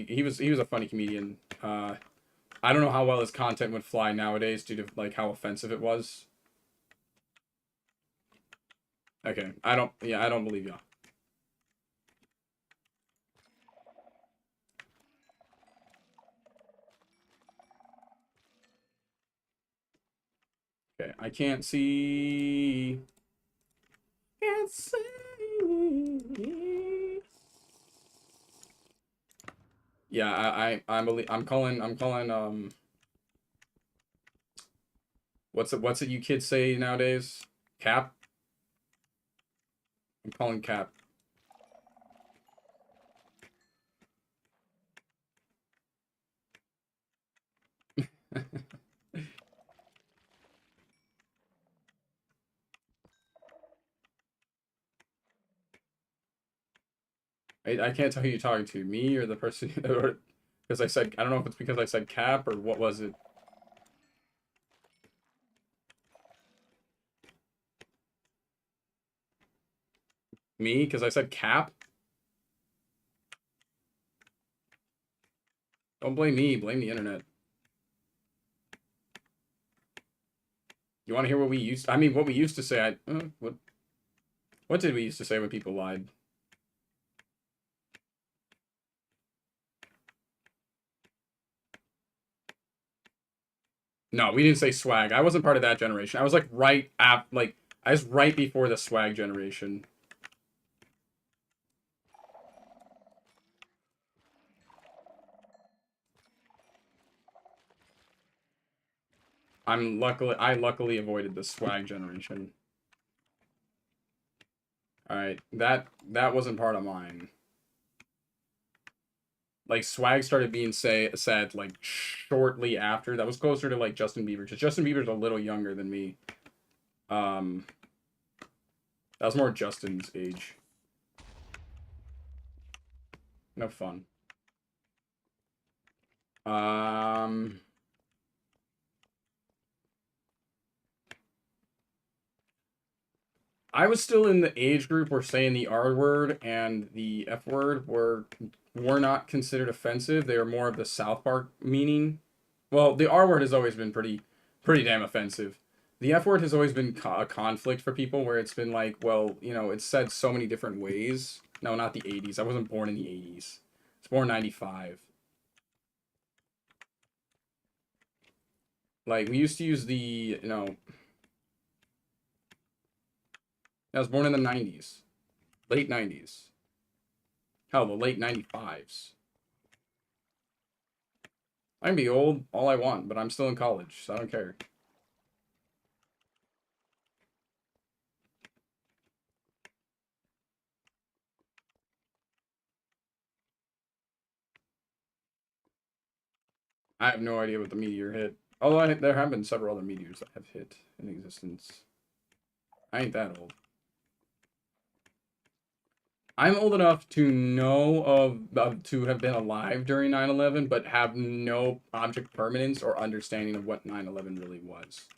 he was a funny comedian. I don't know how well his content would fly nowadays due to like how offensive it was. Okay, I don't believe you. Okay, I can't see. Can't see. Yeah, I'm calling what's it you kids say nowadays? Cap? I'm calling Cap. I can't tell who you're talking to, me or the person, or because I don't know if it's because I said Cap or what was it. Me? Because I said Cap? Don't blame me, blame the internet. You want to hear what we used to, I mean, what we used to say, what did we used to say when people lied? No, we didn't say swag. I wasn't part of that generation. I was like I was right before the swag generation. I luckily avoided the swag generation. Alright, that wasn't part of mine. Like, swag started being said, like, shortly after. That was closer to, like, Justin Bieber. Because Justin Bieber's a little younger than me. That was more Justin's age. No fun. I was still in the age group where saying the R word and the F word were not considered offensive. They were more of the South Park meaning. Well, the R word has always been pretty damn offensive. The F word has always been a conflict for people where it's been like, well, you know, it's said so many different ways. No, not the 80s. I wasn't born in the 80s. I was born in 95. Like, we used to use the, you know, I was born in the 90s. Late 90s. Hell, the late 95s. I can be old all I want, but I'm still in college, so I don't care. I have no idea what the meteor hit. Although there have been several other meteors that have hit in existence. I ain't that old. I'm old enough to know to have been alive during 9/11, but have no object permanence or understanding of what 9/11 really was.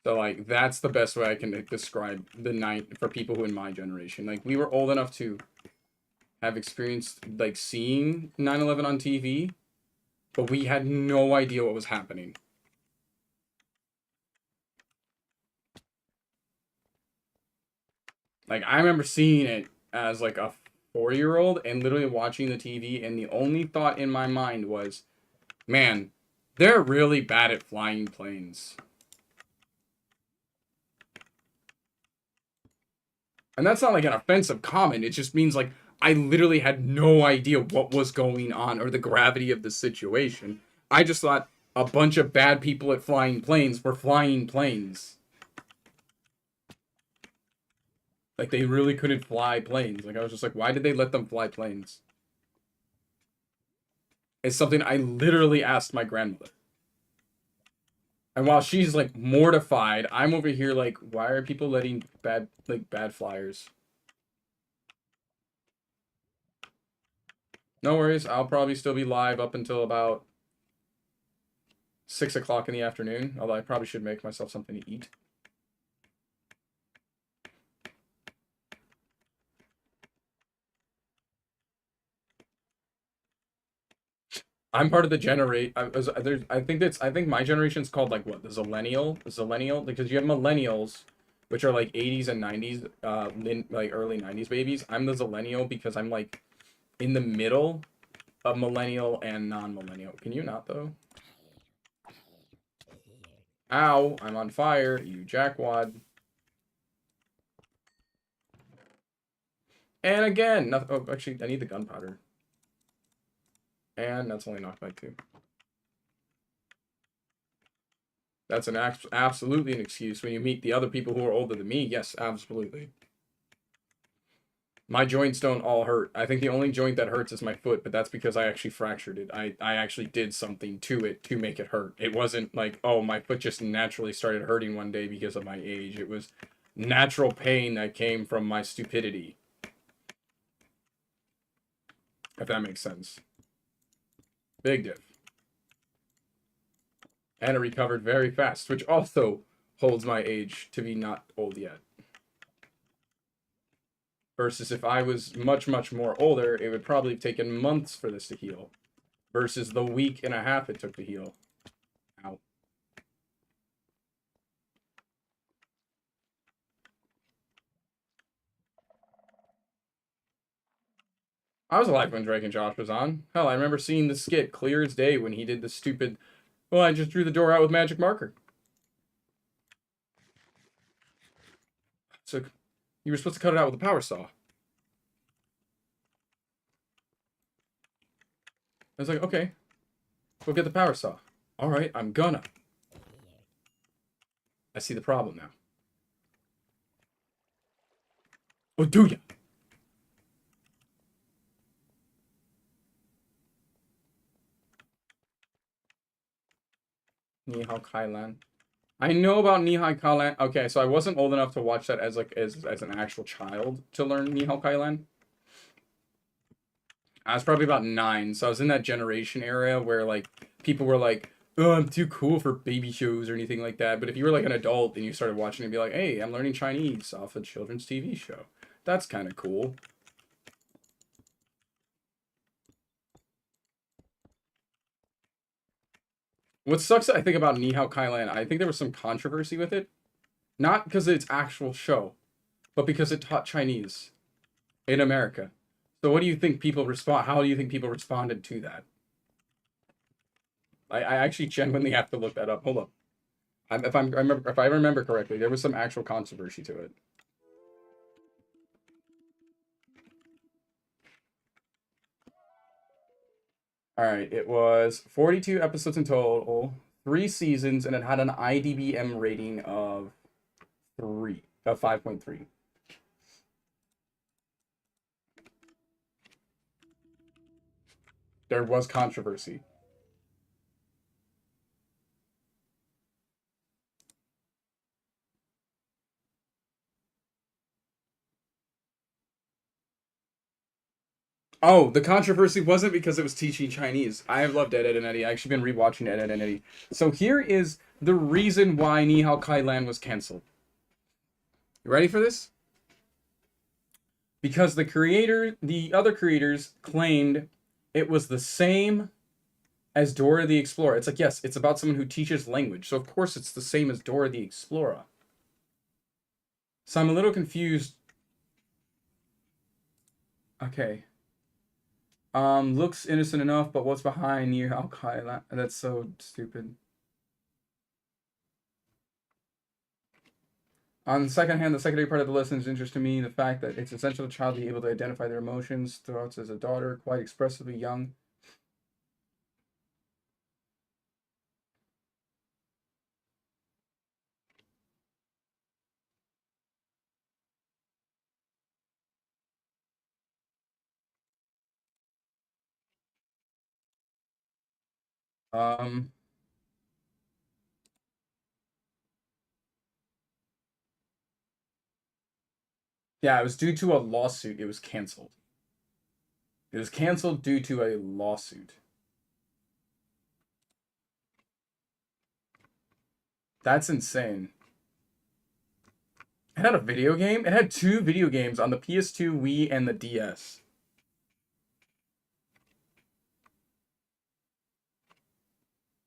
So, like, that's the best way I can describe the night for people who in my generation. Like, we were old enough to have experienced, like, seeing 9/11 on TV, but we had no idea what was happening. Like, I remember seeing it as, like, a 4-year-old and literally watching the TV, and the only thought in my mind was, man, they're really bad at flying planes. And that's not, like, an offensive comment. It just means, like, I literally had no idea what was going on or the gravity of the situation. I just thought a bunch of bad people at flying planes were flying planes. Like, they really couldn't fly planes. Like, I was just like, why did they let them fly planes? It's something I literally asked my grandmother. And while she's, like, mortified, I'm over here like, why are people letting bad flyers? No worries, I'll probably still be live up until about 6 o'clock in the afternoon, although I probably should make myself something to eat. I'm part of the I think my generation's called, like, what, the Zillennial, because you have millennials, which are like 80s and 90s, like early 90s babies. I'm the Zillennial because I'm, like, in the middle of millennial and non-millennial. Can you not, though? Ow, I'm on fire, you jackwad. And again, nothing. Oh, actually, I need the gunpowder. And that's only knockback 2. That's absolutely an excuse when you meet the other people who are older than me. Yes, absolutely. My joints don't all hurt. I think the only joint that hurts is my foot, but that's because I actually fractured it. I actually did something to it to make it hurt. It wasn't like, oh, my foot just naturally started hurting one day because of my age. It was natural pain that came from my stupidity. If that makes sense. Big diff. And it recovered very fast, which also holds my age to be not old yet. Versus if I was much, much more older, it would probably have taken months for this to heal. Versus the week and a half it took to heal. Ow. I was alive when Drake and Josh was on. Hell, I remember seeing the skit clear as day when he did the stupid, well, I just drew the door out with magic marker. So, you were supposed to cut it out with a power saw. I was like, okay, go get the power saw. All right, I'm gonna. I see the problem now. Oh, do ya? Nihao Kailan. I know about Nihao Kailan. Okay, so I wasn't old enough to watch that as like as an actual child to learn Nihao Kailan. I was probably about 9, so I was in that generation era where like people were like, "Oh, I'm too cool for baby shows or anything like that." But if you were like an adult and you started watching it, and be like, "Hey, I'm learning Chinese off a children's TV show." That's kind of cool. What sucks, I think, about Nihao Kailan, I think there was some controversy with it. Not because of its actual show, but because it taught Chinese in America. So what do you think people respond? How do you think people responded to that? I actually genuinely have to look that up. Hold up. If I remember correctly, there was some actual controversy to it. All right, it was 42 episodes in total, 3 seasons, and it had an IDBM rating of 5.3. There was controversy. Oh, the controversy wasn't because it was teaching Chinese. I have loved Ed, Ed, and Eddie. I've actually been rewatching Ed, Ed, and Eddie. So here is the reason why Nihao Kailan was canceled. You ready for this? Because the other creators claimed it was the same as Dora the Explorer. It's like, yes, it's about someone who teaches language. So of course it's the same as Dora the Explorer. So I'm a little confused. Okay. Looks innocent enough, but what's behind Nihao Kailan? That's so stupid. On the second hand, the secondary part of the lesson is interesting to me. The fact that it's essential for a child to be able to identify their emotions throughout as a daughter, quite expressively young. Um, yeah, it was due to a lawsuit. It was canceled. It was canceled due to a lawsuit. That's insane. It had a video game? It had 2 video games on the PS2, Wii, and the DS.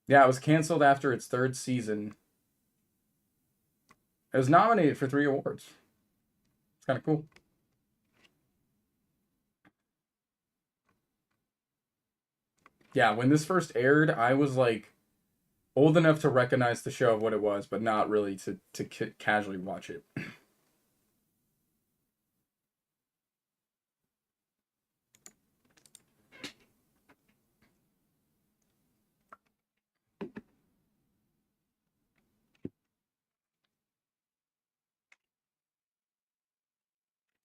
Yeah, it was canceled after its 3rd season. It was nominated for 3 awards. It's kind of cool. Yeah, when this first aired, I was like old enough to recognize the show of what it was, but not really to casually watch it.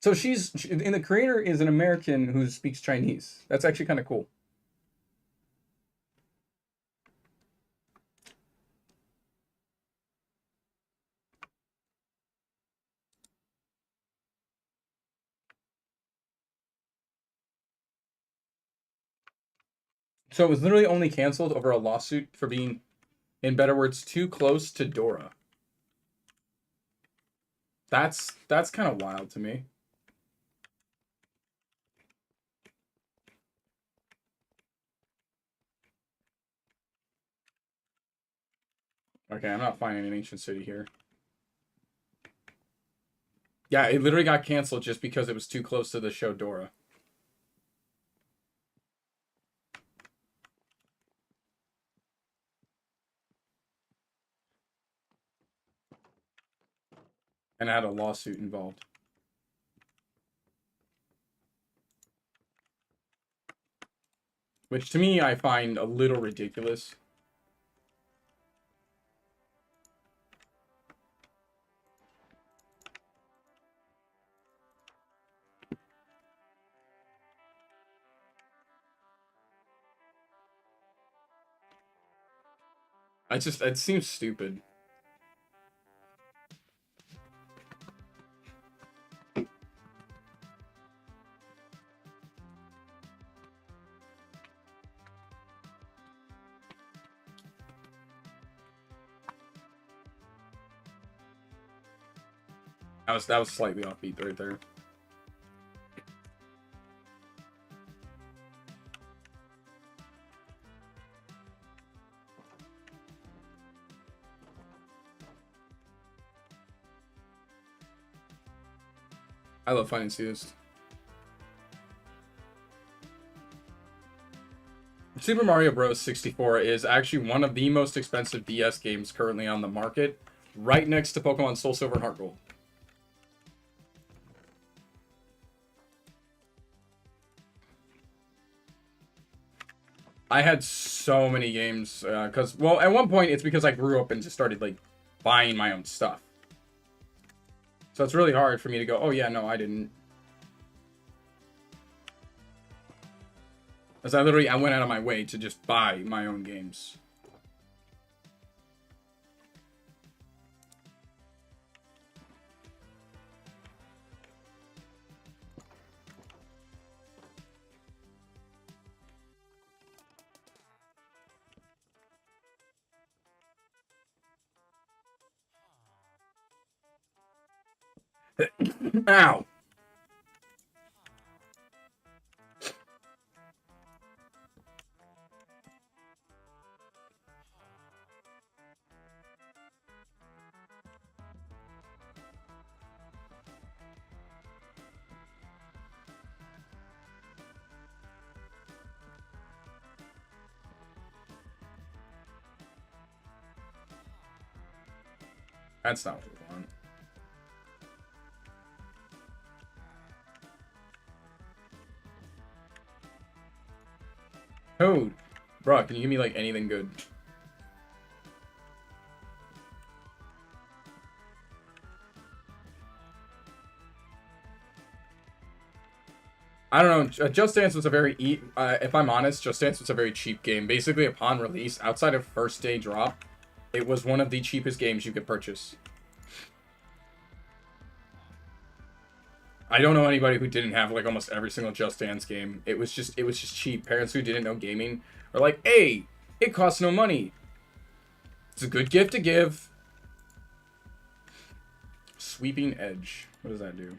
So and the creator is an American who speaks Chinese. That's actually kind of cool. So it was literally only canceled over a lawsuit for being, in better words, too close to Dora. That's kind of wild to me. Okay, I'm not finding an ancient city here. Yeah, it literally got canceled just because it was too close to the show Dora. And it had a lawsuit involved. which to me I find a little ridiculous. It seems stupid. That was slightly offbeat right there. I love Find Enthusiast. Super Mario Bros. 64 is actually one of the most expensive DS games currently on the market, right next to Pokemon Soul Silver and Heart Gold. I had so many games, because, well, at one point, it's because I grew up and just started, like, buying my own stuff. So it's really hard for me to go, oh yeah, no, I didn't. Because I went out of my way to just buy my own games. Ow! That's not what we want. Code. Bro, can you give me, like, anything good? I don't know. Just Dance was a very, if I'm honest, Just Dance was a very cheap game. Basically, upon release, outside of first day drop, it was one of the cheapest games you could purchase. I don't know anybody who didn't have, like, almost every single Just Dance game. It was just cheap. Parents who didn't know gaming are like, hey, it costs no money. It's a good gift to give. Sweeping Edge. What does that do?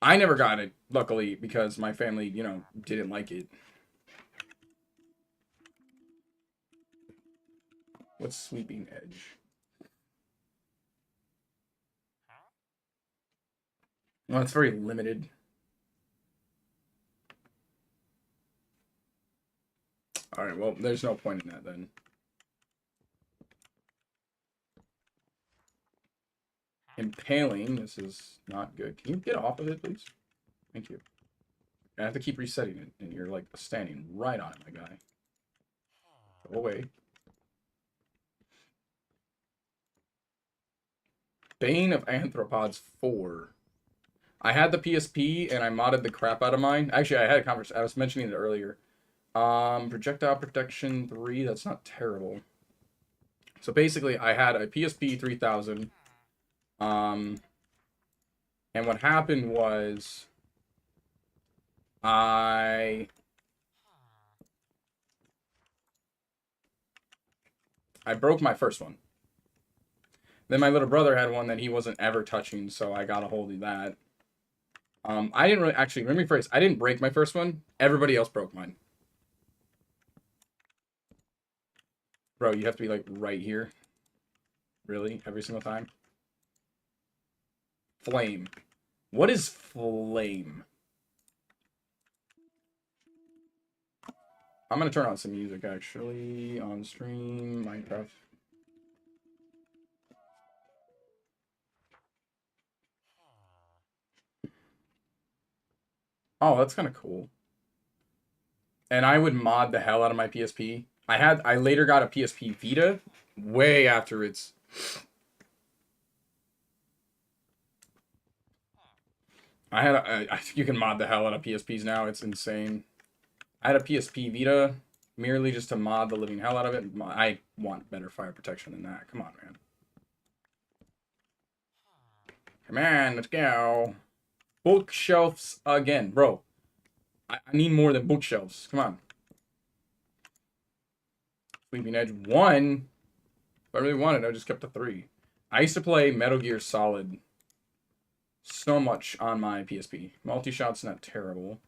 I never got it, luckily, because my family, you know, didn't like it. What's Sweeping Edge? Well, it's very limited. Alright, well, there's no point in that, then. Impaling, this is not good. Can you get off of it, please? Thank you. I have to keep resetting it, and you're, like, standing right on it, my guy. Go away. Bane of Anthropods 4. I had the PSP, and I modded the crap out of mine. Actually, I had a conversation. I was mentioning it earlier. Projectile Protection 3, that's not terrible. So basically, I had a PSP 3000. And what happened was I broke my first one. Then my little brother had one that he wasn't ever touching, so I got a hold of that. I didn't really, actually, let me rephrase. I didn't break my first one. Everybody else broke mine. Bro, you have to be, like, right here. Really? Every single time? Flame. What is flame? I'm gonna turn on some music, actually, on stream, Minecraft. Oh, that's kind of cool. And I would mod the hell out of my PSP. I later got a PSP Vita way after its. You can mod the hell out of PSPs now. It's insane. I had a PSP Vita merely just to mod the living hell out of it. I want better fire protection than that. Come on, man. Come on, let's go. Bookshelves again, bro. I need more than bookshelves. Come on. Sleeping Edge 1. If I really wanted, I just kept the 3. I used to play Metal Gear Solid so much on my PSP. Multi-shot's not terrible.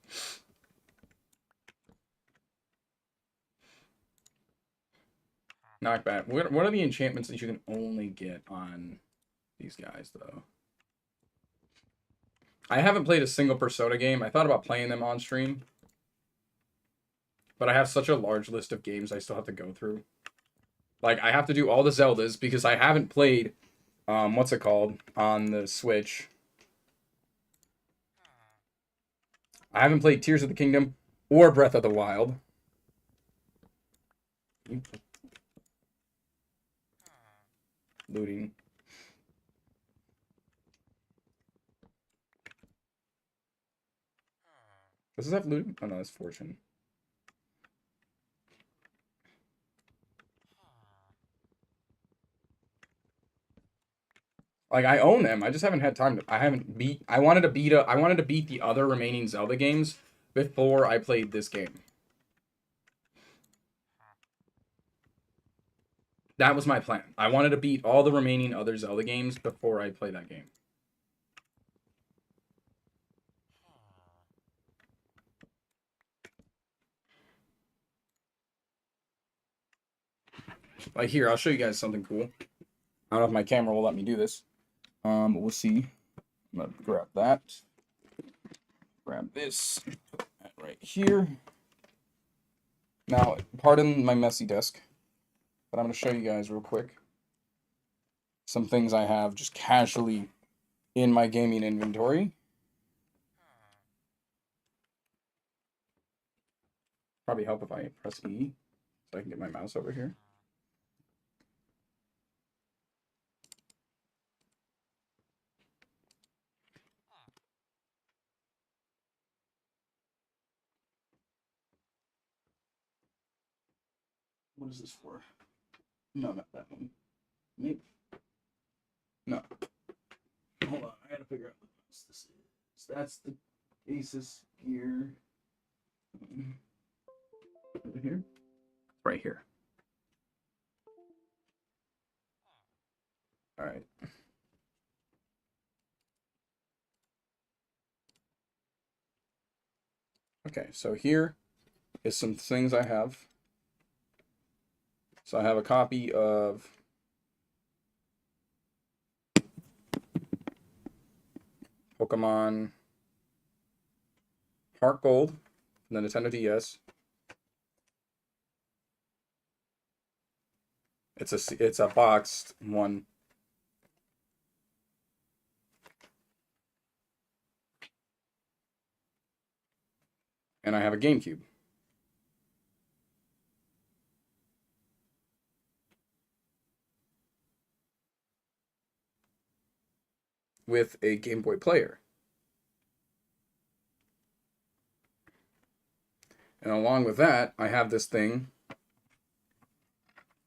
Not bad. What are the enchantments that you can only get on these guys, though? I haven't played a single Persona game. I thought about playing them on stream. But I have such a large list of games I still have to go through. Like, I have to do all the Zeldas because I haven't played, what's it called, on the Switch. I haven't played Tears of the Kingdom or Breath of the Wild. Looting. Does this have looting? Oh no, that's fortune. Like, I own them. I just haven't had time to. I wanted to beat the other remaining Zelda games before I played this game. That was my plan. I wanted to beat all the remaining other Zelda games before I play that game. Like, here, I'll show you guys something cool. I don't know if my camera will let me do this. But we'll see. I'm gonna grab that. Grab this. Put that right here. Now, pardon my messy desk, but I'm gonna show you guys real quick some things I have just casually in my gaming inventory. Probably help if I press E so I can get my mouse over here. What is this for? No, not that one. Maybe. No. Hold on, I gotta figure out what mouse this is. That's the Asus gear. Over here? Right here. Alright. Okay, so here is some things I have. So I have a copy of Pokemon Heart Gold, the Nintendo DS. It's a boxed one. And I have a GameCube. With a Game Boy player. And along with that, I have this thing.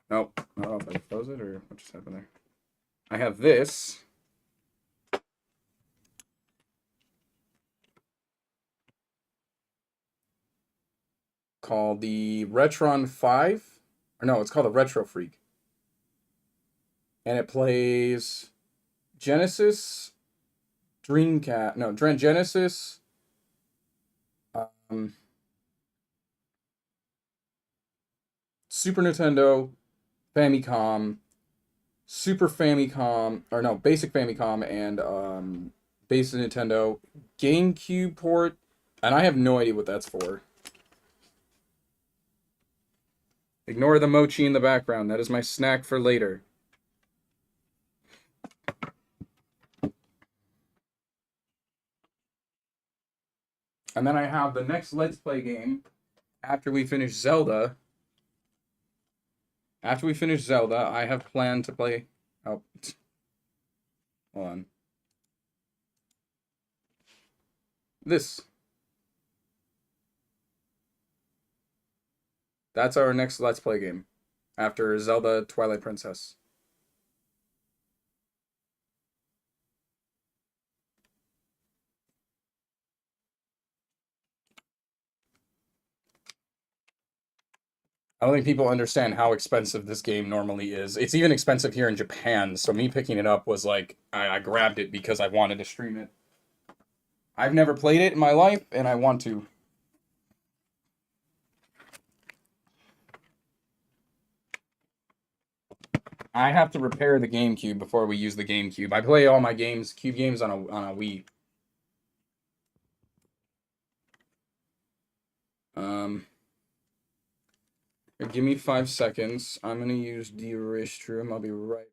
Nope. I don't know if I close it or what just happened there. I have this. Called the Retron 5. Or no, it's called the Retro Freak. And it plays Genesis, Dreamcast, no, Genesis, Super Nintendo, Famicom, Super Famicom, or no, Basic Famicom, and Basic Nintendo, GameCube port, and I have no idea what that's for. Ignore the mochi in the background. That is my snack for later. And then I have the next Let's Play game after we finish Zelda. After we finish Zelda, I have planned to play... Oh. Hold on. This. That's our next Let's Play game. After Zelda Twilight Princess. I don't think people understand how expensive this game normally is. It's even expensive here in Japan, so me picking it up was like, I grabbed it because I wanted to stream it. I've never played it in my life, and I want to. I have to repair the GameCube before we use the GameCube. I play all my games, Cube games, on a Wii. Give me 5 seconds. I'm gonna use the restroom. I'll be right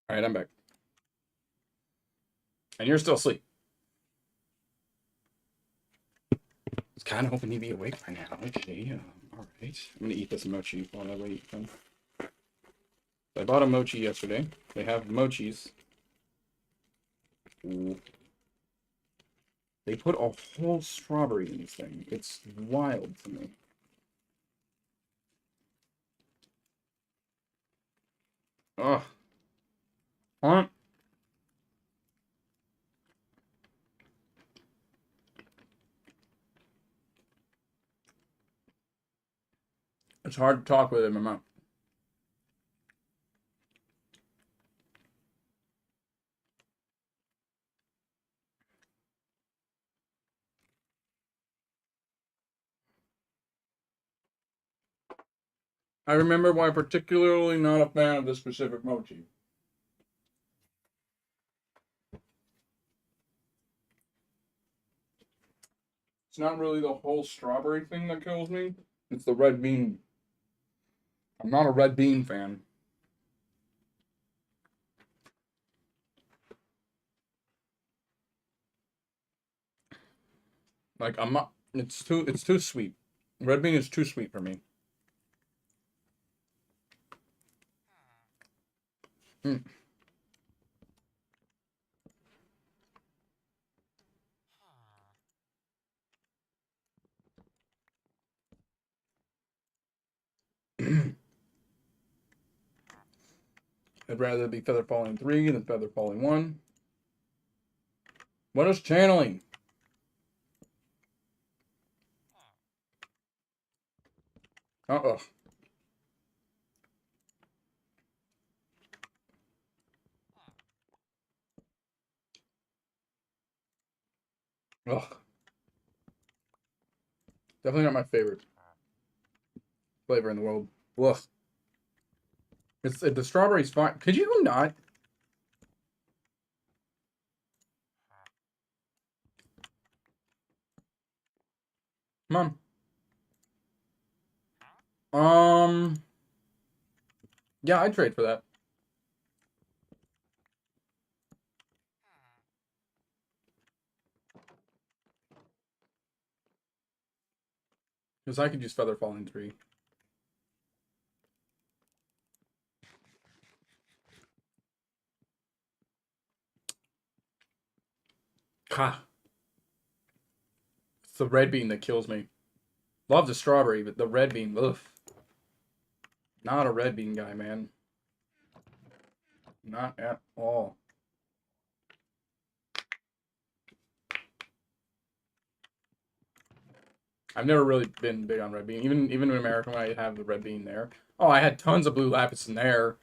All right, I'm back. And you're still asleep. I was kind of hoping you'd be awake by now. Okay, all right. I'm going to eat this mochi while I wait. I bought a mochi yesterday. They have mochis. Ooh. They put a whole strawberry in this thing. It's wild to me. Ugh. Huh? It's hard to talk with it in my mouth. I remember why I'm particularly not a fan of this specific mochi. It's not really the whole strawberry thing that kills me. It's the red bean. I'm not a red bean fan. Like I'm not. It's too sweet. Red bean is too sweet for me. Mm. I'd rather be feather falling 3 than feather falling 1. What is channeling? Uh-oh. Ugh. Definitely not my favorite flavor in the world. Ugh. The strawberry's fine. Could you not? Mom. Yeah, I'd trade for that. Because I could use feather falling 3. Ha. It's the red bean that kills me. Love the strawberry, but the red bean, ugh. Not a red bean guy, man. Not at all. I've never really been big on red bean. Even in America when I have the red bean there. Oh, I had tons of blue lapis in there.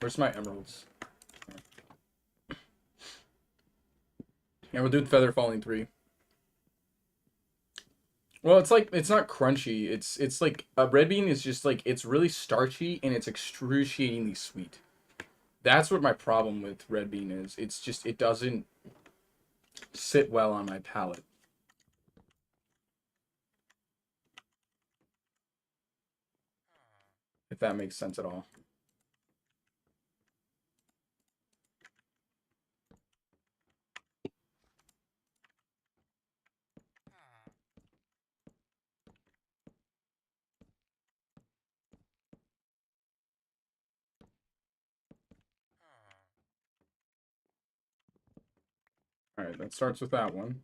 Where's my emeralds? Yeah, we'll do the feather falling 3. Well, it's like it's not crunchy. It's like a red bean is just like it's really starchy and it's excruciatingly sweet. That's what my problem with red bean is. It's just it doesn't sit well on my palate. If that makes sense at all. All right, that starts with that one.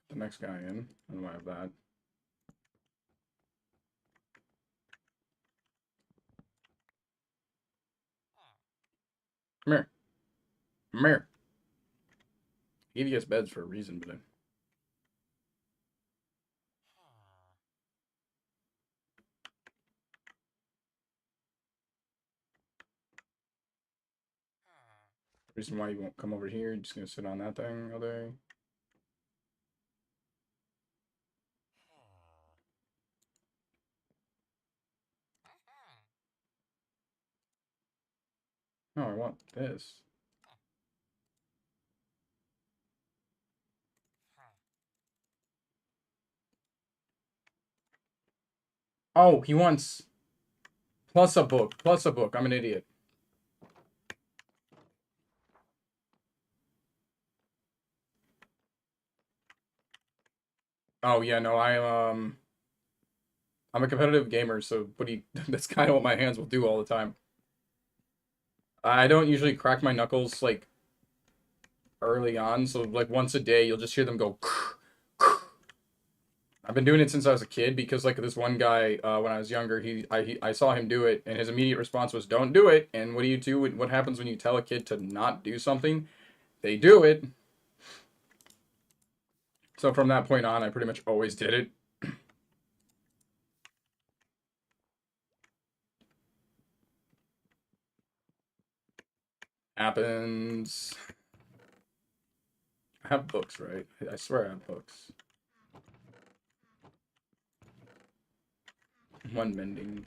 The next guy in. I don't have that. Come here. Come here. I gave you guys beds for a reason, but reason why you won't come over here, you're just gonna sit on that thing all day. No, I want this. Oh, he wants plus a book. Plus a book. I'm an idiot. Oh yeah, no, I'm a competitive gamer, so that's kind of what my hands will do all the time. I don't usually crack my knuckles like early on, so like once a day you'll just hear them go. I've been doing it since I was a kid because like this one guy when I was younger, I saw him do it and his immediate response was don't do it. And what do you do? What happens when you tell a kid to not do something? They do it. So from that point on, I pretty much always did it. Happens. I have books, right? I swear I have books. One mending.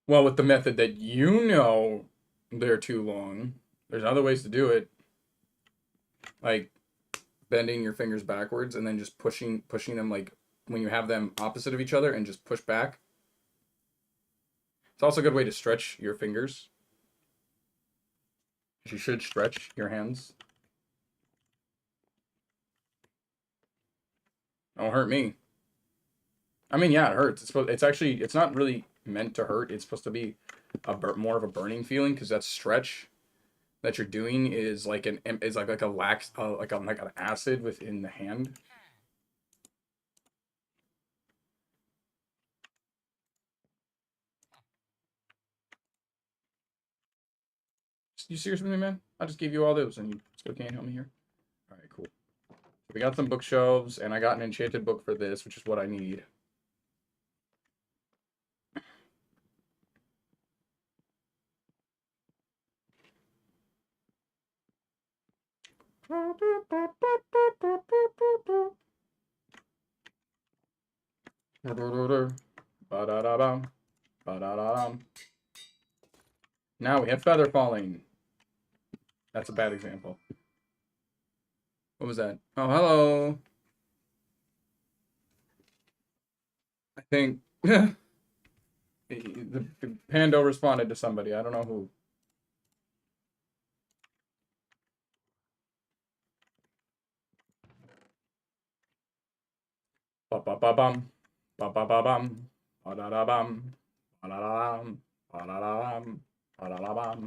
Well, with the method that you know they're too long, there's other ways to do it. Like bending your fingers backwards and then just pushing them like when you have them opposite of each other and just push back. It's also a good way to stretch your fingers. You should stretch your hands. Don't hurt me. I mean, yeah, it hurts. It's not really meant to hurt. It's supposed to be more of a burning feeling because that stretch that you're doing is like a lax like an acid within the hand. You serious with me, man? I just gave you all those and you still can't help me here. All right, cool. We got some bookshelves and I got an enchanted book for this, which is what I need. Now we have feather falling. That's a bad example. What was that? Oh, hello. I think the Pando responded to somebody. I don't know who. Ba ba ba bum. Ba ba ba bum. Ba da da bum. Ba da da bum. Ba da da bum. Ba da da bum.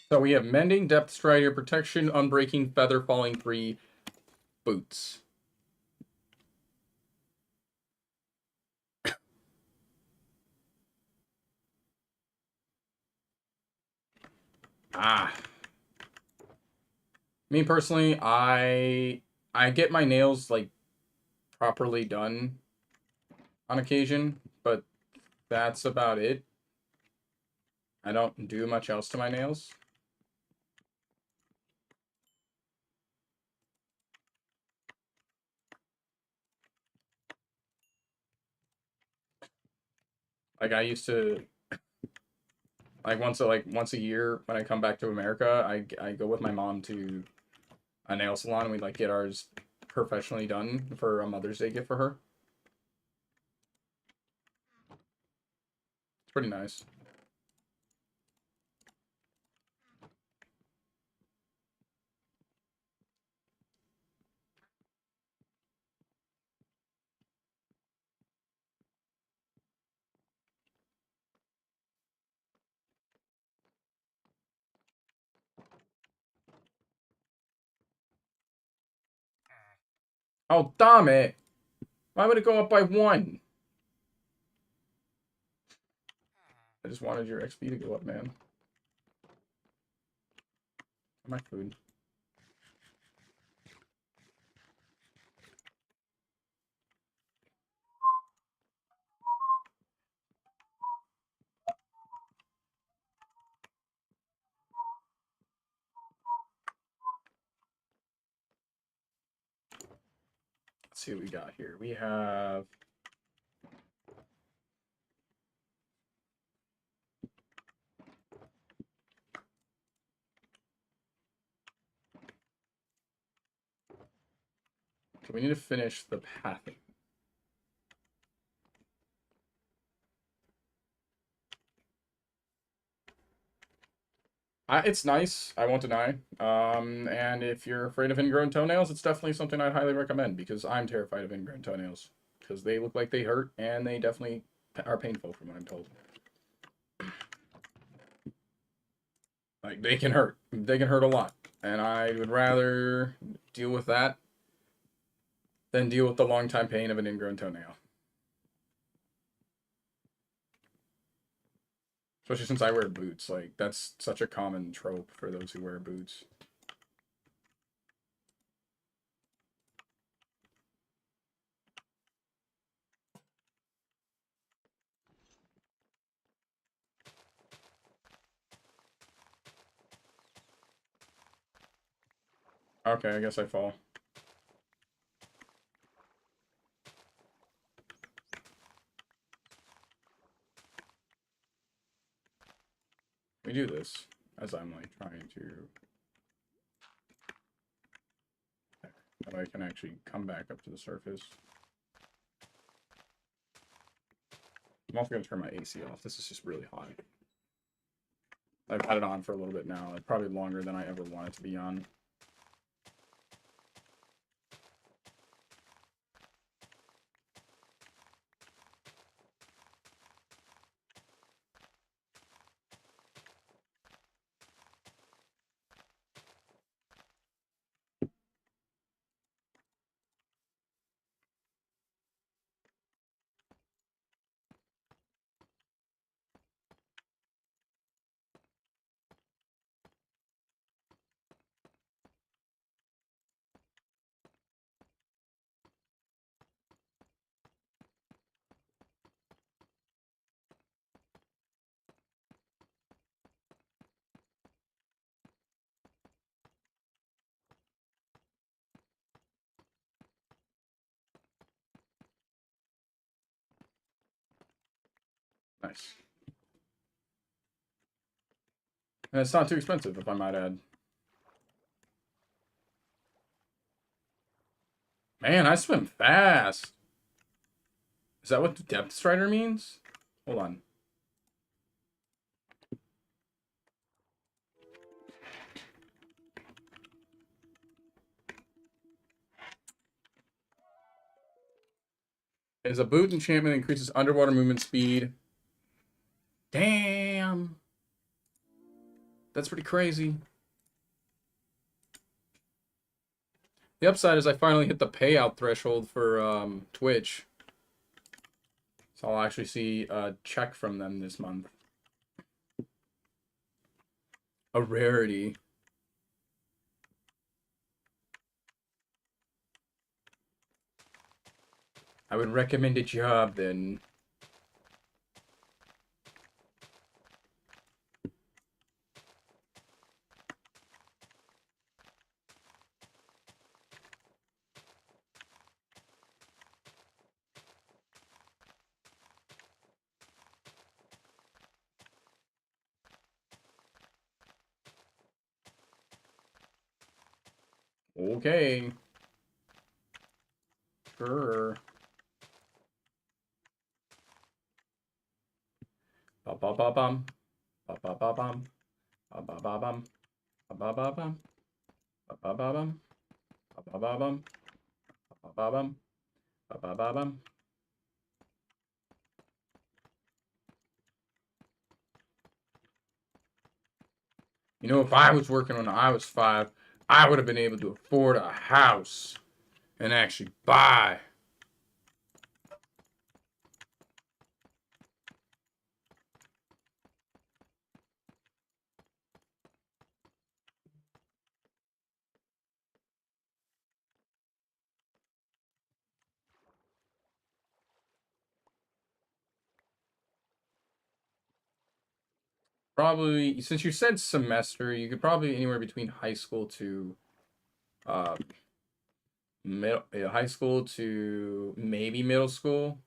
So we have mending, depth strider, protection, unbreaking, feather falling 3, boots. Ah. Me personally, I get my nails like properly done on occasion, but that's about it. I don't do much else to my nails. Like I used to like once a year when I come back to America, I go with my mom to a nail salon and we like get ours professionally done for a Mother's Day gift for her. It's pretty nice. Oh, damn it. Why would it go up by 1? I just wanted your XP to go up, man. My food. Let's see what we got here. We have so we need to finish the pathing. It's nice, I won't deny. And if you're afraid of ingrown toenails, it's definitely something I'd highly recommend because I'm terrified of ingrown toenails because they look like they hurt and they definitely are painful from what I'm told. Like they can hurt. They can hurt a lot. And I would rather deal with that than deal with the long time pain of an ingrown toenail. Especially since I wear boots. Like, that's such a common trope for those who wear boots. Okay, I guess I fall. We do this as I'm like trying to. That way I can actually come back up to the surface. I'm also going to turn my AC off. This is just really hot. I've had it on for a little bit now. Probably longer than I ever want it to be on. Nice. And it's not too expensive, if I might add. Man, I swim fast. Is that what the depth strider means? Hold on. Is a boot enchantment that increases underwater movement speed. Damn. That's pretty crazy. The upside is I finally hit the payout threshold for Twitch. So I'll actually see a check from them this month. A rarity. I would recommend a job then. Okay. Sure. Ba ba ba bum. Ba ba ba bum. Ba ba ba bum. Ba ba ba bum. Ba ba ba bum. Ba ba ba bum. Ba ba bum. Ba ba ba bum. You know, if I was working when I was 5, I would have been able to afford a house and actually buy. Probably, since you said semester, you could probably anywhere between high school to high school to maybe middle school.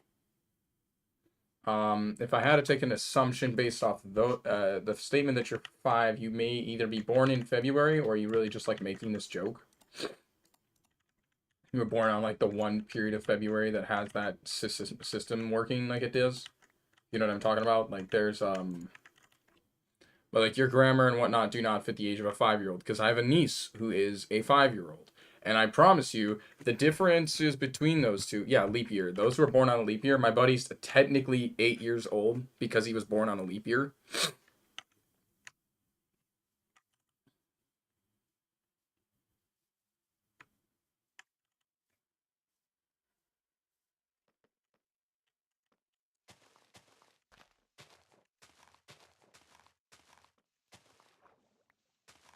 If I had to take an assumption based off the statement that you're 5, you may either be born in February or you really just like making this joke. You were born on like the one period of February that has that system working like it does. You know what I'm talking about? Like there's but like your grammar and whatnot do not fit the age of a 5-year-old, because I have a niece who is a 5-year-old. And I promise you, the differences between those two, yeah, leap year. Those who were born on a leap year, my buddy's technically 8 years old because he was born on a leap year.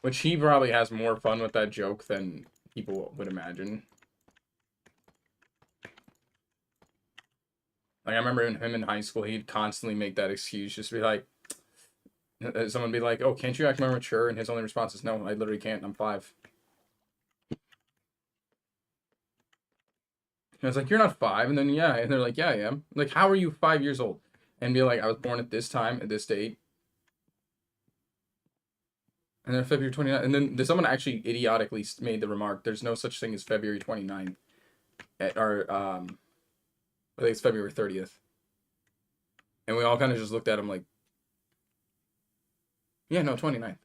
Which he probably has more fun with that joke than people would imagine. Like, I remember him in high school, he'd constantly make that excuse, just be like, someone be like, oh, can't you act more mature? And his only response is, no, I literally can't, I'm 5. And I was like, you're not 5. And then, yeah, and they're like, yeah, I am. Like, how are you 5 years old? And be like, I was born at this time, at this date. And then February 29th. And then someone actually idiotically made the remark, there's no such thing as February 29th. Or, I think it's February 30th. And we all kind of just looked at him like, yeah, no, 29th.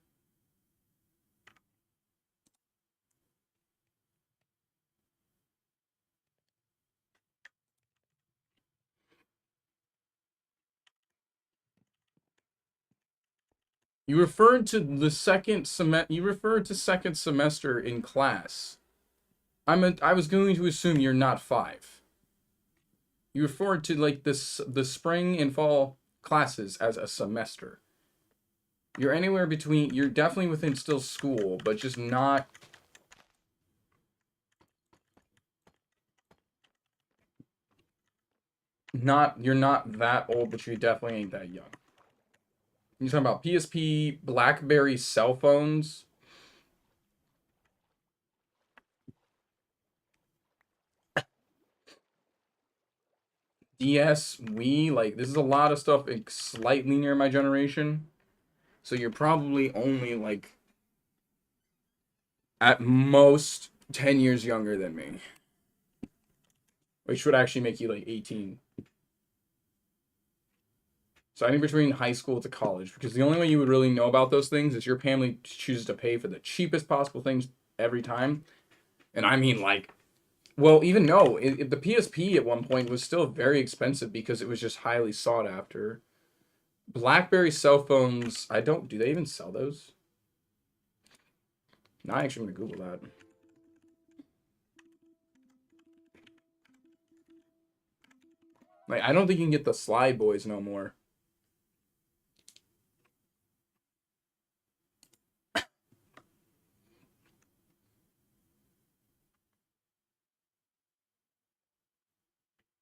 You referred to the second semester. You referred to second semester in class. I was going to assume you're not 5. You referred to like the spring and fall classes as a semester. You're anywhere between. You're definitely within still school, but just not. You're not that old, but you definitely ain't that young. You're talking about PSP, BlackBerry cell phones. DS, Wii, like, this is a lot of stuff slightly near my generation. So you're probably only, like, at most 10 years younger than me. Which would actually make you, like, 18. So I think between high school to college, because the only way you would really know about those things is your family chooses to pay for the cheapest possible things every time. And I mean, like, well, even no, the PSP at one point was still very expensive because it was just highly sought after. BlackBerry cell phones, do they even sell those? No, I actually am going to Google that. Like, I don't think you can get the Slide Boys no more.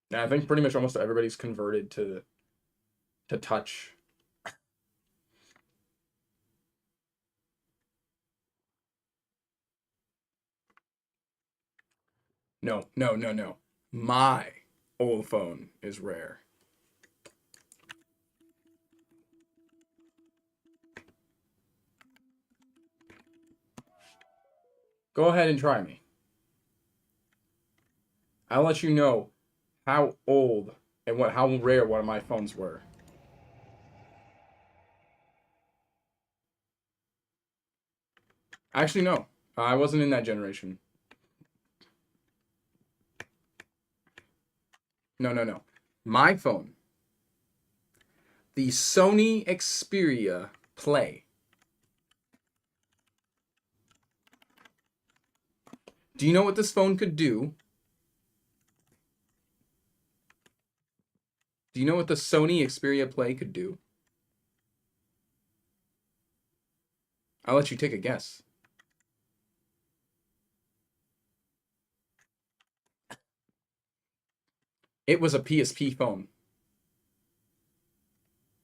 Yeah, I think pretty much almost everybody's converted to touch. No. My old phone is rare. Go ahead and try me. I'll let you know how old and how rare one of my phones were. Actually, no. I wasn't in that generation. No. My phone. The Sony Xperia Play. Do you know what this phone could do? Do you know what the Sony Xperia Play could do? I'll let you take a guess. It was a PSP phone.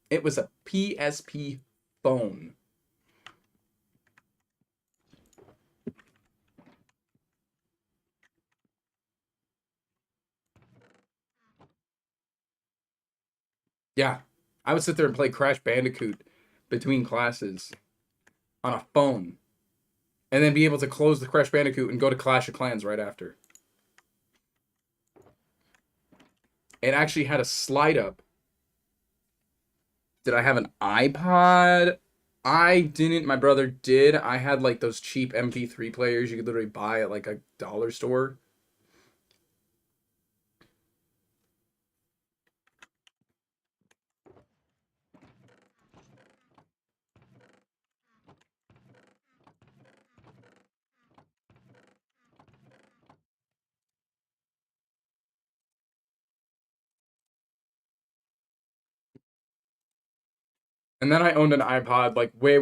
It was a PSP phone. Yeah. I would sit there and play Crash Bandicoot between classes on a phone. And then be able to close the Crash Bandicoot and go to Clash of Clans right after. It actually had a slide up. Did I have an iPod? I didn't. My brother did. I had like those cheap MP3 players you could literally buy at like a dollar store. And then I owned an iPod like way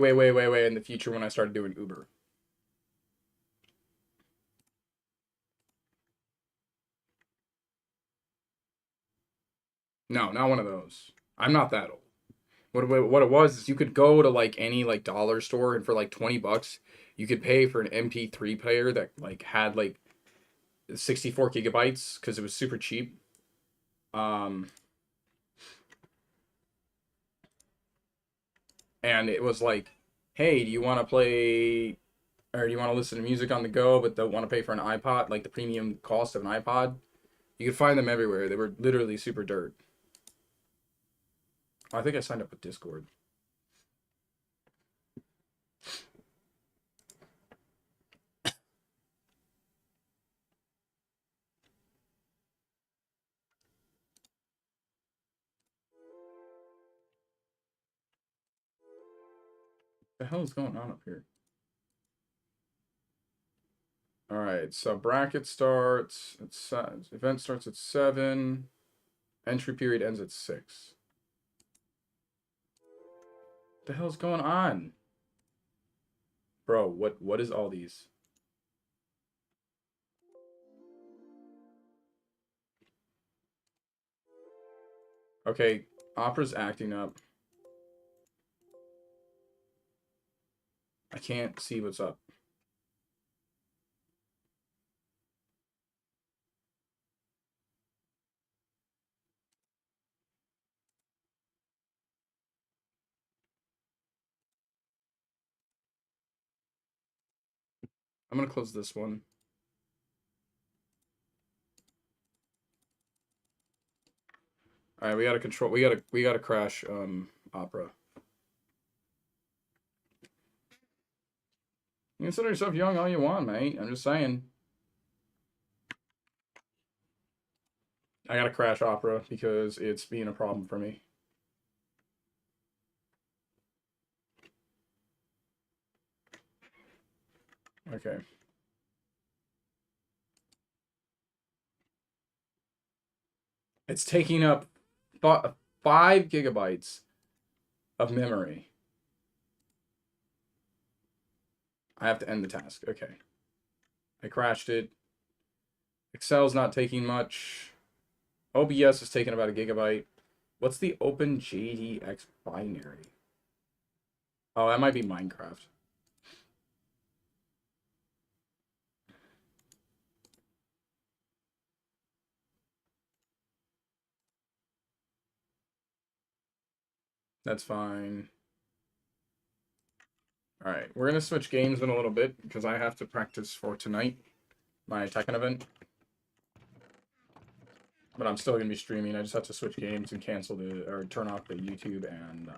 in the future when I started doing Uber. No, not one of those. I'm not that old. What it was is you could go to like any like dollar store and for like $20 you could pay for an MP3 player that like had like 64 gigabytes because it was super cheap. Um, and it was like, hey, do you want to play or do you want to listen to music on the go but don't want to pay for an iPod, like the premium cost of an iPod? You could find them everywhere. They were literally super dirt. I think I signed up with Discord. The hell is going on up here? All right, so bracket starts at event starts at 7. Entry period ends at 6. What the hell's going on? Bro, what is all these? Okay, Opera's acting up. I can't see what's up. I'm gonna close this one. All right, we gotta control. We gotta crash Opera. You consider yourself young all you want, mate. I'm just saying. I gotta crash Opera because it's being a problem for me. Okay. It's taking up 5 gigabytes of memory. I have to end the task. Okay. I crashed it. Excel's not taking much. OBS is taking about a gigabyte. What's the OpenJDX binary? Oh, that might be Minecraft. That's fine. All right, we're gonna switch games in a little bit because I have to practice for tonight, my Tekken event. But I'm still gonna be streaming. I just have to switch games and cancel or turn off the YouTube and